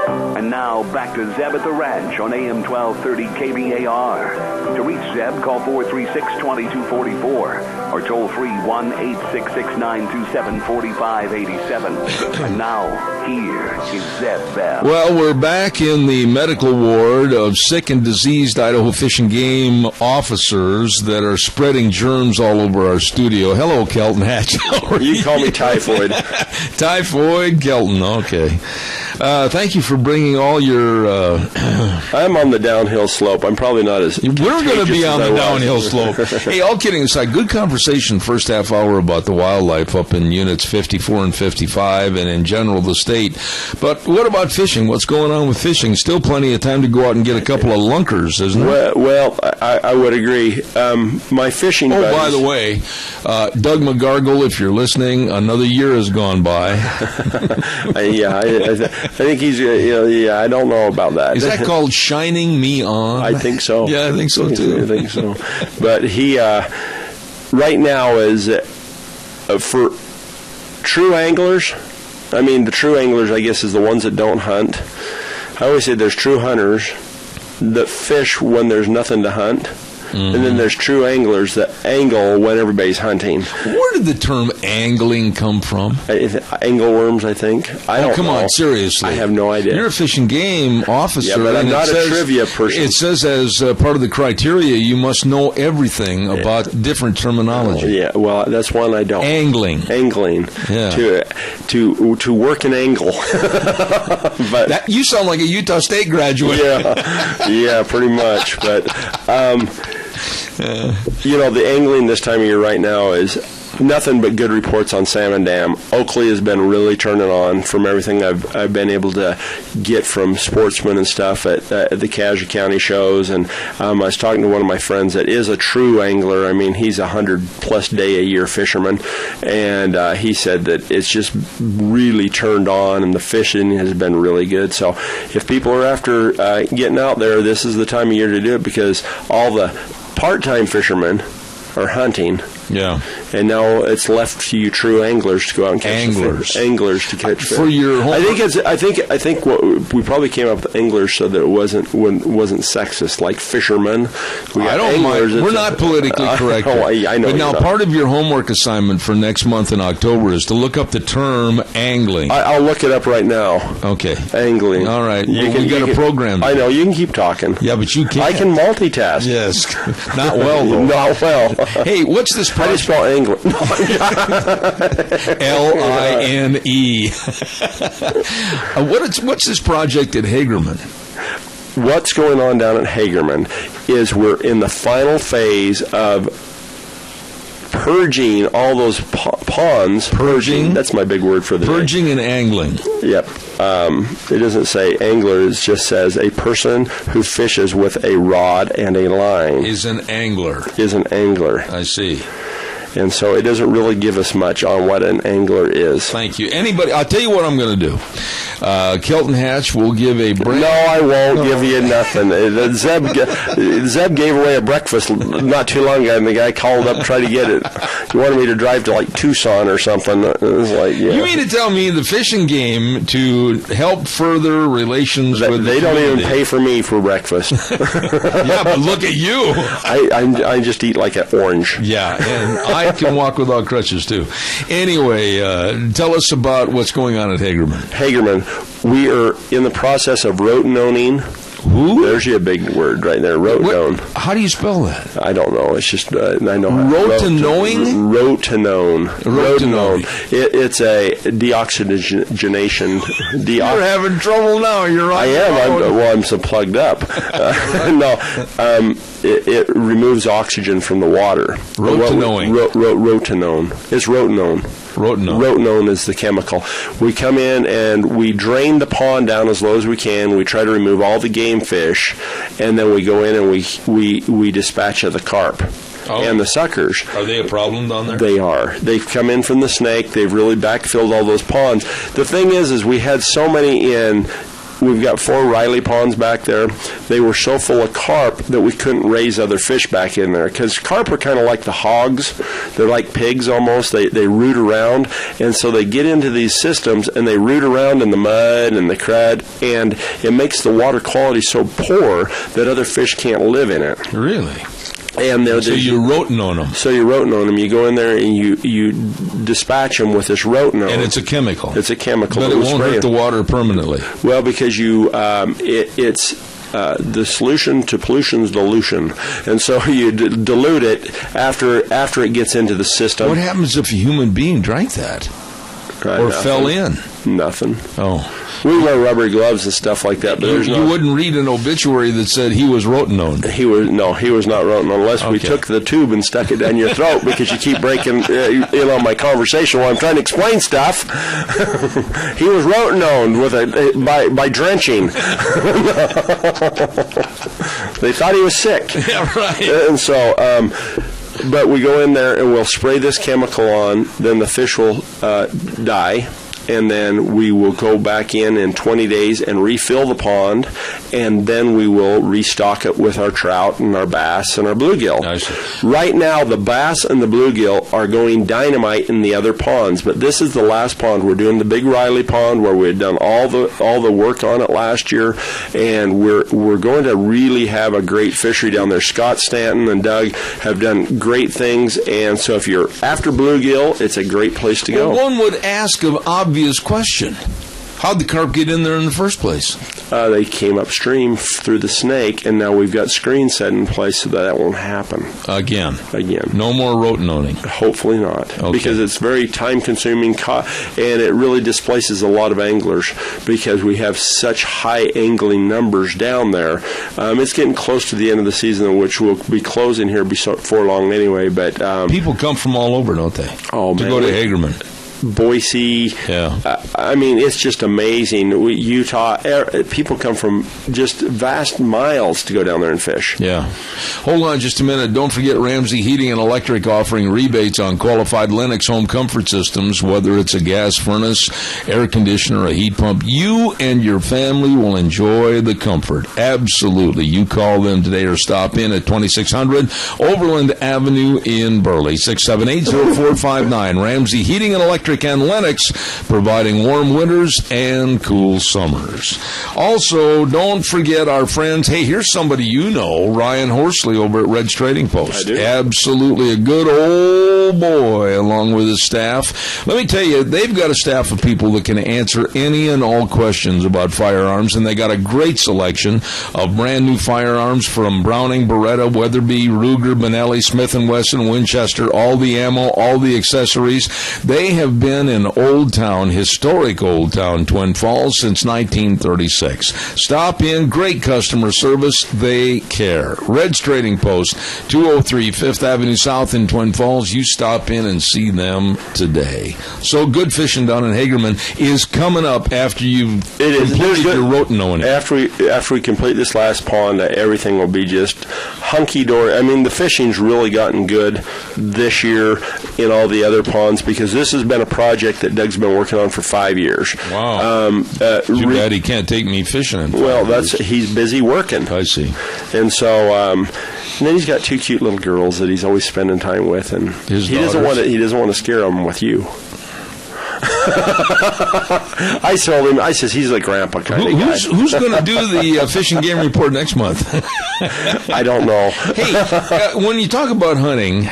And now back to Zeb at the Ranch on AM 1230 KVAR. To reach Zeb, call 436-2244 or toll free 1-866-927-4587. And now, here is Zeb Bell. Well, we're back in the medical ward of sick and diseased Idaho Fish and Game officers that are spreading germs all over our studio. Hello, Kelton Hatch. You call me Typhoid. Typhoid Kelton, okay. Thank you for bringing all your... I'm on the downhill slope. I'm probably not as... We're going to be on the downhill slope. Hey, all kidding aside, good conversation first half hour about the wildlife up in units 54 and 55 and in general the state. But what about fishing? What's going on with fishing? Still plenty of time to go out and get a couple of lunkers, isn't there? Well, I would agree. My fishing buddies... by the way, Doug McGargle, if you're listening, another year has gone by. I think he's, I don't know about that. Is that called shining me on? I think so. Yeah, I think so too. I think so. But he, right now is, for true anglers, I mean, the true anglers, I guess, is the ones that don't hunt. I always say there's true hunters that fish when there's nothing to hunt. and then there's true anglers that angle when everybody's hunting. Where did the term angling come from? Angleworms, I think. I don't come know. on, seriously. I have no idea. You're a fish and game officer. Yeah, but I'm and not a trivia person. It says as part of the criteria, you must know everything about different terminology. Yeah, well, that's one I don't. Angling. Yeah. To work an angle. But you sound like a Utah State graduate. Yeah, pretty much. But the angling this time of year right now is nothing but good reports on Salmon Dam. Oakley has been really turning on from everything I've been able to get from sportsmen and stuff at the Cassia County shows. And I was talking to one of my friends that is a true angler. I mean, he's 100-plus day a year fisherman, and he said that it's just really turned on, and the fishing has been really good. So if people are after getting out there, this is the time of year to do it, because all the part-time fishermen are hunting. Yeah. And now it's left to you true anglers to go out and catch fish. Anglers to catch fish. For your homework. I think what we probably came up with anglers so that it wasn't sexist, like fishermen. I don't mind. We're not politically correct. I know. But now part of your homework assignment for next month in October is to look up the term angling. I'll look it up right now. Okay. Angling. All right. We got a program. I know. You can keep talking. Yeah, but you can't. I can multitask. Yes. Not well, though. Not well. Hey, what's this How do you spell angling? L-I-N-E. What's this project at Hagerman? What's going on down at Hagerman is we're in the final phase of purging all those ponds. Purging? That's my big word for the Purging and angling. Yep. It doesn't say angler. It just says a person who fishes with a rod and a line. Is an angler. I see. And so it doesn't really give us much on what an angler is. Thank you. I'll tell you what I'm going to do. Kelton Hatch will give a brand... No, I won't give you nothing. Zeb gave away a breakfast not too long ago, and the guy called up, tried to get it. He wanted me to drive to, Tucson or something. It was like, yeah. You mean to tell me the fishing game to help further relations with They don't even pay for me for breakfast. Yeah, but look at you. I just eat like an orange. Yeah, and I can walk without crutches, too. Anyway, tell us about what's going on at Hagerman. Hagerman, we are in the process of rotanoning. Who? There's your big word right there, rotanone. How do you spell that? I don't know. It's just, I know how. Rotanone? Rotanone. It's a deoxygenation. You're having trouble now. You're right. I am. I'm so plugged up. It removes oxygen from the water. Rotanone. Rotanone. It's rotanone. Rotanone is the chemical. We come in and we drain the pond down as low as we can. We try to remove all the game fish, and then we go in and we dispatch the carp. And the suckers. Are they a problem down there? They are. They've come in from the snake. They've really backfilled all those ponds. The thing is we had so many in. We've got 4 Riley ponds back there. They were so full of carp that we couldn't raise other fish back in there, because carp are kind of like the hogs. They're like pigs almost. They root around, and so they get into these systems and they root around in the mud and the crud, and it makes the water quality so poor that other fish can't live in it. Really? And so you're rotanone them. So you're rotanone them. You go in there and you dispatch them with this rotanone. And it's a chemical. It's a chemical. But it won't hurt the water permanently. Well, because it's the solution to pollution's dilution, and so you dilute it after it gets into the system. What happens if a human being drank that? Or nothing. Fell in? Nothing. Oh. We wear rubber gloves and stuff like that, but you wouldn't read an obituary that said he was rotanone. He was not rotanone unless we took the tube and stuck it down your throat, because you keep breaking in on my conversation while I'm trying to explain stuff. He was rotanone by drenching. They thought he was sick. Yeah, right. And so but we go in there and we'll spray this chemical on, then the fish will die. and then we will go back in 20 days and refill the pond, and then we will restock it with our trout and our bass and our bluegill. Nice. Right now, the bass and the bluegill are going dynamite in the other ponds, but this is the last pond. We're doing the Big Riley Pond, where we had done all the work on it last year, and we're going to really have a great fishery down there. Scott Stanton and Doug have done great things, and so if you're after bluegill, it's a great place to go. Well, one would ask an obvious question. How'd the carp get in there in the first place? They came upstream through the Snake, and now we've got screens set in place so that won't happen. Again. No more rotonoting. Hopefully not. Okay. Because it's very time-consuming, and it really displaces a lot of anglers because we have such high angling numbers down there. It's getting close to the end of the season, which will be closing here before long anyway. But people come from all over, don't they? Oh, to man, go to Hagerman. Boise. Yeah. I mean, it's just amazing. Utah, people come from just vast miles to go down there and fish. Yeah. Hold on just a minute. Don't forget Ramsey Heating and Electric offering rebates on qualified Lennox home comfort systems, whether it's a gas furnace, air conditioner, a heat pump. You and your family will enjoy the comfort. Absolutely. You call them today or stop in at 2600 Overland Avenue in Burley. 678-0459. Ramsey Heating and Electric and Lennox, providing warm winters and cool summers. Also, don't forget our friends. Hey, here's somebody you know, Ryan Horsley over at Red's Trading Post. I do. Absolutely a good old boy, along with his staff. Let me tell you, they've got a staff of people that can answer any and all questions about firearms, and they got a great selection of brand new firearms from Browning, Beretta, Weatherby, Ruger, Benelli, Smith & Wesson, Winchester, all the ammo, all the accessories. They have been in Old Town, historic Old Town, Twin Falls, since 1936. Stop in, great customer service, they care. Red's Trading Post, 203 5th Avenue South in Twin Falls. You stop in and see them today. So good fishing down in Hagerman is coming up after you've completed your rotonoing. After we complete this last pond, everything will be just hunky-dory. I mean, the fishing's really gotten good this year in all the other ponds because this has been a project that Doug's been working on for 5 years. Wow. Too bad he can't take me fishing. He's busy working. I see. And so, and then he's got two cute little girls that he's always spending time with, and he doesn't want to scare them with you. I told him, I says he's like grandpa kind of guy. Who's going to do the fishing game report next month? I don't know. Hey, when you talk about hunting,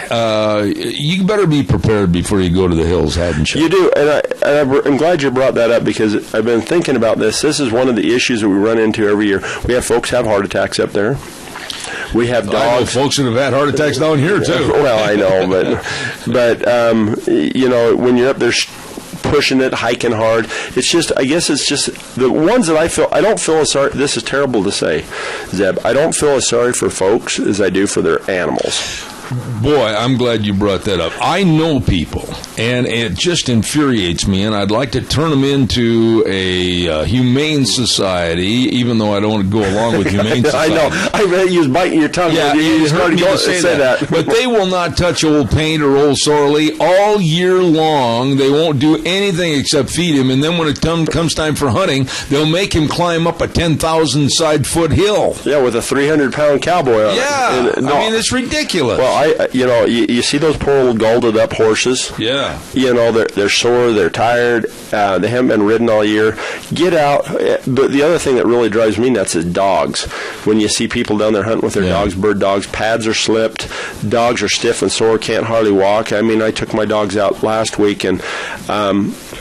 you better be prepared before you go to the hills, hadn't you? You do, and I'm glad you brought that up because I've been thinking about this. This is one of the issues that we run into every year. We have folks have heart attacks up there. We have dogs. I know folks that have had heart attacks down here too. Well, I know, but you know, when you're up there pushing it, hiking hard, it's just, I guess it's just the ones that I don't feel as sorry. This is terrible to say, Zeb. I don't feel as sorry for folks as I do for their animals. Boy, I'm glad you brought that up. I know people, and it just infuriates me, and I'd like to turn them into a humane society, even though I don't want to go along with humane society. I know. I read you was biting your tongue. Yeah, you heard me to say that. But they will not touch old Paint or old Sorley all year long. They won't do anything except feed him, and then when it comes time for hunting, they'll make him climb up a 10,000 side foot hill. Yeah, with a 300-pound cowboy on it. Yeah, I mean, it's ridiculous. Well, you see those poor little galded up horses? Yeah. You know, they're sore, they're tired, they haven't been ridden all year. Get out. But the other thing that really drives me nuts is dogs. When you see people down there hunting with their dogs, bird dogs, pads are slipped, dogs are stiff and sore, can't hardly walk. I mean, I took my dogs out last week, and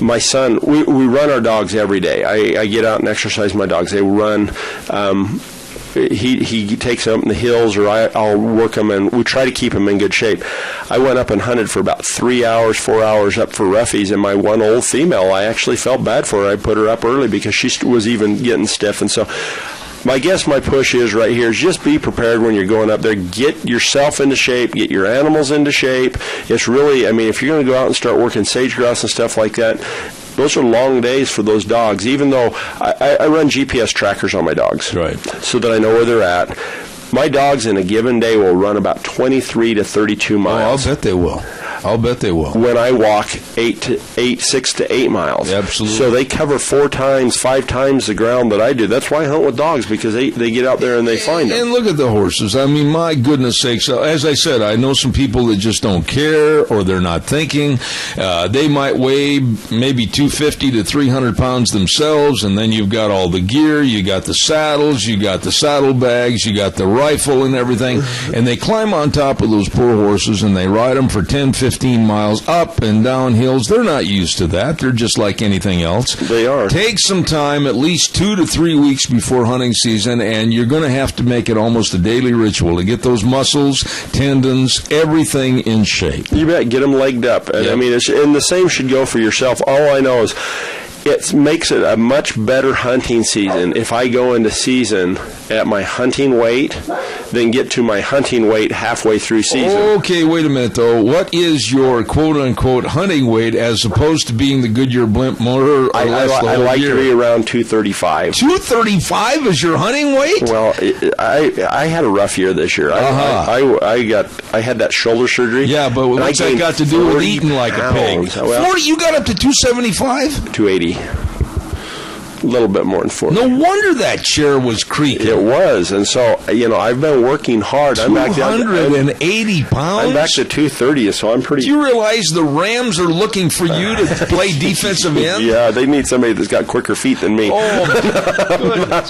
my son, we run our dogs every day. I get out and exercise my dogs. They run. He takes them up in the hills, or I'll work them, and we try to keep them in good shape. I went up and hunted for about 3 hours, 4 hours up for roughies, and my one old female, I actually felt bad for her. I put her up early because she was even getting stiff, and so my push is right here is just be prepared when you're going up there. Get yourself into shape. Get your animals into shape. It's really, I mean, if you're going to go out and start working sage grouse and stuff like that, those are long days for those dogs, even though I run GPS trackers on my dogs, right, so that I know where they're at. My dogs in a given day will run about 23 to 32 miles. Oh, I'll bet they will. I'll bet they will. When I walk 6 to 8 miles. Absolutely. So they cover 5 times the ground that I do. That's why I hunt with dogs, because they get out there and they find them. And look at the horses. I mean, my goodness sakes. As I said, I know some people that just don't care or they're not thinking. They might weigh maybe 250 to 300 pounds themselves, and then you've got all the gear, you got the saddles, you got the saddlebags, you got the rifle and everything, and they climb on top of those poor horses and they ride them for 10, 15 miles up and down hills. They're not used to that. They're just like anything else. They are. Take some time, at least 2 to 3 weeks before hunting season, and you're going to have to make it almost a daily ritual to get those muscles, tendons, everything in shape. You bet. Get them legged up. And Yep. I mean, and the same should go for yourself. All I know is it makes it a much better hunting season if I go into season at my hunting weight than get to my hunting weight halfway through season. Okay, wait a minute, though. What is your quote-unquote hunting weight as opposed to being the Goodyear blimp motor or I like to be around 235. 235 is your hunting weight? Well, I had a rough year this year. I had that shoulder surgery. Yeah, but and what's that gained got to do with 40 eating like a pig? pounds. Well, 40? You got up to 275? 280. A little bit more than 40. No wonder that chair was creaking. It was, and so I've been working hard. 280 pounds? I'm back to 230, so I'm pretty. Do you realize the Rams are looking for you to play defensive end? Yeah, they need somebody that's got quicker feet than me. Oh, my goodness.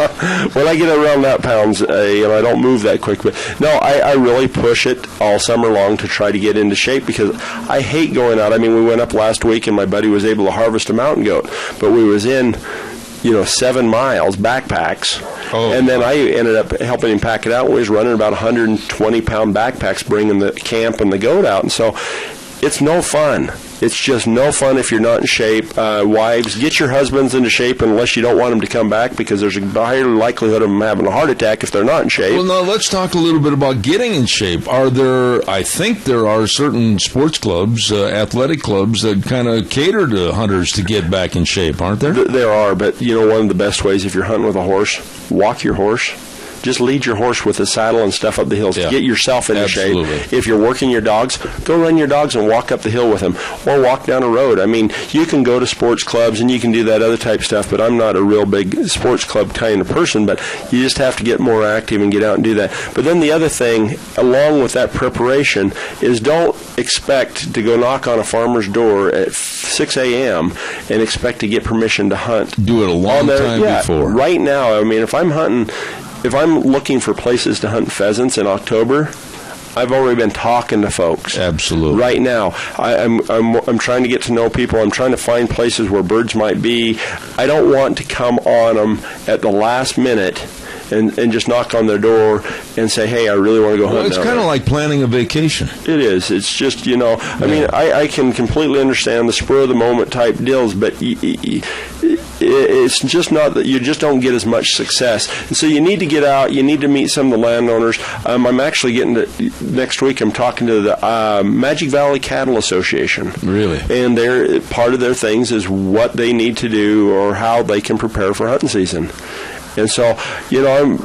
When I get around that pounds, I don't move that quick. But no, I really push it all summer long to try to get into shape because I hate going out. I mean, we went up last week and my buddy was able to harvest a mountain goat, but we was in 7 miles backpacks, and then I ended up helping him pack it out. We was running about 120-pound backpacks, bringing the camp and the goat out, and so it's no fun. It's just no fun if you're not in shape. Wives, get your husbands into shape unless you don't want them to come back because there's a higher likelihood of them having a heart attack if they're not in shape. Well, now let's talk a little bit about getting in shape. I think there are certain sports clubs, athletic clubs that kind of cater to hunters to get back in shape, aren't there? There are, but one of the best ways if you're hunting with a horse, walk your horse. Just lead your horse with the saddle and stuff up the hills. Yeah. Get yourself into Absolutely. shape. If you're working your dogs, go run your dogs and walk up the hill with them, or walk down a road. I mean, you can go to sports clubs and you can do that other type stuff, but I'm not a real big sports club kind of person, but you just have to get more active and get out and do that. But then the other thing, along with that preparation, is don't expect to go knock on a farmer's door at 6 a.m. and expect to get permission to hunt. Do it a long time before. Right now, I mean, if I'm looking for places to hunt pheasants in October, I've already been talking to folks. Absolutely. Right now, I'm trying to get to know people. I'm trying to find places where birds might be. I don't want to come on them at the last minute and just knock on their door and say, hey, I really want to go hunt. Well, it's kind of like planning a vacation. It is. It's just, I mean, I can completely understand the spur-of-the-moment type deals, but it's just not that you just don't get as much success. And so you need to get out. You need to meet some of the landowners. I'm actually next week I'm talking to the Magic Valley Cattle Association. Really? And part of their things is what they need to do or how they can prepare for hunting season. And so, I'm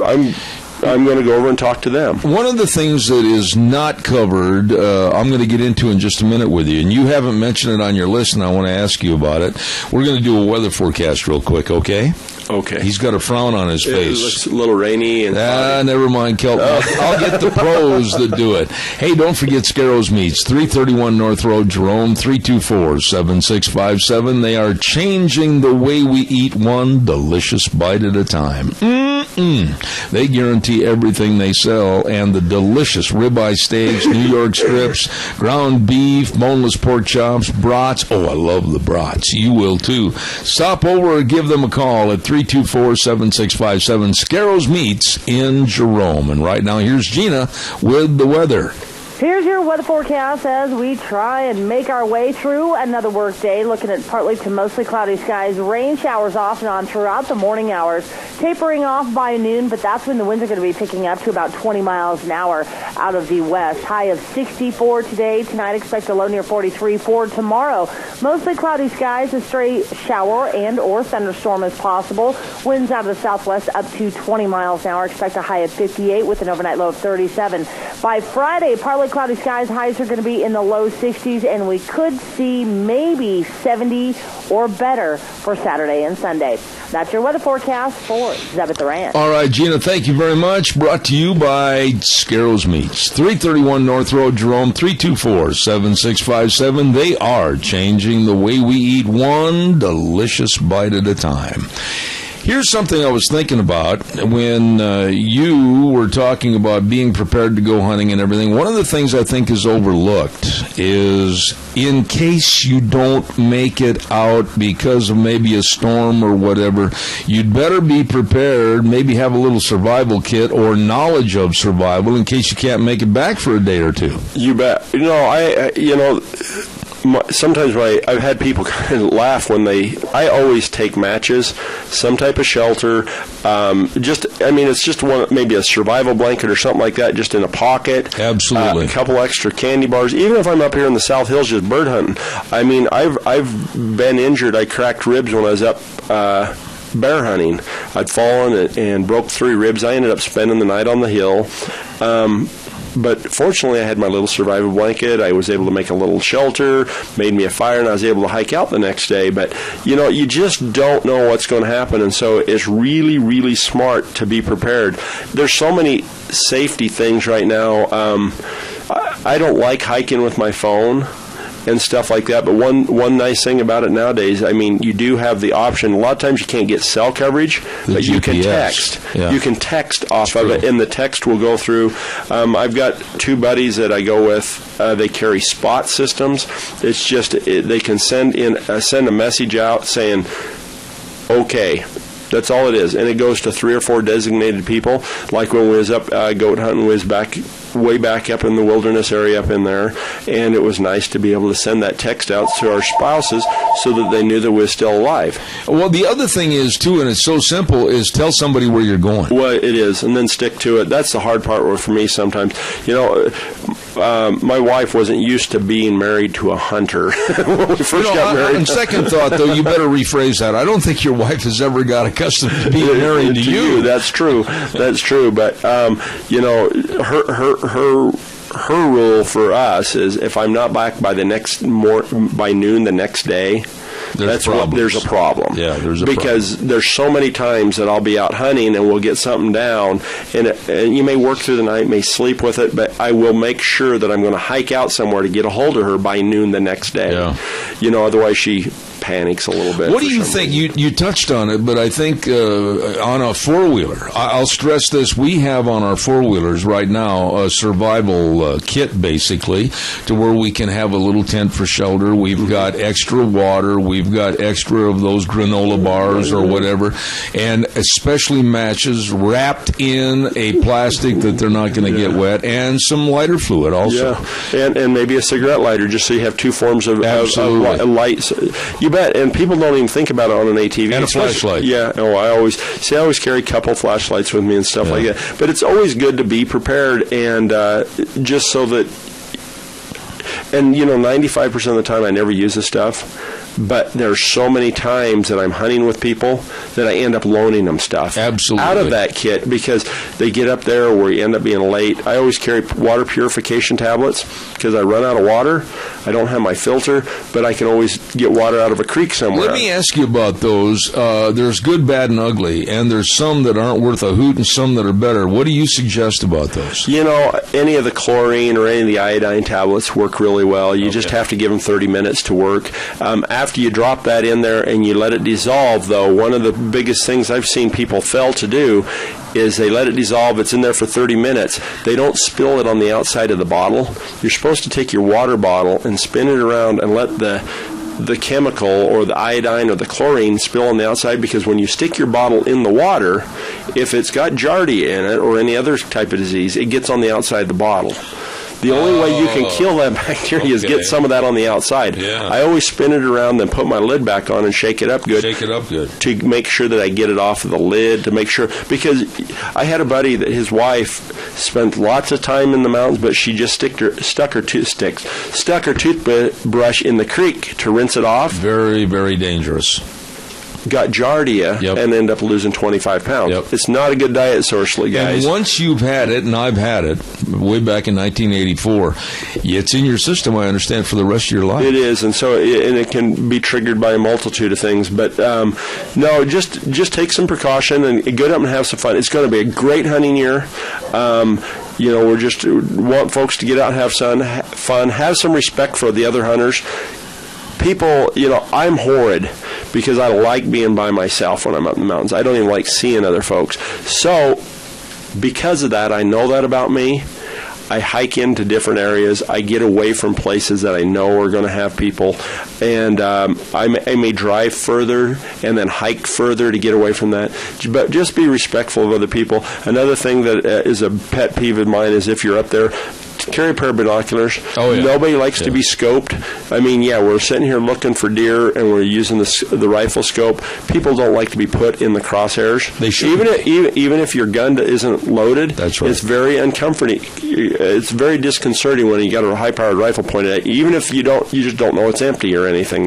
going to go over and talk to them. One of the things that is not covered, I'm going to get into in just a minute with you, and you haven't mentioned it on your list, and I want to ask you about it. We're going to do a weather forecast real quick, okay? Okay. He's got a frown on his face. It looks a little rainy. And never mind, Kelton. I'll get the pros that do it. Hey, don't forget Scarrows Meats, 331 North Road, Jerome, 324-7657. They are changing the way we eat, one delicious bite at a time. They guarantee everything they sell, and the delicious ribeye steaks, New York strips, ground beef, boneless pork chops, brats. Oh, I love the brats. You will, too. Stop over or give them a call at 324-7657. Scarrows Meats in Jerome. And right now, here's Gina with the weather. Here's your weather forecast as we try and make our way through another work day, looking at partly to mostly cloudy skies, rain showers off and on throughout the morning hours, tapering off by noon, but that's when the winds are going to be picking up to about 20 miles an hour out of the west. High of 64 today. Tonight, expect a low near 43 for tomorrow. Mostly cloudy skies, a stray shower and or thunderstorm is possible. Winds out of the southwest up to 20 miles an hour. Expect a high of 58 with an overnight low of 37. By Friday, partly partly cloudy skies. Highs are going to be in the low 60s, and we could see maybe 70 or better for Saturday and Sunday. That's your weather forecast for Zeb at the Ranch. All right, Gina, thank you very much. Brought to you by Scarrows Meats. 331 North Road, Jerome, 324-7657. They are changing the way we eat, one delicious bite at a time. Here's something I was thinking about when you were talking about being prepared to go hunting and everything. One of the things I think is overlooked is in case you don't make it out because of maybe a storm or whatever, you'd better be prepared, maybe have a little survival kit or knowledge of survival in case you can't make it back for a day or two. You bet. Sometimes I've had people kind of laugh when I always take matches, some type of shelter, it's just one, maybe a survival blanket or something like that, just in a pocket. Absolutely. A couple extra candy bars. Even if I'm up here in the South Hills just bird hunting. I mean, I've been injured. I cracked ribs when I was up bear hunting. I'd fallen and broke 3 ribs. I ended up spending the night on the hill. But fortunately, I had my little survival blanket. I was able to make a little shelter, made me a fire, and I was able to hike out the next day. But, you just don't know what's going to happen, and so it's really, really smart to be prepared. There's so many safety things right now. I don't like hiking with my phone and stuff like that, but one nice thing about it nowadays, I mean, you do have the option. A lot of times you can't get cell coverage, but you can text. Yeah. You can text off of it, and the text will go through. I've got 2 buddies that I go with. They carry spot systems. It's just they can send a message out saying, okay. That's all it is, and it goes to 3 or 4 designated people. Like when we was up goat hunting, we was way back up in the wilderness area up in there, and it was nice to be able to send that text out to our spouses so that they knew that we were still alive. Well, the other thing is, too, and it's so simple, is tell somebody where you're going. Well, it is, and then stick to it. That's the hard part for me sometimes. My wife wasn't used to being married to a hunter when we first got married. On second thought, though, you better rephrase that. I don't think your wife has ever got accustomed to being married to you. That's true. That's true. But, her rule for us is if I'm not back by by noon the next day, there's a problem. Yeah, there's a because there's so many times that I'll be out hunting and we'll get something down, and you may work through the night, may sleep with it, but I will make sure that I'm going to hike out somewhere to get a hold of her by noon the next day. Yeah. Otherwise she panics a little bit. What do you think? You touched on it, but I think on a four-wheeler, I'll stress this, we have on our four-wheelers right now a survival kit, basically, to where we can have a little tent for shelter. We've got extra water. We've got extra of those granola bars or whatever, and especially matches wrapped in a plastic that they're not going to get wet, and some lighter fluid also. Yeah, and maybe a cigarette lighter, just so you have 2 forms of lights. You bet, and people don't even think about it on an ATV. And a flashlight. Yeah, I always carry a couple flashlights with me and stuff like that. But it's always good to be prepared, and just so that, and 95% of the time I never use this stuff. But there's so many times that I'm hunting with people that I end up loaning them stuff. Absolutely. Out of that kit, because they get up there where you end up being late. I always carry water purification tablets because I run out of water. I don't have my filter, but I can always get water out of a creek somewhere. Let me ask you about those. There's good, bad, and ugly, and there's some that aren't worth a hoot and some that are better. What do you suggest about those? Any of the chlorine or any of the iodine tablets work really well. You just have to give them 30 minutes to work. After you drop that in there and you let it dissolve, though, one of the biggest things I've seen people fail to do is they let it dissolve. It's in there for 30 minutes. They don't spill it on the outside of the bottle. You're supposed to take your water bottle and spin it around and let the chemical or the iodine or the chlorine spill on the outside, because when you stick your bottle in the water, if it's got Giardia in it or any other type of disease, it gets on the outside of the bottle. The only way you can kill that bacteria is get some of that on the outside. Yeah. I always spin it around, then put my lid back on and shake it up good. To make sure that I get it off of the lid, to make sure, because I had a buddy that his wife spent lots of time in the mountains, but she just stuck her toothbrush in the creek to rinse it off. Very, very dangerous. got Giardia and ended up losing 25 pounds. It's not a good diet socially, guys. And once you've had it, and I've had it way back in 1984, it's in your system, I understand, for the rest of your life. It is, and it can be triggered by a multitude of things. But no, just take some precaution and go out and have some fun. It's going to be a great hunting year. We just want folks to get out and have fun, have some respect for the other hunters. People, I'm horrid because I like being by myself when I'm up in the mountains. I don't even like seeing other folks. So, because of that, I know that about me. I hike into different areas. I get away from places that I know are going to have people. And I may drive further and then hike further to get away from that. But just be respectful of other people. Another thing that is a pet peeve of mine is if you're up there, carry a pair of binoculars. Oh, yeah. Nobody likes to be scoped. I mean, we're sitting here looking for deer and we're using the rifle scope. People don't like to be put in the crosshairs. They should. Even if your gun isn't loaded, that's right. It's very uncomforting. It's very disconcerting when you got a high-powered rifle pointed at you. Even if you just don't know it's empty or anything,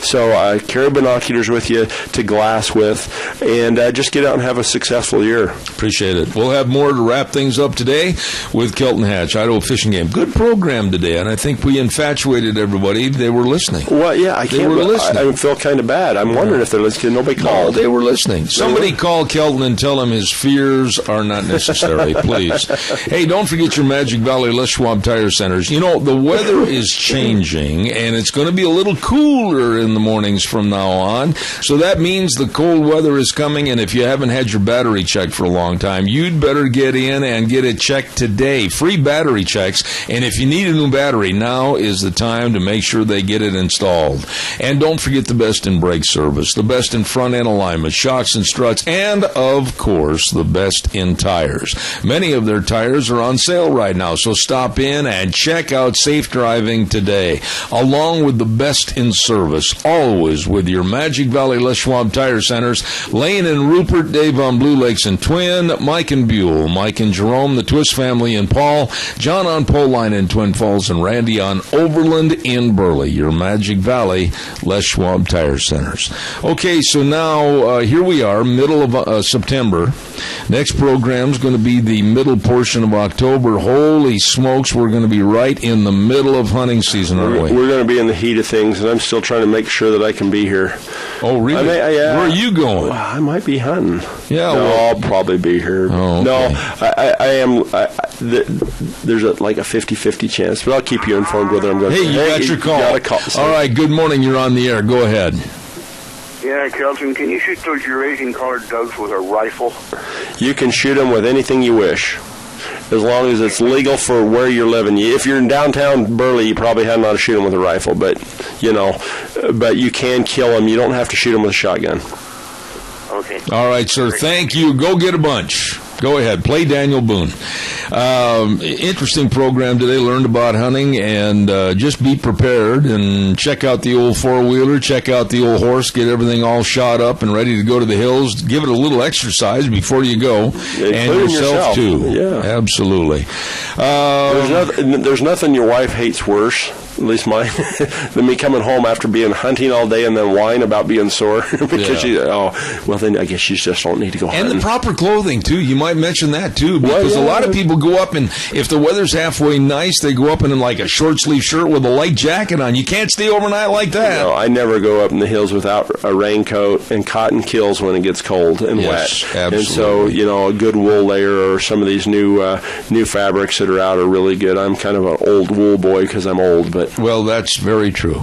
So carry binoculars with you to glass with, and just get out and have a successful year. Appreciate it. We'll have more to wrap things up today with Kelton Hatch, Idaho Fishing Game. Good program today, and I think we infatuated everybody. They were listening. Well, yeah, I feel kind of bad. I'm wondering if they're listening. Nobody called. No, they were listening. Somebody call Kelton and tell him his fears are not necessary, please. Hey, don't forget your Magic Valley Les Schwab Tire Centers. The weather is changing, and it's going to be a little cooler in the mornings from now on. So that means the cold weather is coming, and if you haven't had your battery checked for a long time, you'd better get in and get it checked today. Free battery checks, and if you need a new battery, now is the time to make sure they get it installed. And don't forget the best in brake service, the best in front end alignment, shocks and struts, and, of course, the best in tires. Many of their tires are on sale right now, so stop in and check out Safe Driving today, along with the best in service, always with your Magic Valley Les Schwab Tire Centers. Lane and Rupert, Dave on Blue Lakes and Twin, Mike and Buell, Mike and Jerome, the Twist family and Paul, John on Pole Line in Twin Falls, and Randy on Overland in Burley, your Magic Valley Les Schwab Tire Centers. Okay, so now here we are, middle of September. Next program's going to be the middle portion of October. Holy smokes, we're going to be right in the middle of hunting season, aren't we? We're going to be in the heat of things, and I'm still trying to make sure that I can be here. Oh, really? Where are you going? I might be hunting. Yeah, I'll probably be here. Oh, okay. No, I am. There's like a 50-50 chance, but I'll keep you informed whether I'm going to. Hey, you got your call. Got a call. All right, good morning. You're on the air. Go ahead. Yeah, Kelton, can you shoot those Eurasian colored doves with a rifle? You can shoot them with anything you wish, as long as it's legal for where you're living. If you're in downtown Burley, you probably have not to shoot them with a rifle, but you can kill them. You don't have to shoot them with a shotgun. Okay. All right, sir. Thank you. Go get a bunch. Go ahead. Play Daniel Boone. Interesting program today. Learned about hunting, and just be prepared and check out the old four-wheeler, check out the old horse, get everything all shot up and ready to go to the hills. Give it a little exercise before you go, and yourself too. Yeah, absolutely. There's nothing your wife hates worse, at least mine, than me coming home after being hunting all day and then whine about being sore because then I guess you just don't need to go hunting. And the proper clothing too. You might mention that too, because a lot of people go up and if the weather's halfway nice, they go up in like a short sleeve shirt with a light jacket on. You can't stay overnight like that. No, I never go up in the hills without a raincoat, and cotton kills when it gets cold and wet. Absolutely. And so a good wool layer or some of these new fabrics that are out are really good. I'm kind of an old wool boy because I'm old, but well, that's very true.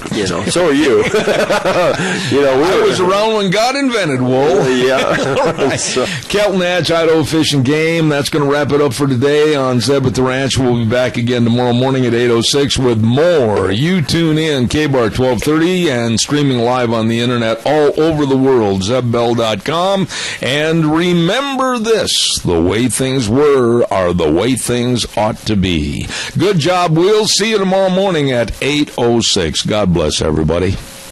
So are you. I was around when God invented wool. Yeah. Right. Kelton Hatch, Idaho Fish and Game. That's going to wrap it up for today on Zeb at the Ranch. We'll be back again tomorrow morning at 8:06 with more. You tune in, KBAR 1230, and streaming live on the internet all over the world, zebbell.com. And remember this, the way things were are the way things ought to be. Good job. We'll see you tomorrow morning at 8:06. God bless everybody.